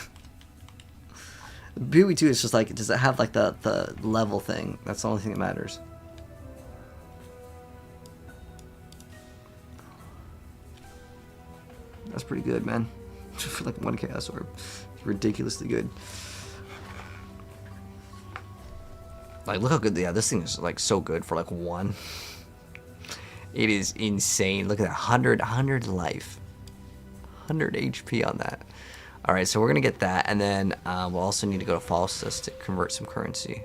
PoE 2 is just like, does it have like the level thing? That's the only thing that matters. That's pretty good, man. For like 1 Chaos Orb. It's ridiculously good. Like, look how good, yeah, this thing is like so good for like 1. It is insane. Look at that, 100 life. 100 HP on that. Alright, so we're going to get that, and then we'll also need to go to Falsus to convert some currency.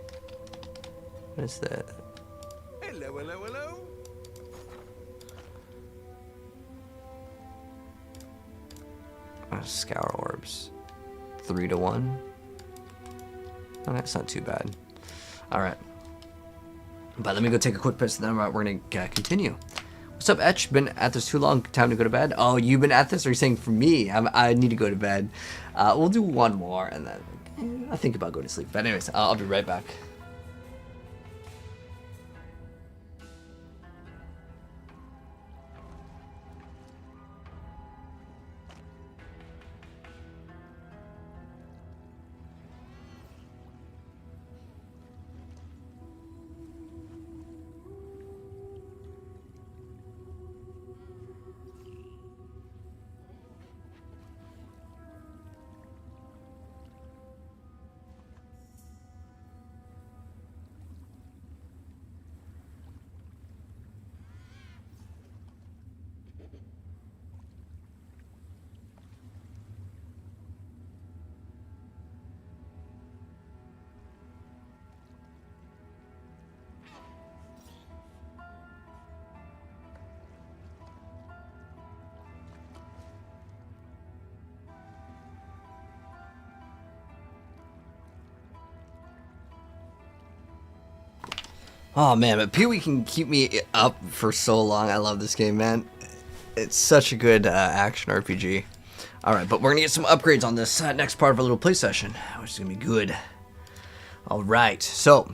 What is that? Hello, hello, hello. Scour Orbs. 3 to 1. Oh, that's not too bad. Alright. But let me go take a quick piss, and then we're going to continue. What's up, Etch? Been at this too long. Time to go to bed. Oh, you've been at this? Or are you saying for me? I need to go to bed. We'll do one more, and then I think about going to sleep. But anyways, I'll be right back. Oh man, but PoE can keep me up for so long. I love this game, man. It's such a good action RPG. Alright, but we're going to get some upgrades on this next part of our little play session, which is going to be good. Alright, so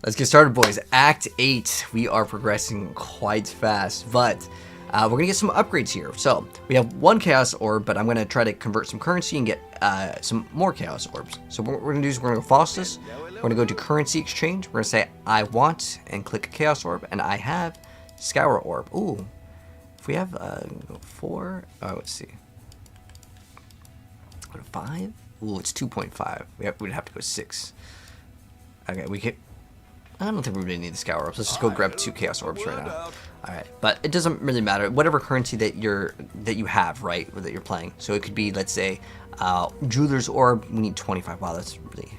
let's get started, boys. Act 8. We are progressing quite fast, but we're going to get some upgrades here. So we have 1 Chaos Orb, but I'm going to try to convert some currency and get some more Chaos Orbs. So what we're going to do is we're going to go Faustus. We're going to go to Currency Exchange. We're going to say, I want, and click Chaos Orb, and I have Scour Orb. Ooh. If we have 4, let's see. Go to 5? Ooh, it's 2.5. We'd have to go 6. Okay, we could... I don't think we really need the Scour Orbs. Let's just go grab 2 Chaos Orbs right now. Alright, but it doesn't really matter. Whatever currency that you have, right, or that you're playing. So it could be, let's say, Jeweler's Orb, we need 25. Wow, that's really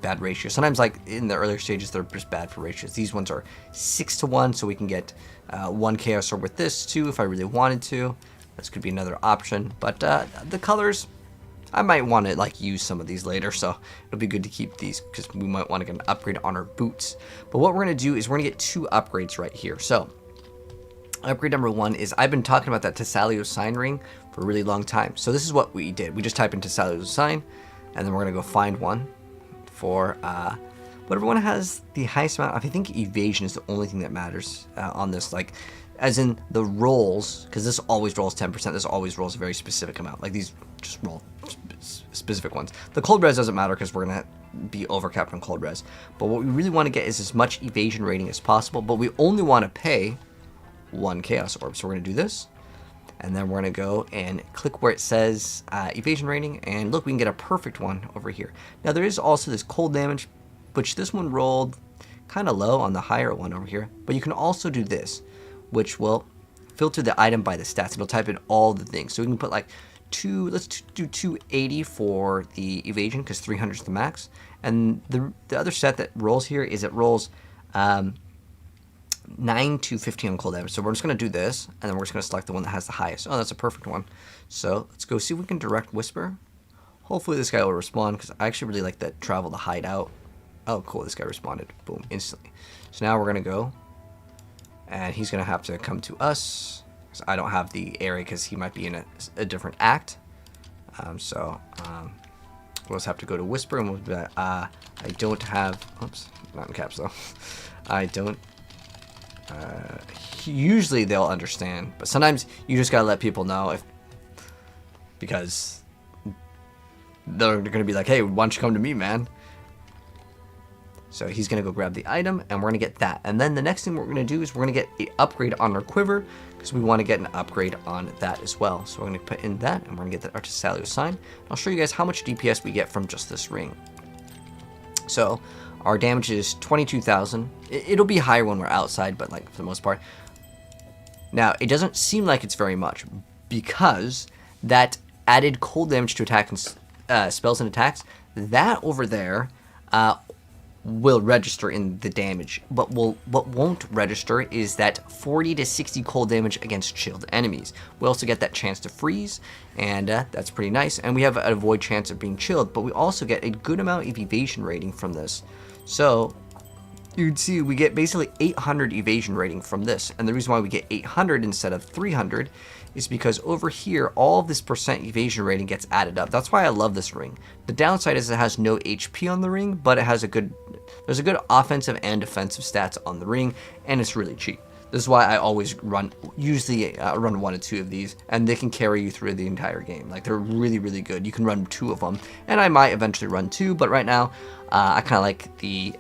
bad ratio. Sometimes, like, in the earlier stages, they're just bad for ratios. These ones are 6 to 1, so we can get 1 Chaos Orb with this, too, if I really wanted to. This could be another option. But the colors... I might want to like use some of these later, so it'll be good to keep these because we might want to get an upgrade on our boots. But what we're going to do is we're going to get 2 upgrades right here. So upgrade number 1 is, I've been talking about that Tessalio sign ring for a really long time. So this is what we did. We just type in Tessalio sign, and then we're going to go find one for whatever one has the highest amount. I think evasion is the only thing that matters on this, like as in the rolls, because this always rolls 10%. This always rolls a very specific amount. Like these just roll specific ones. The cold res doesn't matter because we're going to be overcapped on cold res. But what we really want to get is as much evasion rating as possible. But we only want to pay 1 Chaos Orb. So we're going to do this. And then we're going to go and click where it says evasion rating. And look, we can get a perfect one over here. Now there is also this cold damage, which this one rolled kind of low on the higher one over here. But you can also do this, which will filter the item by the stats. It'll type in all the things. So we can put like let's do 280 for the evasion because 300 is the max. And the other set that rolls here is it rolls 9 to 15 on cold damage. So we're just going to do this, and then we're just going to select the one that has the highest. Oh, that's a perfect one. So let's go see if we can direct whisper. Hopefully this guy will respond, because I actually really like that travel to hide out. Oh, cool. This guy responded. Boom. Instantly. So now we're going to go. And he's going to have to come to us. Because I don't have the area, because he might be in a different act. We'll just have to go to Whisper. And we'll be like, I don't have... Oops. Not in caps, though. I don't... usually they'll understand. But sometimes you just got to let people know. Because... they're going to be like, hey, why don't you come to me, man? So he's going to go grab the item, and we're going to get that. And then the next thing we're going to do is we're going to get an upgrade on our quiver, because we want to get an upgrade on that as well. So we're going to put in that, and we're going to get that Artisalio sign. I'll show you guys how much DPS we get from just this ring. So our damage is 22,000. It'll be higher when we're outside, but like for the most part. Now, it doesn't seem like it's very much, because that added cold damage to attack and spells and attacks, that over there will register in the damage, but what won't register is that 40 to 60 cold damage against chilled enemies. We also get that chance to freeze, and that's pretty nice, and we have an avoid chance of being chilled, but we also get a good amount of evasion rating from this. So you can see we get basically 800 evasion rating from this, and the reason why we get 800 instead of 300 is because over here all of this percent evasion rating gets added up. That's why I love this ring. The downside is it has no HP on the ring, but it has there's a good offensive and defensive stats on the ring, and it's really cheap. This is why I always usually run 1 or 2 of these, and they can carry you through the entire game. Like, they're really, really good. You can run 2 of them, and I might eventually run 2, but right now I kind of like the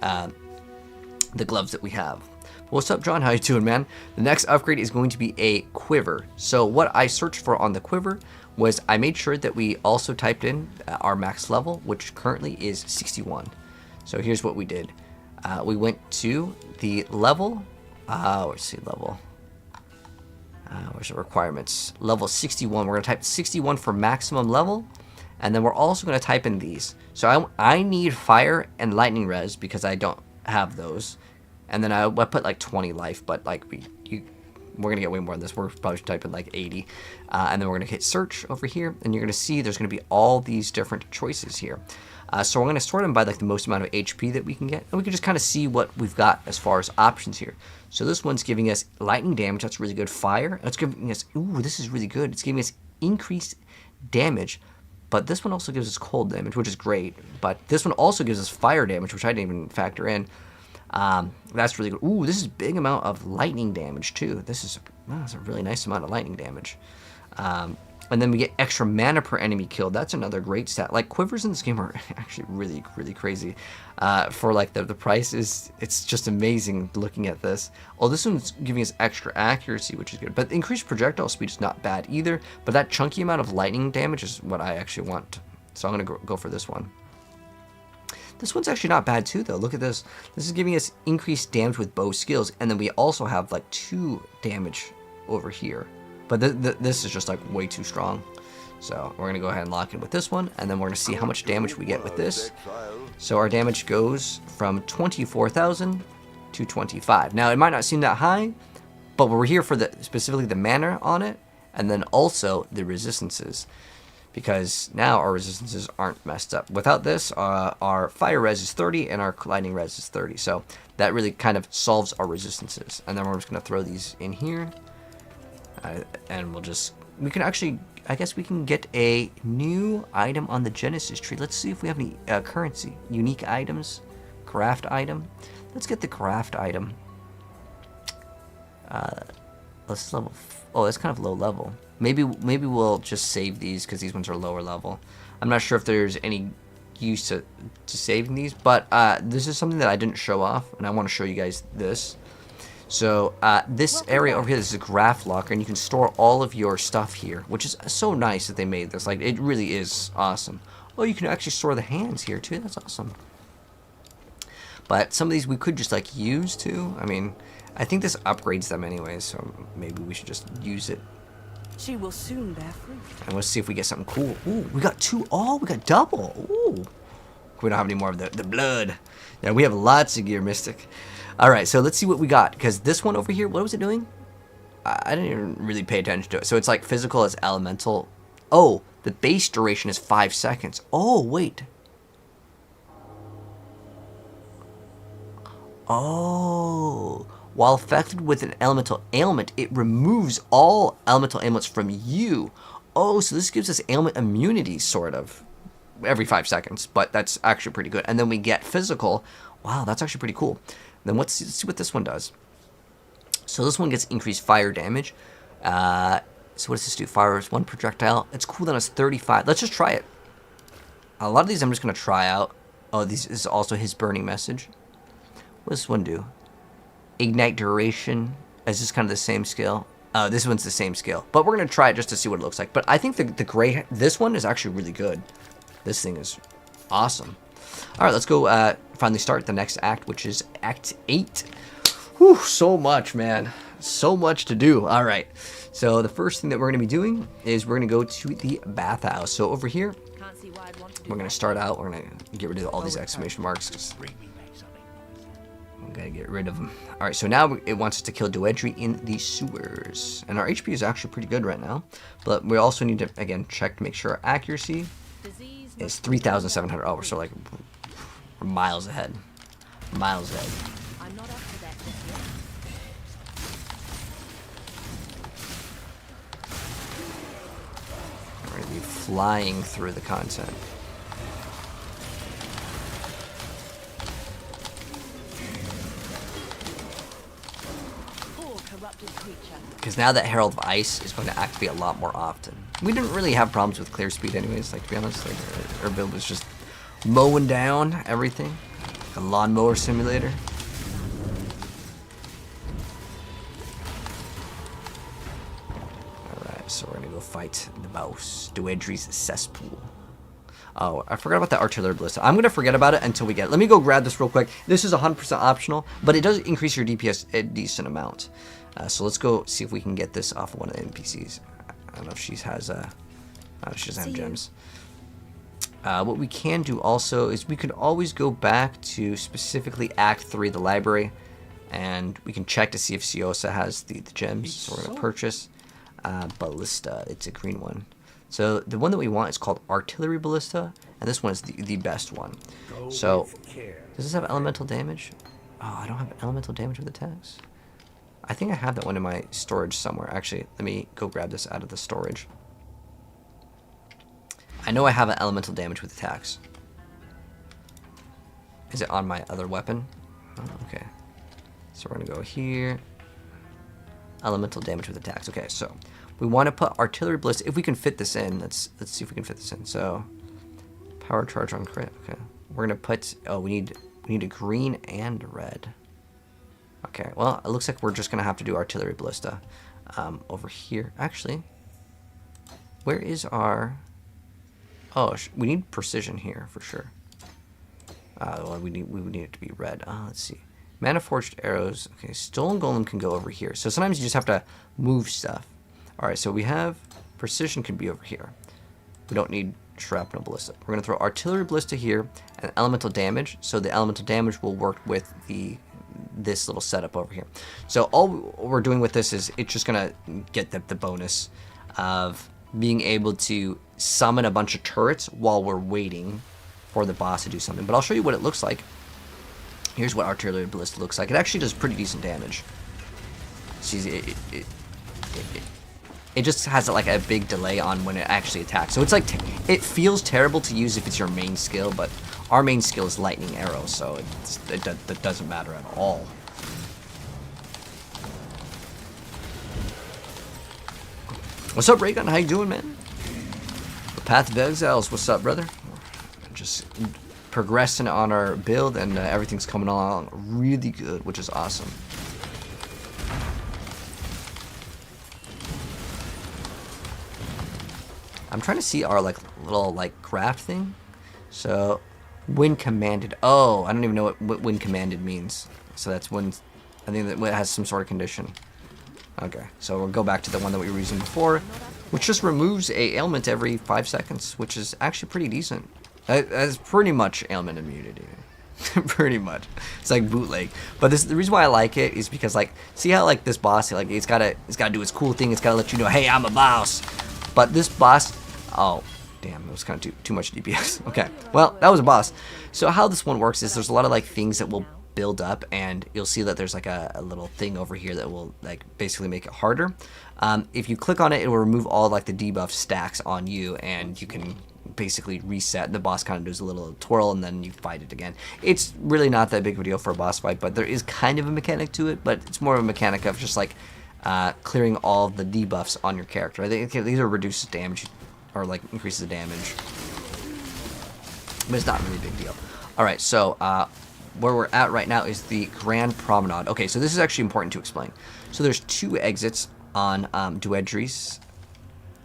gloves that we have. What's up, John? How you doing, man? The next upgrade is going to be a quiver. So what I searched for on the quiver was I made sure that we also typed in our max level, which currently is 61. So here's what we did. We went to the level. Where's the level? Where's the requirements? Level 61. We're going to type 61 for maximum level. And then we're also going to type in these. So I need fire and lightning res because I don't have those. And then I put like 20 life, but like we're going to get way more than this. We're probably typing like 80. And then we're going to hit search over here. And you're going to see there's going to be all these different choices here. So we're going to sort them by like the most amount of HP that we can get. And we can just kind of see what we've got as far as options here. So this one's giving us lightning damage. That's really good. Fire. It's giving us, ooh, this is really good. It's giving us increased damage. But this one also gives us cold damage, which is great. But this one also gives us fire damage, which I didn't even factor in. That's really good. Ooh, this is a big amount of lightning damage too. That's a really nice amount of lightning damage. And then we get extra mana per enemy killed. That's another great stat. Like, quivers in this game are actually really, really crazy. For like the price it's just amazing looking at this. Oh, this one's giving us extra accuracy, which is good. But increased projectile speed is not bad either. But that chunky amount of lightning damage is what I actually want. So I'm gonna go for this one. This one's actually not bad too, though. Look at this. This is giving us increased damage with bow skills, and then we also have like 2 damage over here. But this is just like way too strong. So we're going to go ahead and lock in with this one, and then we're going to see how much damage we get with this. So our damage goes from 24,000 to 25. Now, it might not seem that high, but we're here for specifically the mana on it, and then also the resistances. Because now our resistances aren't messed up. Without this, our fire res is 30 and our lightning res is 30. So that really kind of solves our resistances. And then we're just going to throw these in here. And we can actually, I guess we can get a new item on the Genesis tree. Let's see if we have any currency. Unique items. Craft item. Let's get the craft item. Let's level. Oh, that's kind of low level. Maybe we'll just save these because these ones are lower level. I'm not sure if there's any use to saving these, but this is something that I didn't show off, and I want to show you guys this. So this area over here, this is a graph locker, and you can store all of your stuff here, which is so nice that they made this. Like, it really is awesome. Oh, you can actually store the hands here too. That's awesome. But some of these we could just like use too. I mean, I think this upgrades them anyway, so maybe we should just use it. She will soon bear fruit. And let's see if we get something cool. Ooh, we got 2. Oh, we got double. Ooh. We don't have any more of the blood. Yeah, we have lots of gear, Mystic. All right, so let's see what we got. Because this one over here, what was it doing? I didn't even really pay attention to it. So it's like physical as elemental. Oh, The base duration is 5 seconds. Oh, wait. Oh. While affected with an elemental ailment, it removes all elemental ailments from you. Oh, so this gives us ailment immunity, sort of, every 5 seconds. But that's actually pretty good. And then we get physical. Wow, that's actually pretty cool. Then let's see what this one does. So this one gets increased fire damage. So what does this do? Fires 1 projectile. Its cooldown is 35. Let's just try it. A lot of these I'm just going to try out. Oh, this is also his burning message. What does this one do? Ignite duration. Is this kind of the same skill? Oh, this one's the same skill. But we're going to try it just to see what it looks like. But I think the gray... This one is actually really good. This thing is awesome. All right, let's go finally start the next act, which is Act 8. Whew, so much, man. So much to do. All right. So the first thing that we're going to be doing is we're going to go to the bathhouse. So over here, Can't see why I'd want to do we're going to that. start out. We're going to get rid of all these exclamation marks. Just, I'm going to get rid of them. All right. So now it wants us to kill Doedry in the sewers. And our HP is actually pretty good right now. But we also need to, again, check to make sure our accuracy Disease is must 3,700. Oh, we're so like we're miles ahead. Miles ahead. I'm not up to that just yet. We're going to be flying through the content. Poor corrupted creature. Because now that Herald of Ice is going to activate a lot more often. We didn't really have problems with clear speed anyways, like, to be honest. Like, our build was just mowing down everything. A lawnmower simulator. Alright, so we're going to go fight the boss. Doedry's cesspool. Oh, I forgot about the artillery ballista. I'm going to forget about it until we get it. Let me go grab this real quick. This is 100% optional, but it does increase your DPS a decent amount. So let's go see if we can get this off of one of the NPCs. I don't know if she has she doesn't have gems. What we can do also is we could always go back to specifically Act 3, the library, and we can check to see if Siosa has the gems. So we're going to purchase Ballista. It's a green one. So the one that we want is called Artillery Ballista, and this one is the best one. So does this have elemental damage? Oh, I don't have elemental damage with attacks. I think I have that one in my storage somewhere. Actually, let me go grab this out of the storage. I know I have an elemental damage with attacks. Is it on my other weapon? Oh, okay. So we're gonna go here. Elemental damage with attacks. Okay, so we want to put artillery ballista. If we can fit this in, let's see if we can fit this in. So power charge on crit. Okay, we're gonna put. Oh, we need a green and a red. Okay, well, it looks like we're just gonna have to do artillery ballista over here. Actually, where is our? Oh, we need precision here for sure. Well, we need it to be red. Let's see. Mana forged arrows. Okay, stolen golem can go over here. So sometimes you just have to move stuff. All right, so we have precision can be over here. We don't need shrapnel ballista. We're gonna throw artillery ballista here and elemental damage. So the elemental damage will work with this little setup over here. So all we're doing with this is it's just gonna get the bonus of being able to summon a bunch of turrets while we're waiting for the boss to do something. But I'll show you what it looks like. Here's what artillery ballista looks like. It actually does pretty decent damage. See, it just has like a big delay on when it actually attacks. So it's like it feels terrible to use if it's your main skill, but our main skill is lightning arrows, so it doesn't matter at all. What's up, Raygun? How you doing, man? The Path of Exiles. What's up, brother? Just progressing on our build, and everything's coming along really good, which is awesome. I'm trying to see our little craft thing. So, when commanded. Oh, I don't even know what when commanded means. So that's when I think that it has some sort of condition. Okay, so we'll go back to the one that we were using before, which just removes a ailment every 5 seconds, which is actually pretty decent. That's pretty much ailment immunity. Pretty much. It's like bootleg. But the reason why I like it is because see how this boss it's gotta do its cool thing, it's gotta let you know, hey, I'm a boss. But this boss, oh, damn, it was kind of too much DPS. Okay, well, that was a boss. So how this one works is there's a lot of like things that will build up, and you'll see that there's like a little thing over here that will like basically make it harder. If you click on it, it will remove all like the debuff stacks on you, and you can basically reset. The boss kind of does a little twirl, and then you fight it again. It's really not that big of a deal for a boss fight, but there is kind of a mechanic to it, but it's more of a mechanic of just like clearing all the debuffs on your character. I think these are reduces damage, or like increases the damage, but it's not really a big deal. Alright, so where we're at right now is the Grand Promenade. Okay, so this is actually important to explain. So there's 2 exits on Duedries.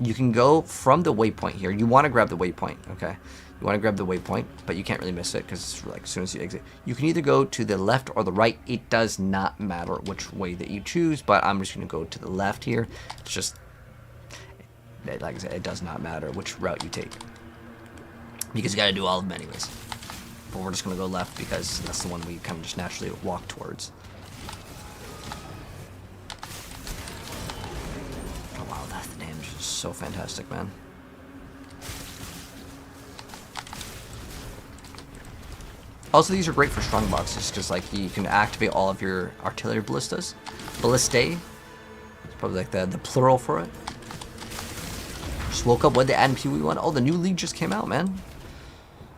You can go from the waypoint here. You want to grab the waypoint, okay? You want to grab the waypoint, but you can't really miss it because like as soon as you exit, you can either go to the left or the right. It does not matter which way that you choose, but I'm just going to go to the left here. It's just, like I said, it does not matter which route you take, because you got to do all of them anyways. But we're just going to go left because that's the one we kind of just naturally walk towards. Oh wow, that damage is so fantastic, man. Also, these are great for strong boxes because like you can activate all of your artillery ballistas. Ballistae. It's probably like the plural for it. Just woke up, what they add in PoE 1? Oh, the new league just came out, man.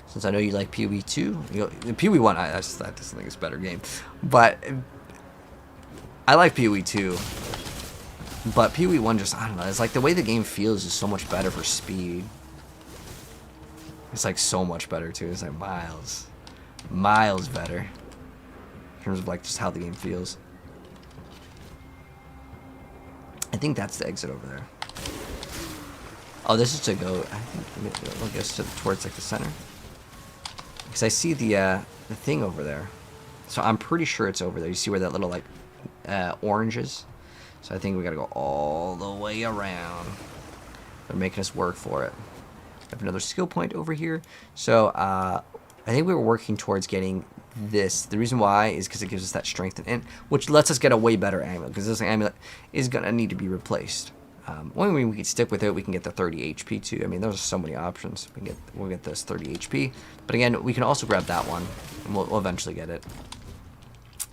Since I know you like PoE 2, the PoE 1, I just think it's a better game. But I like PoE 2. But PoE 1 just, I don't know, it's like the way the game feels is so much better for speed. It's like so much better too. It's like miles better in terms of like just how the game feels. I think that's the exit over there. Oh, this is to go, I think, I guess towards like the center. Because I see the thing over there. So I'm pretty sure it's over there. You see where that little like orange is? So I think we gotta go all the way around. They're making us work for it. We have another skill point over here. So I think we were working towards getting this. The reason why is because it gives us that strength and which lets us get a way better amulet, because this amulet is gonna need to be replaced. One way we can stick with it, we can get the 30 HP too. I mean, there's so many options. We'll get this 30 HP, but again, we can also grab that one, and we'll eventually get it.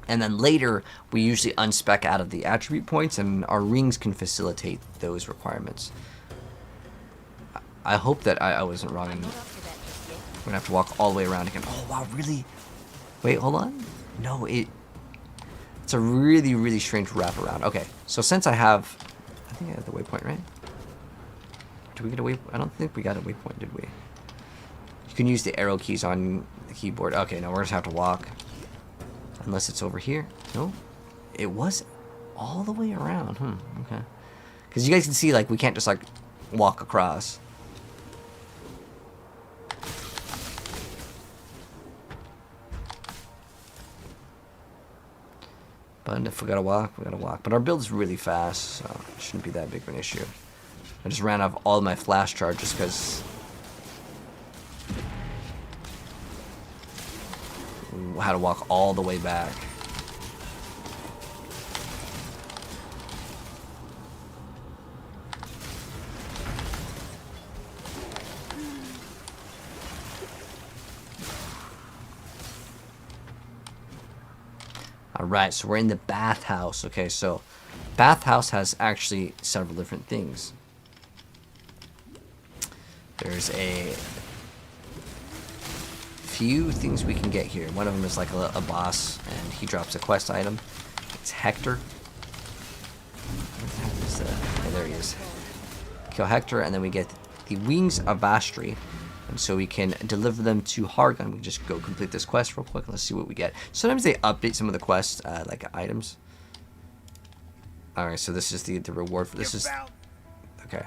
And then later, we usually unspec out of the attribute points, and our rings can facilitate those requirements. I hope that I wasn't wrong. And we're gonna have to walk all the way around again. Oh wow, really? Wait, hold on. No, it's a really strange wraparound. Okay, so since I have, I think I had the waypoint, right? Did we get a waypoint? I don't think we got a waypoint, did we? You can use the arrow keys on the keyboard. Okay, no, we're gonna have to walk. Unless it's over here. No, it was all the way around. Okay. Because you guys can see, like, we can't just like walk across. But if we gotta walk, we gotta walk. But our build's really fast, so it shouldn't be that big of an issue. I just ran out of all my flash charges because we had to walk all the way back. Alright, so we're in the bathhouse. Okay, so bathhouse has actually several different things. There's a few things we can get here. One of them is like a boss, and he drops a quest item. It's Hector. Oh, there he is. Kill Hector, and then we get the Wings of Vastri. And so we can deliver them to Hargon. We can just go complete this quest real quick and let's see what we get. Sometimes they update some of the quests, like items. Alright, so this is the reward for this is. Okay.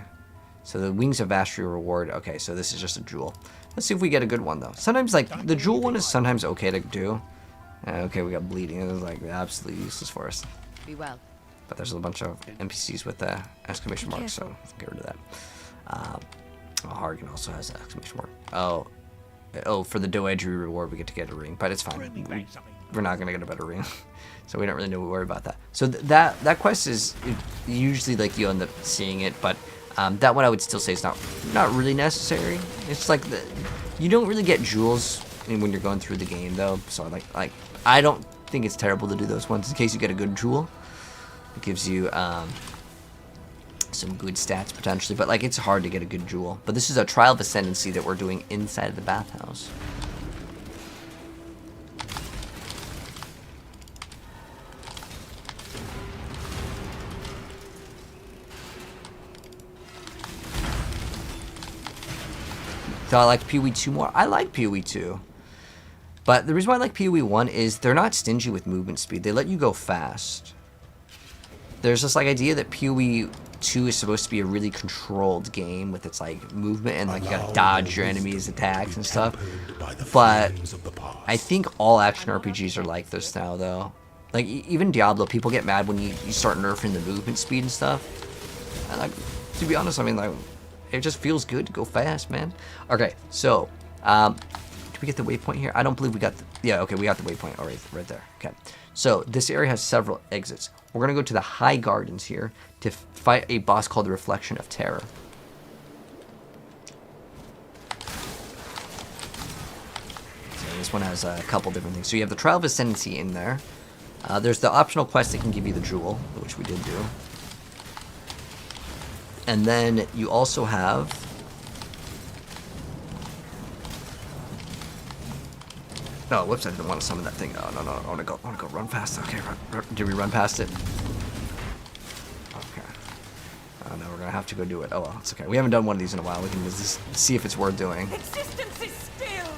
So the Wings of Vastri reward. Okay, so this is just a jewel. Let's see if we get a good one though. Sometimes like the jewel one is sometimes okay to do. Okay, we got bleeding. It was like absolutely useless for us. Be well. But there's a bunch of NPCs with exclamation marks, so let's get rid of that. Hargan also has an exclamation mark. Oh, for the Doedry reward, we get to get a ring, but it's fine. We're not gonna get a better ring, so we don't really need to worry about that. So that quest is usually like you end up seeing it, but that one I would still say is not really necessary. It's like you don't really get jewels when you're going through the game though. So like I don't think it's terrible to do those ones in case you get a good jewel. It gives you some good stats potentially, but like it's hard to get a good jewel. But this is a trial of ascendancy that we're doing inside of the bathhouse. Do I like PoE 2 more? I like PoE 2. But the reason why I like PoE 1 is they're not stingy with movement speed. They let you go fast. There's this like idea that PoE 2 is supposed to be a really controlled game with its like movement and like you gotta dodge your enemies' attacks and stuff. But I think all action RPGs are like this now though. Like even Diablo, people get mad when you start nerfing the movement speed and stuff. And like, to be honest, I mean like it just feels good to go fast, man. Okay, so did we get the waypoint here? I don't believe we got the, yeah, okay, we got the waypoint already right there. Okay, so this area has several exits. We're gonna go to the High Gardens here to fight a boss called the Reflection of Terror. So this one has a couple different things. So you have the Trial of Ascendancy in there. There's the optional quest that can give you the jewel, which we did do. And then you also have oh, whoops! I didn't want to summon that thing. Oh no, I want to go run fast. Okay, did we run past it? Okay. Oh no, we're gonna have to go do it. Oh well, it's okay. We haven't done one of these in a while. We can just see if it's worth doing. Existence is still.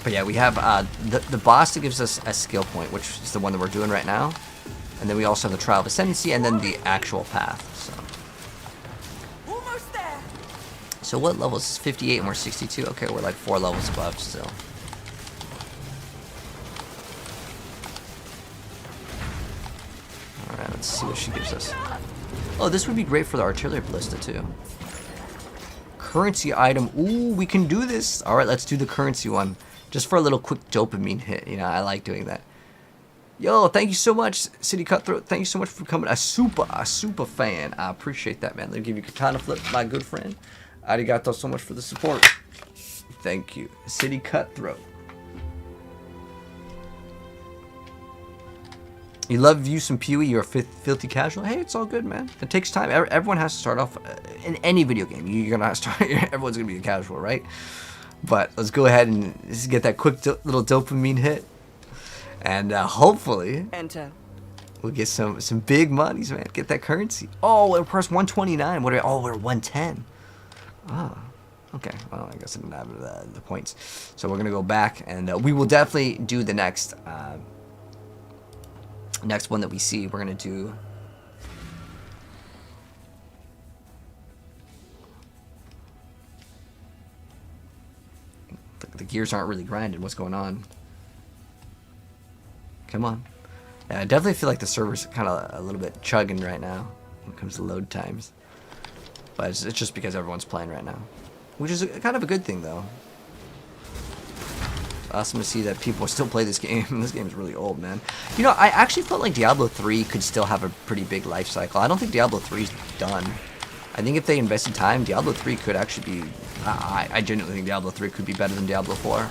But yeah, we have the boss that gives us a skill point, which is the one that we're doing right now. And then we also have the Trial of Ascendancy and then the actual path. So. Almost there. So what level is this? 58 and we're 62. Okay, we're like 4 levels above still. Alright, let's see what she gives us. Oh, this would be great for the artillery ballista too. Currency item. Ooh, we can do this. Alright, let's do the currency one. Just for a little quick dopamine hit. You know, I like doing that. Yo, thank you so much, City Cutthroat. Thank you so much for becoming a super fan. I appreciate that, man. Let me give you a katana flip, my good friend. Arigato so much for the support. Thank you, City Cutthroat. You love you some PoE, you're a filthy casual. Hey, it's all good, man. It takes time. Everyone has to start off in any video game. You're gonna start. Everyone's gonna be a casual, right? But let's go ahead and just get that quick little dopamine hit. And hopefully, Enter. we'll get some big monies, man. Get that currency. Oh, we're press 129. What are we? Oh, we're 110. Oh, okay. Well, I guess I didn't have the points. So we're gonna go back, and we will definitely do the next one that we see. We're gonna do. The gears aren't really grinding. What's going on? Come on. Yeah, I definitely feel like the server's kind of a little bit chugging right now when it comes to load times. But it's just because everyone's playing right now. Which is kind of a good thing, though. It's awesome to see that people still play this game. This game is really old, man. You know, I actually felt like Diablo 3 could still have a pretty big life cycle. I don't think Diablo 3 is done. I think if they invested time, Diablo 3 could actually be... I genuinely think Diablo 3 could be better than Diablo 4.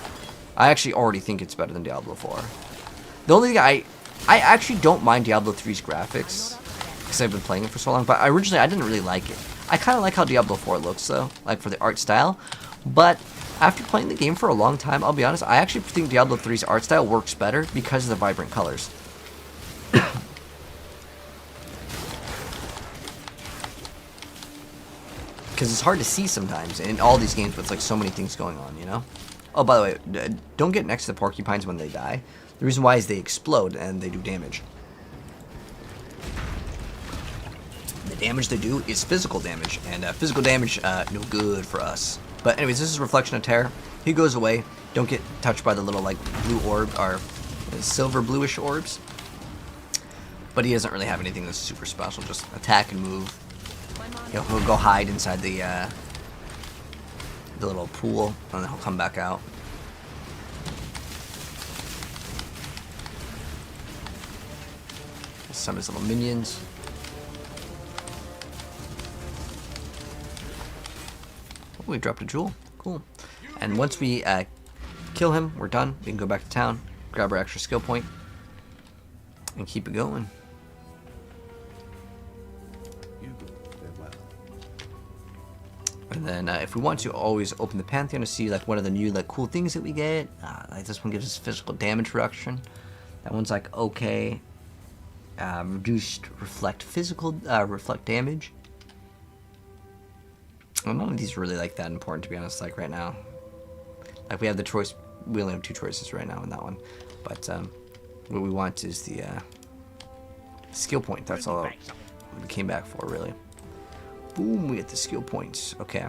I actually already think it's better than Diablo 4. The only thing I actually don't mind Diablo 3's graphics because I've been playing it for so long, but originally I didn't really like it. I kind of like how Diablo 4 looks though, like for the art style, but after playing the game for a long time, I'll be honest, I actually think Diablo 3's art style works better because of the vibrant colors. Because it's hard to see sometimes in all these games with like so many things going on, you know? Oh, by the way, don't get next to the porcupines when they die. The reason why is they explode and they do damage. The damage they do is physical damage, and physical damage, no good for us. But anyways, this is Reflection of Terror. He goes away. Don't get touched by the little like blue orb, or silver bluish orbs. But he doesn't really have anything that's super special. Just attack and move. He'll go hide inside the little pool, and then he'll come back out. Some of his little minions. We dropped a jewel. Cool. And once we kill him, we're done. We can go back to town, grab our extra skill point, and keep it going. And then if we want to, always open the Pantheon to see like what are the new like cool things that we get. Like this one gives us physical damage reduction. That one's like okay. Reduced reflect damage. Well, none of these are really like that important to be honest. Like right now, like we have the choice. We only have 2 choices right now in that one. But what we want is the skill point. That's all we came back for really. Boom, we get the skill points. Okay.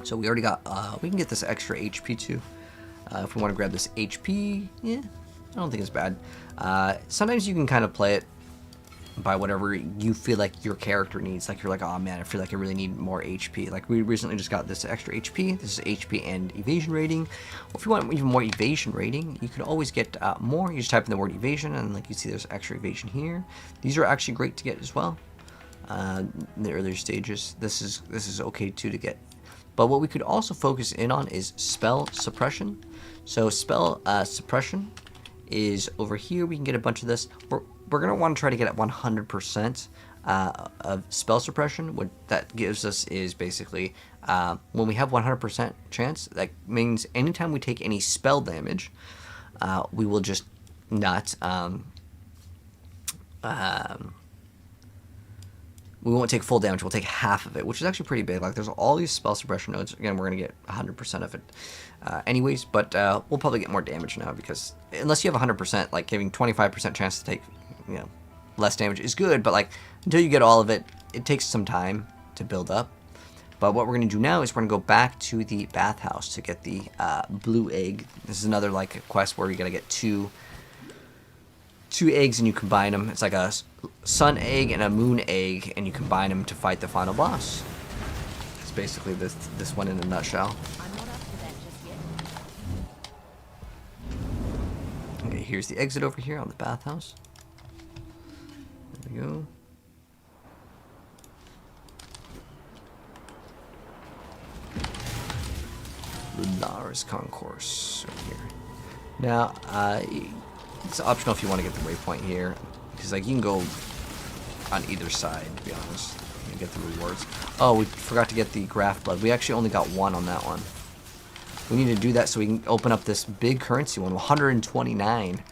So we already got, we can get this extra HP too. If we want to grab this HP, yeah, I don't think it's bad. Sometimes you can kind of play it by whatever you feel like your character needs. Like you're like, oh man, I feel like I really need more HP. Like we recently just got this extra HP. This is HP and evasion rating. Well, if you want even more evasion rating, you can always get more. You just type in the word evasion and like you see there's extra evasion here. These are actually great to get as well. In the earlier stages, this is okay too to get, but what we could also focus in on is spell suppression. So spell suppression is over here. We can get a bunch of this. We're gonna want to try to get at 100% of spell suppression. What that gives us is basically when we have 100% chance, that means anytime we take any spell damage, we will just not we won't take full damage, we'll take half of it, which is actually pretty big. Like, there's all these spell suppression nodes. Again, we're going to get 100% of it anyways, but we'll probably get more damage now, because unless you have 100%, like, giving 25% chance to take, you know, less damage is good, but, like, until you get all of it, it takes some time to build up. But what we're going to do now is we're going to go back to the bathhouse to get the blue egg. This is another, like, a quest where you're going to get two eggs and you combine them. It's like a sun egg and a moon egg, and you combine them to fight the final boss. It's basically this one in a nutshell. I'm not up to that just yet. Okay, here's the exit over here on the bathhouse. There we go. Lunaris Concourse over here. Now, it's optional if you want to get the waypoint here, because like you can go on either side, to be honest, and get the rewards. Oh, we forgot to get the Graph Blood. We actually only got one on that one. We need to do that so we can open up this big currency one, 129,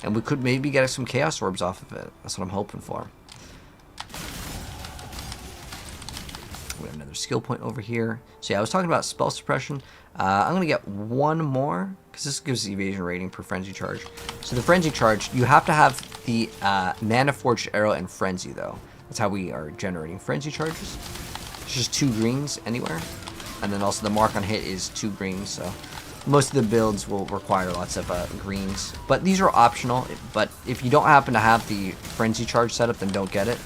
and we could maybe get some Chaos Orbs off of it. That's what I'm hoping for. We have another skill point over here. So yeah, I was talking about spell suppression. I'm going to get one more, because this gives evasion rating per frenzy charge. So the frenzy charge, you have to have the mana forged arrow and frenzy though. That's how we are generating frenzy charges. It's just 2 greens anywhere. And then also the mark on hit is 2 greens, so most of the builds will require lots of greens. But these are optional, but if you don't happen to have the frenzy charge set up, then don't get it.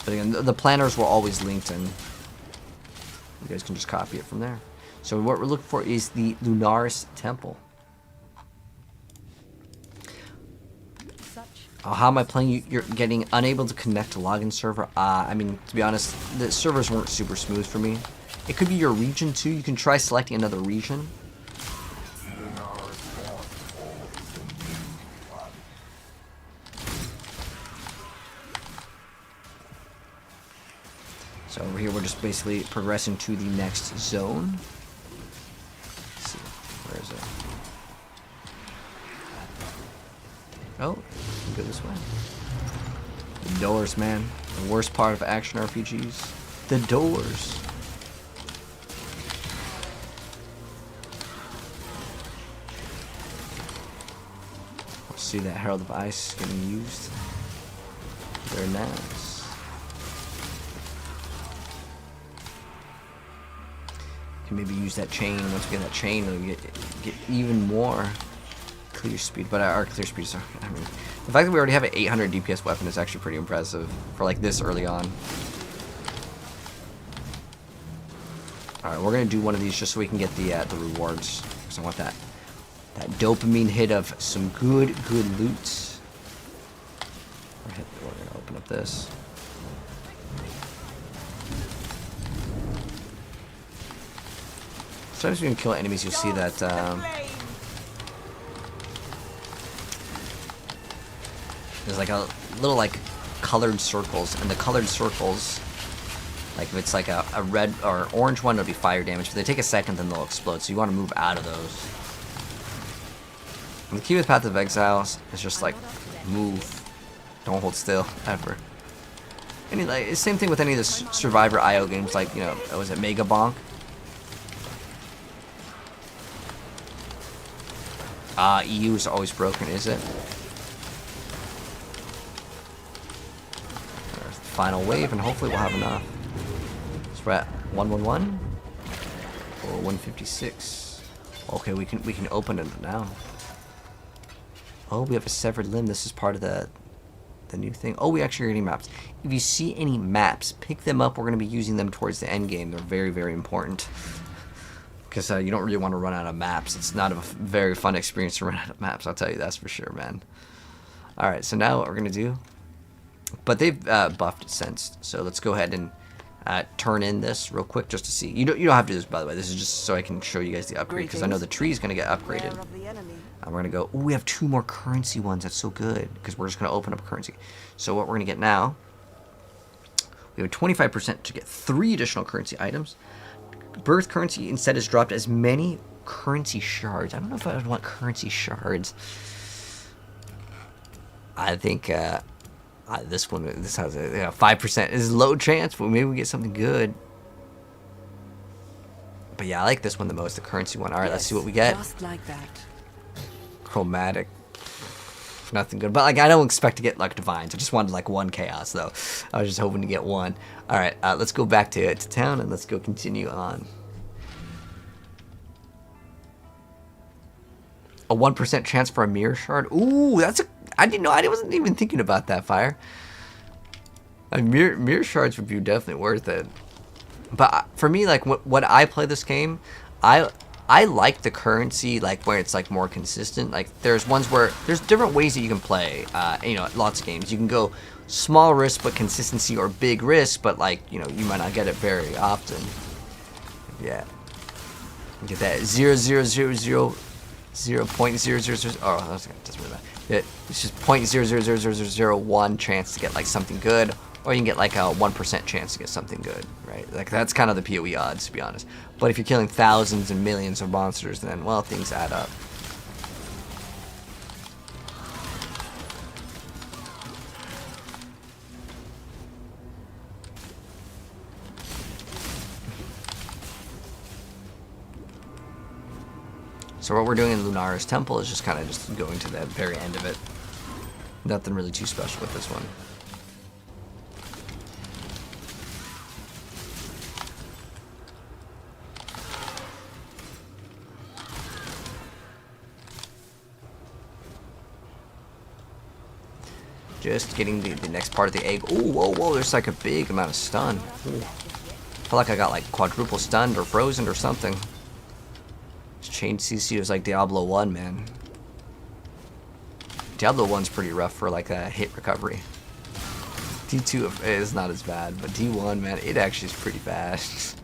But again, the planners will always linked, and you guys can just copy it from there. So what we're looking for is the Lunaris Temple. Oh, how am I playing? You're getting unable to connect to login server. I mean, to be honest, the servers weren't super smooth for me. It could be your region too. You can try selecting another region. So over here, we're just basically progressing to the next zone. Let's see, where is it? Oh, we can go this way. The doors, man. The worst part of action RPGs. The doors. See that Herald of Ice getting used. Very nice. Can maybe use that chain. Once we get that chain, we'll get even more clear speed. But our clear speed is, I mean, the fact that we already have an 800 DPS weapon is actually pretty impressive for like this early on. All right, we're gonna do one of these just so we can get the rewards, because I want that dopamine hit of some good loot. We're gonna open up this. Sometimes when you kill enemies, you'll see that there's like a little like colored circles, and the colored circles, like if it's like a red or orange one, it'll be fire damage. If they take a second, then they'll explode. So you want to move out of those. And the key with Path of Exile is just like move, don't hold still ever. Any like same thing with any of the Survivor IO games, like was it Mega Bonk? EU is always broken, is it? There's the final wave, and hopefully we'll have enough. So we're at 111 or 156. Okay, we can open it now. Oh, we have a severed limb. This is part of the new thing. Oh, we actually are getting maps. If you see any maps, pick them up. We're going to be using them towards the end game. They're very, very important. Because you don't really want to run out of maps. It's not a very fun experience to run out of maps, I'll tell you that's for sure, man. Alright, so now what we're going to do... But they've buffed it since, so let's go ahead and turn in this real quick just to see. You don't have to do this, by the way. This is just so I can show you guys the upgrade, because I know the tree is going to get upgraded. And we're going to go... Oh, we have 2 more currency ones. That's so good, because we're just going to open up currency. So what we're going to get now... We have a 25% to get 3 additional currency items. Birth currency instead is dropped as many currency shards. I don't know if I would want currency shards. I think this has a 5% is low chance, but maybe we get something good. But yeah, I like this one the most, the currency one. All right, let's see what we get. Just like that. Chromatic. Nothing good, but like I don't expect to get like divines. I just wanted like 1 chaos though. I was just hoping to get 1. All right, let's go back to town and let's go continue on. A 1% chance for a mirror shard. Ooh, that's a. I didn't know. I wasn't even thinking about that. Fire. Mirror shards would be definitely worth it. But for me, like when I play this game, I like the currency, like where it's like more consistent. Like there's ones where there's different ways that you can play. Lots of games. You can go small risk but consistency, or big risk but like you might not get it very often. Yeah. Get that 0.000. Oh, that's really bad. It's just 0.00001 chance to get like something good. Or you can get like a 1% chance to get something good, right? Like that's kind of the PoE odds, to be honest. But if you're killing thousands and millions of monsters, then well, things add up. So what we're doing in Lunara's temple is just kind of just going to the very end of it. Nothing really too special with this one. Just getting the next part of the egg. Ooh, whoa, there's like a big amount of stun. Ooh. I feel like I got like quadruple stunned or frozen or something. This chain CC was like Diablo 1, man. Diablo 1's pretty rough for like a hit recovery. D2 is not as bad, but D1, man, it actually is pretty fast.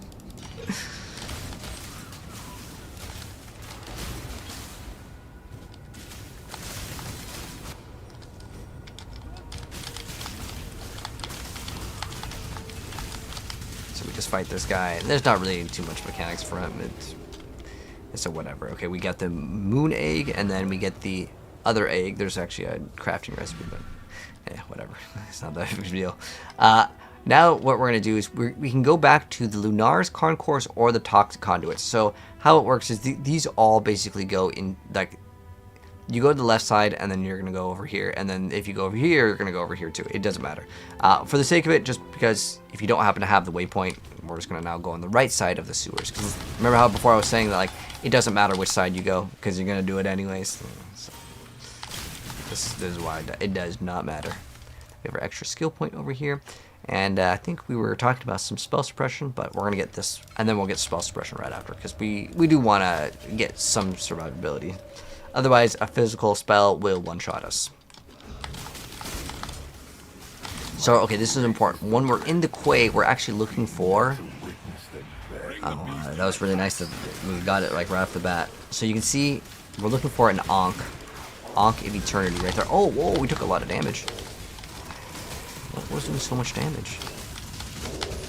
Just fight this guy, and there's not really too much mechanics for him. It's a whatever. Okay, we got the moon egg, and then we get the other egg. There's actually a crafting recipe, but yeah, whatever. It's not that big a deal. Now what we're gonna do is we can go back to the Lunar's Concourse or the Toxic Conduits. So how it works is these all basically go in, like, you go to the left side, and then you're going to go over here. And then if you go over here, you're going to go over here too. It doesn't matter. For the sake of it, just because if you don't happen to have the waypoint, we're just going to now go on the right side of the sewers. Because remember how before I was saying that like it doesn't matter which side you go, because you're going to do it anyways. So this is why it does not matter. We have our extra skill point over here. And I think we were talking about some spell suppression, but we're going to get this. And then we'll get spell suppression right after, because we do want to get some survivability. Otherwise, a physical spell will one-shot us. So, okay, this is important. When we're in the Quay, we're actually looking for Oh, that was really nice that we got it like right off the bat. So you can see we're looking for an Ankh. Ankh in Eternity right there. Oh, whoa, we took a lot of damage. What was doing so much damage?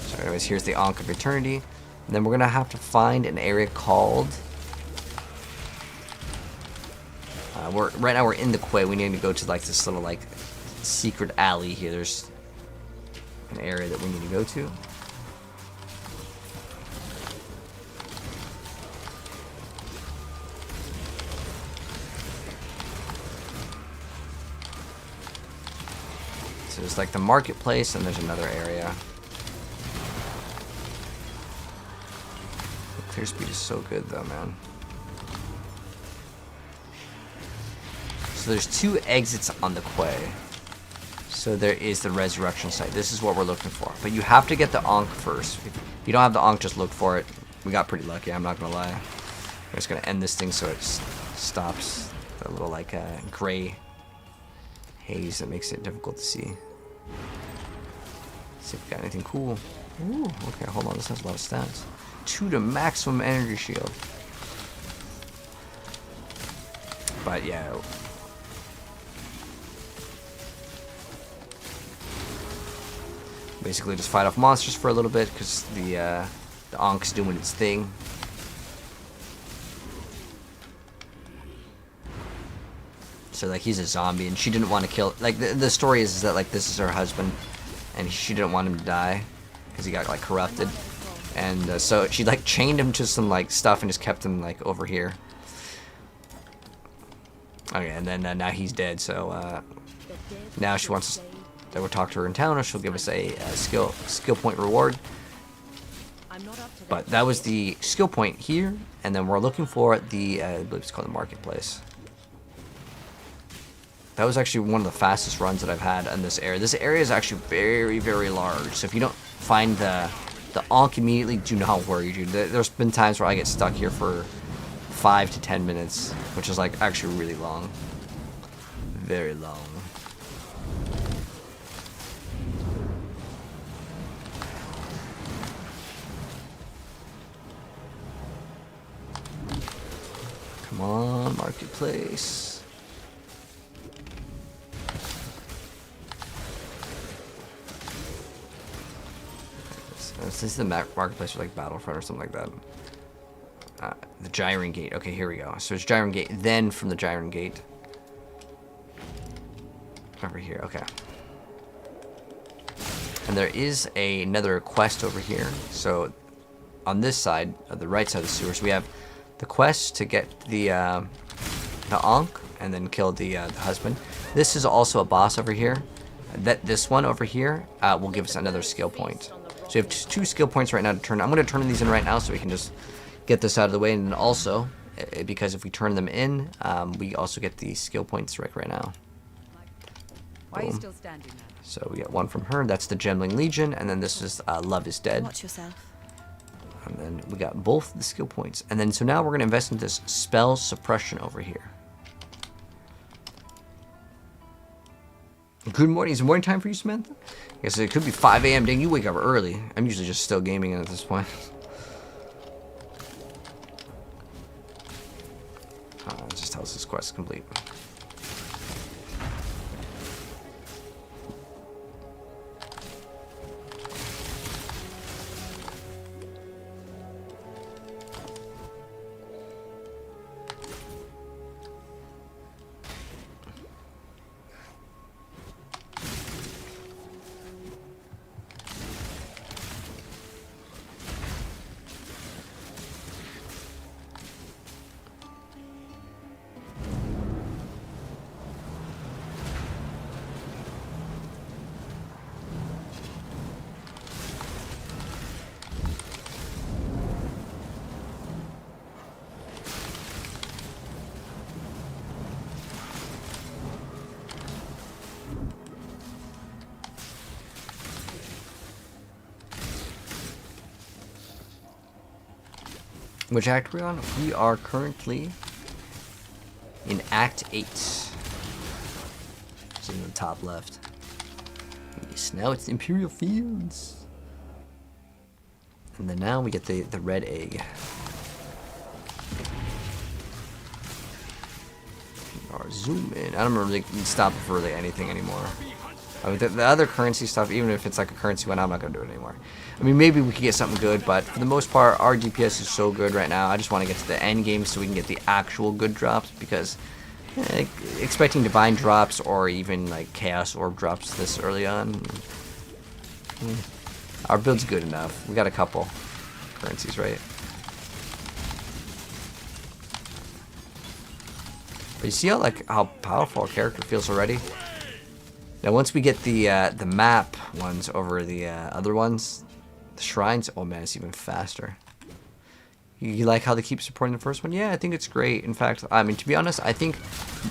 So anyways, here's the Ankh of Eternity. And then we're going to have to find an area called... right now we're in the quay. We need to go to like this little like secret alley here. There's an area that we need to go to. So there's like the marketplace and there's another area. The clear speed is so good though, man. So there's 2 exits on the quay. So there is the resurrection site. This is what we're looking for. But you have to get the Ankh first. If you don't have the Ankh, just look for it. We got pretty lucky, I'm not gonna lie. I'm just gonna end this thing so it stops the little like gray haze that makes it difficult to see. See if we got anything cool. Ooh, okay, hold on, this has a lot of stats. 2 to maximum energy shield. But yeah. Basically just fight off monsters for a little bit because the Ankh's doing its thing. So like he's a zombie and she didn't want to kill, like the story is that like this is her husband and she didn't want him to die because he got like corrupted, and so she like chained him to some like stuff and just kept him like over here. Okay, and then now he's dead, so now she wants us that we'll talk to her in town, or she'll give us a skill point reward. But that was the skill point here, and then we're looking for the I believe it's called the marketplace. That was actually one of the fastest runs that I've had in this area. This area is actually very, very large. So if you don't find the Ankh immediately, do not worry, dude. There's been times where I get stuck here for 5 to 10 minutes, which is like actually really long. Very long. Come on, marketplace. This is the marketplace for like Battlefront or something like that. The Gyring Gate. Okay, here we go. So it's Gyring Gate. Then from the Gyring Gate. Over here. Okay. And there is another quest over here. So on this side, the right side of the sewers, we have the quest to get the Ankh and then kill the husband. This is also a boss over here. This one over here will give us another skill point. So we have 2 skill points right now to turn. I'm going to turn these in right now so we can just get this out of the way. And then also, because if we turn them in, we also get the skill points right now. Why are you still standing there? So we get 1 from her. That's the Gemling Legion. And then this is Love is Dead. Watch yourself. And then we got both the skill points. And then so now we're going to invest in this spell suppression over here. Good morning. Is it morning time for you, Samantha? I guess it could be 5 a.m. Dang, you wake up early. I'm usually just still gaming at this point. It just tells us this quest is complete. Which act are we on? We are currently in Act 8. It's in the top left. Yes, now it's Imperial Fields. And then now we get the red egg. Or zoom in. I don't really stop it for really anything anymore. I mean, the other currency stuff, even if it's like a currency one, I'm not going to do it anymore. I mean, maybe we could get something good, but for the most part, our DPS is so good right now. I just want to get to the end game so we can get the actual good drops, because expecting divine drops or even like chaos orb drops this early on, our build's good enough. We got a couple currencies, right? But you see how powerful our character feels already? Now once we get the map ones over the other ones, the shrines, oh man, it's even faster. You like how they keep supporting the first one? Yeah, I think it's great. In fact, I mean, to be honest, I think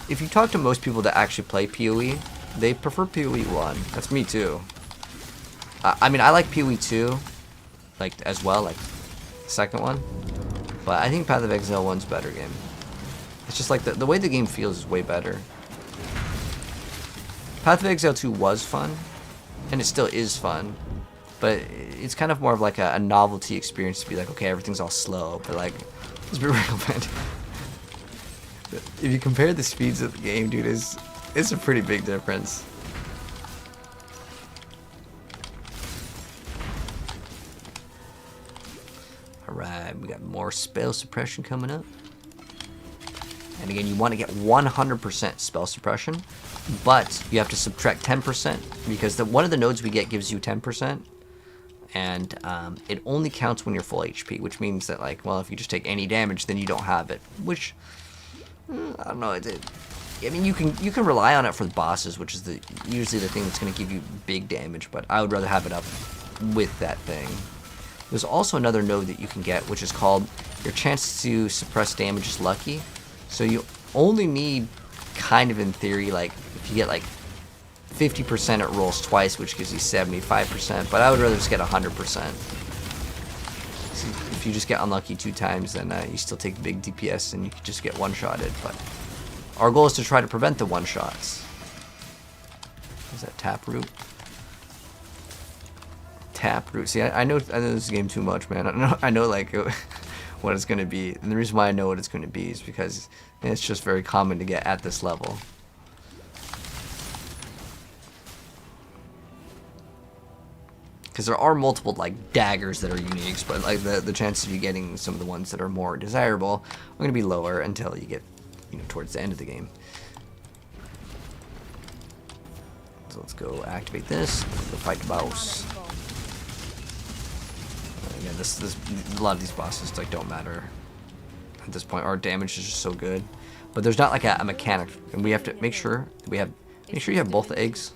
if you talk to most people that actually play PoE, they prefer PoE 1. That's me too. I mean, I like PoE 2, like, as well, like, the second one. But I think Path of Exile 1's better game. It's just like, the way the game feels is way better. Path of Exile 2 was fun, and it still is fun. But it's kind of more of like a novelty experience to be like, okay, everything's all slow, but like, let's be real, man. If you compare the speeds of the game, dude, it's a pretty big difference. Alright, we got more spell suppression coming up. And again, you want to get 100% spell suppression, but you have to subtract 10% because one of the nodes we get gives you 10%. And it only counts when you're full HP, which means that, like, well, if you just take any damage, then you don't have it. Which, I don't know. I mean, you can rely on it for the bosses, which is usually the thing that's going to give you big damage. But I would rather have it up with that thing. There's also another node that you can get, which is called your chance to suppress damage is lucky. So you only need, kind of in theory, like, if you get like 50%, it rolls twice, which gives you 75%, but I would rather just get 100%. So if you just get unlucky 2 times, then you still take big DPS and you can just get one-shotted, but our goal is to try to prevent the one-shots. Is that Taproot? Taproot. See, I know this game too much, man. I know like what it's going to be, and the reason why I know what it's going to be is because it's just very common to get at this level. Because there are multiple like daggers that are unique, but like the chances of you getting some of the ones that are more desirable are going to be lower until you get, you know, towards the end of the game. So let's go activate this. Go fight the boss. Again, a lot of these bosses like don't matter at this point. Our damage is just so good, but there's not like a mechanic, and we have to make sure you have both the eggs.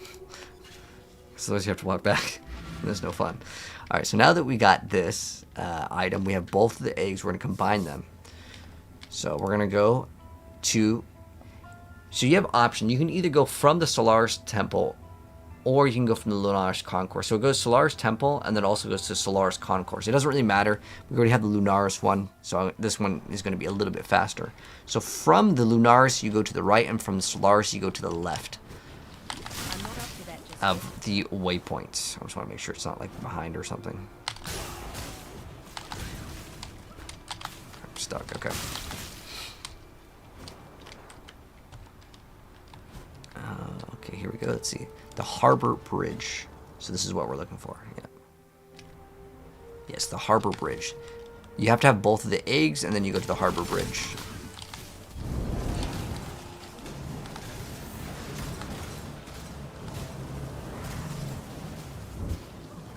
So otherwise you have to walk back. That's no fun. Alright, so now that we got this item, we have both of the eggs. We're going to combine them. So we're going to go to... So you have option. You can either go from the Solaris Temple, or you can go from the Lunaris Concourse. So it goes Solaris Temple, and then also goes to Solaris Concourse. It doesn't really matter. We already have the Lunaris one, so this one is going to be a little bit faster. So from the Lunaris, you go to the right, and from the Solaris, you go to the left of the waypoints. I just want to make sure it's not like behind or something. I'm stuck. Okay. Okay, here we go. Let's see. The Harbor Bridge. So this is what we're looking for. Yeah. Yes, the Harbor Bridge. You have to have both of the eggs, and then you go to the Harbor Bridge.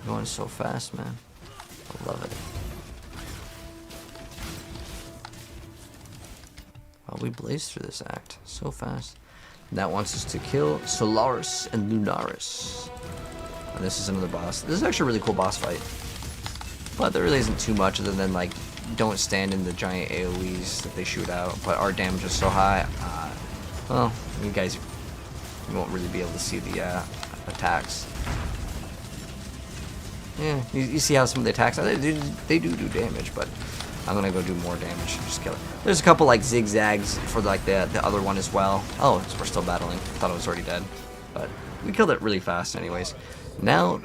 Going so fast, man. I love it. Well, we blazed through this act so fast. And that wants us to kill Solaris and Lunaris. And this is another boss. This is actually a really cool boss fight. But there really isn't too much other than, like, don't stand in the giant AoEs that they shoot out. But our damage is so high. Well, you guys, you won't really be able to see the attacks. Yeah, you see how some of the attacks, they do damage, but I'm gonna go do more damage and just kill it. There's a couple like zigzags for like the other one as well. Oh, we're still battling. I thought it was already dead, but we killed it really fast anyways. Now,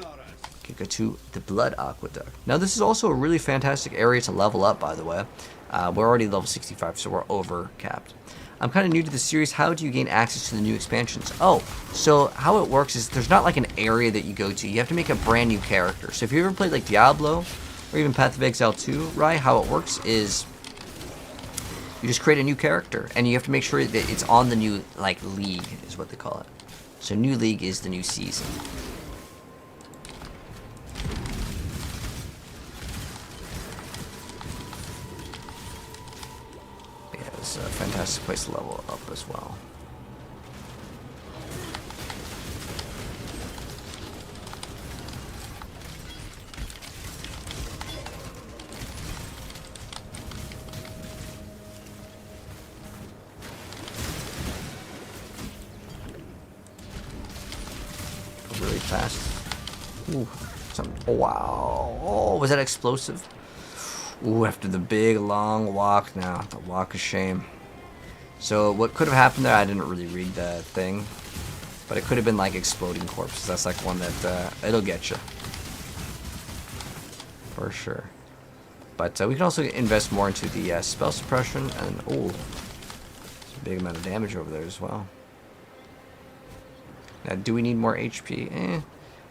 can go to the Blood Aqueduct. Now, this is also a really fantastic area to level up, by the way. We're already level 65, so we're over capped. I'm kind of new to the series. How do you gain access to the new expansions? Oh, so how it works is there's not like an area that you go to. You have to make a brand new character. So if you ever played like Diablo or even Path of Exile 2, right? How it works is you just create a new character and you have to make sure that it's on the new like league is what they call it. So new league is the new season. It's a fantastic place to level up as well. Go really fast. Ooh, oh wow! Oh, was that explosive? Ooh, after the big long walk now. The walk of shame. So what could have happened there, I didn't really read the thing. But it could have been like exploding corpses. That's like one that, it'll get you. For sure. But we can also invest more into the spell suppression. And, ooh, there's a big amount of damage over there as well. Now, do we need more HP?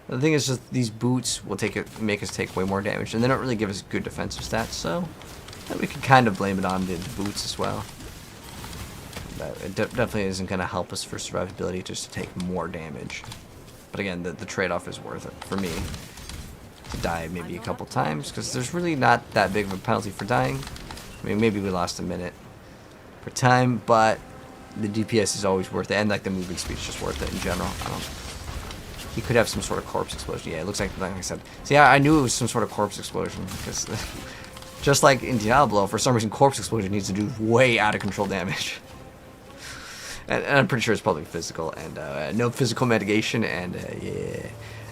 The thing is, just these boots will make us take way more damage, and they don't really give us good defensive stats, so we can kind of blame it on the boots as well. But it definitely isn't going to help us for survivability just to take more damage. But again, the trade-off is worth it for me to die maybe a couple times, because there's really not that big of a penalty for dying. I mean, maybe we lost a minute per time, but the DPS is always worth it, and like the movement speed is just worth it in general. He could have some sort of corpse explosion. Yeah, it looks like I said. See, I knew it was some sort of corpse explosion because just like in Diablo, for some reason, corpse explosion needs to do way out of control damage. And I'm pretty sure it's probably physical and no physical mitigation. And yeah,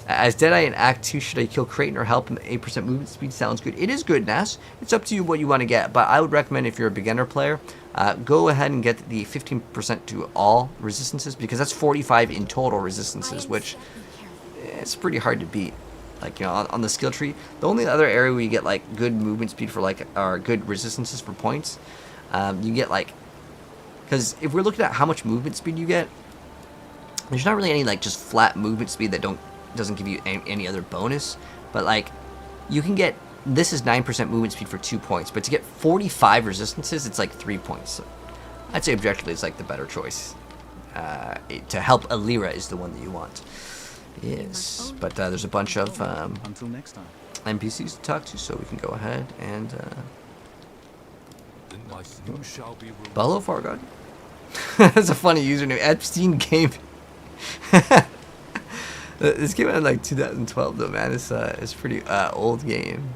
as Deadeye in Act 2, should I kill Creighton or help him? 8% movement speed sounds good. It is good, Nas. It's up to you what you want to get, but I would recommend if you're a beginner player, go ahead and get the 15% to all resistances because that's 45 in total resistances, which it's pretty hard to beat. Like, you know, on the skill tree, the only other area where you get like good movement speed for like or good resistances for points, you get like, because if we're looking at how much movement speed you get, there's not really any like just flat movement speed that doesn't give you any other bonus, but like you can get, this is 9% movement speed for 2 points, but to get 45 resistances, it's like 3 points. So I'd say objectively it's like the better choice. To help Alira is the one that you want. Yes, but there's a bunch of until next time. NPCs to talk to, so we can go ahead and follow Fargod. That's a funny username. Epstein Game. This came out in like 2012 though, man. It's pretty old game.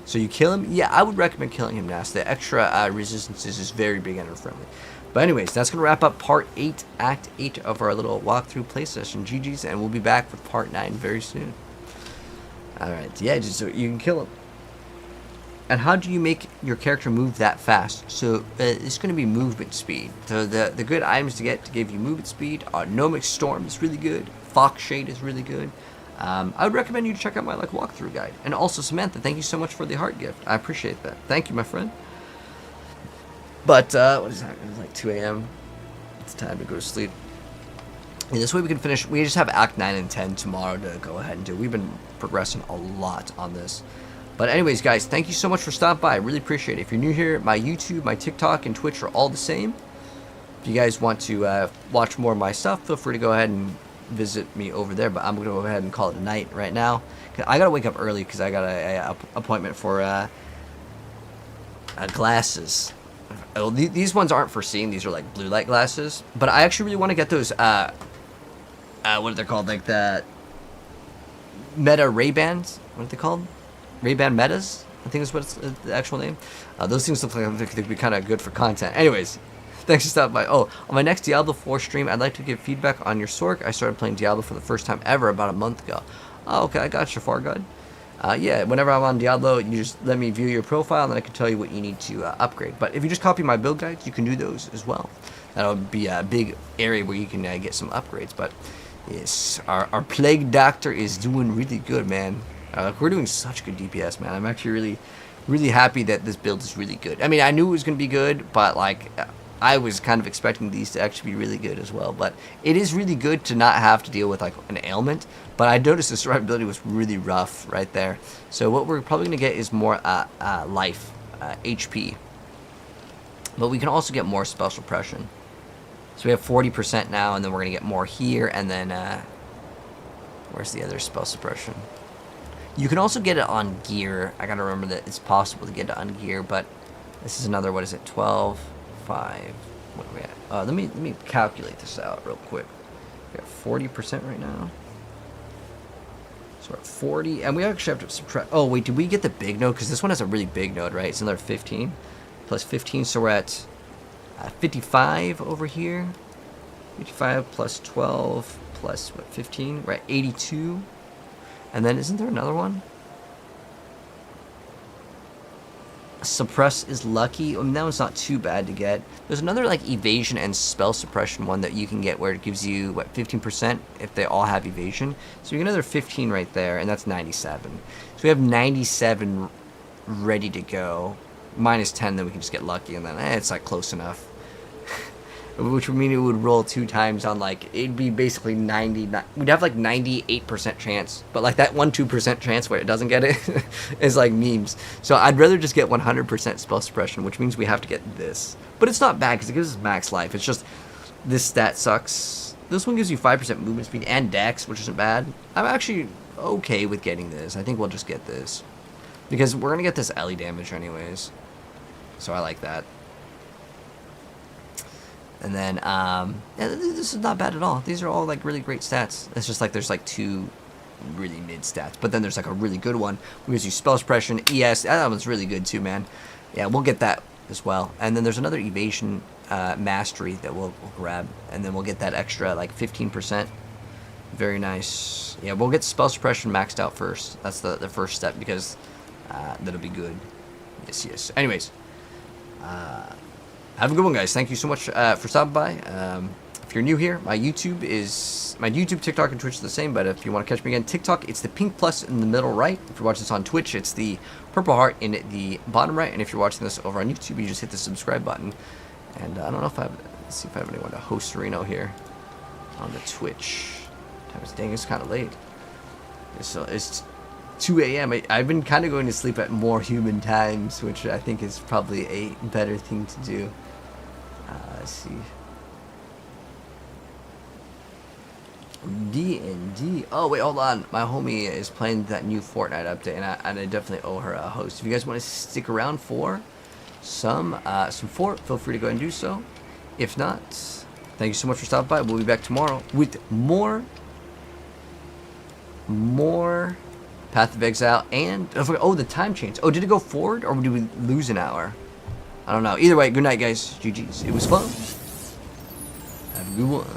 So you kill him? Yeah, I would recommend killing him now. So the extra resistances is very beginner friendly. But anyways, that's going to wrap up Part 8, Act 8 of our little walkthrough play session. GG's, and we'll be back with Part 9 very soon. Alright, yeah, just so you can kill him. And how do you make your character move that fast? So it's going to be movement speed. So the good items to get to give you movement speed are Gnomic Storm is really good. Fox Shade is really good. I would recommend you to check out my like walkthrough guide. And also Samantha, thank you so much for the heart gift. I appreciate that. Thank you, my friend. But what is that? It's like 2 a.m. It's time to go to sleep. And this way we can finish. We just have Act 9 and 10 tomorrow to go ahead and do. We've been progressing a lot on this. But anyways, guys, thank you so much for stopping by. I really appreciate it. If you're new here, my YouTube, my TikTok, and Twitch are all the same. If you guys want to watch more of my stuff, feel free to go ahead and visit me over there. But I'm going to go ahead and call it a night right now. I got to wake up early because I got a appointment for glasses. Oh, these ones aren't for seeing. These are like blue light glasses. But I actually really want to get those, what are they called? Like the Meta Ray-Bans? What are they called? Ray-Ban Metas? I think is what it's the actual name. Those things look like they could be kind of good for content. Anyways, thanks for stopping by. Oh, on my next Diablo 4 stream, I'd like to give feedback on your Sork. I started playing Diablo for the first time ever about a month ago. Oh, okay, I got you, Fargod. Yeah, whenever I'm on Diablo, you just let me view your profile, and then I can tell you what you need to upgrade. But if you just copy my build guides, you can do those as well. That'll be a big area where you can get some upgrades. But Yes, our Plague Doctor is doing really good, man. We're doing such good DPS, man. I'm actually really happy that this build is really good. I mean, I knew it was going to be good, but like I was kind of expecting these to actually be really good as well. But it is really good to not have to deal with like an ailment. But I noticed the survivability was really rough right there. So what we're probably going to get is more life, HP. But we can also get more spell suppression. So we have 40% now, and then we're going to get more here, and then where's the other spell suppression? You can also get it on gear. I gotta remember that it's possible to get it on gear, but this is another, what is it, 12, 5, what are we at? Let me calculate this out real quick. We got 40% right now. So we're at 40, and we actually have to subtract, oh wait, did we get the big node? Because this one has a really big node, right? It's another 15, plus 15, so we're at 55 over here. 55 plus 12 plus, what, 15? We're at 82. And then, isn't there another one? Suppress is lucky. I mean, that one's not too bad to get. There's another, like, evasion and spell suppression one that you can get where it gives you, what, 15% if they all have evasion. So you get another 15 right there, and that's 97. So we have 97 ready to go. Minus 10, then we can just get lucky, and then, it's, like, close enough. Which would mean it would roll 2 times on, like, it'd be basically 90, we'd have like 98% chance, but like that 2% chance where it doesn't get it is like memes. So I'd rather just get 100% spell suppression, which means we have to get this. But it's not bad because it gives us max life. It's just this stat sucks. This one gives you 5% movement speed and dex, which isn't bad. I'm actually okay with getting this. I think we'll just get this because we're going to get this Ellie damage anyways. So I like that. And then, yeah, this is not bad at all. These are all, like, really great stats. It's just, like, there's, like, 2 really mid stats. But then there's, like, a really good one. We gives you spell suppression, ES. That one's really good, too, man. Yeah, we'll get that as well. And then there's another evasion mastery that we'll grab. And then we'll get that extra, like, 15%. Very nice. Yeah, we'll get spell suppression maxed out first. That's the first step because that'll be good. Yes, yes. Anyways. Have a good one, guys. Thank you so much for stopping by. If you're new here, my YouTube, TikTok, and Twitch are the same, but if you want to catch me again, TikTok, it's the pink plus in the middle right. If you're watching this on Twitch, it's the purple heart in the bottom right. And if you're watching this over on YouTube, you just hit the subscribe button. And I don't know if let's see if I have anyone to host Reno here on the Twitch. Dang, it's kind of late. So it's 2 a.m. I've been kind of going to sleep at more human times, which I think is probably a better thing to do. Let's see. D&D. Oh, wait, hold on. My homie is playing that new Fortnite update, and I definitely owe her a host. If you guys want to stick around for some Fort, feel free to go ahead and do so. If not, thank you so much for stopping by. We'll be back tomorrow with more Path of Exile and... Oh, the time change. Oh, did it go forward, or did we lose an hour? I don't know. Either way, good night, guys. GG's. It was fun. Have a good one.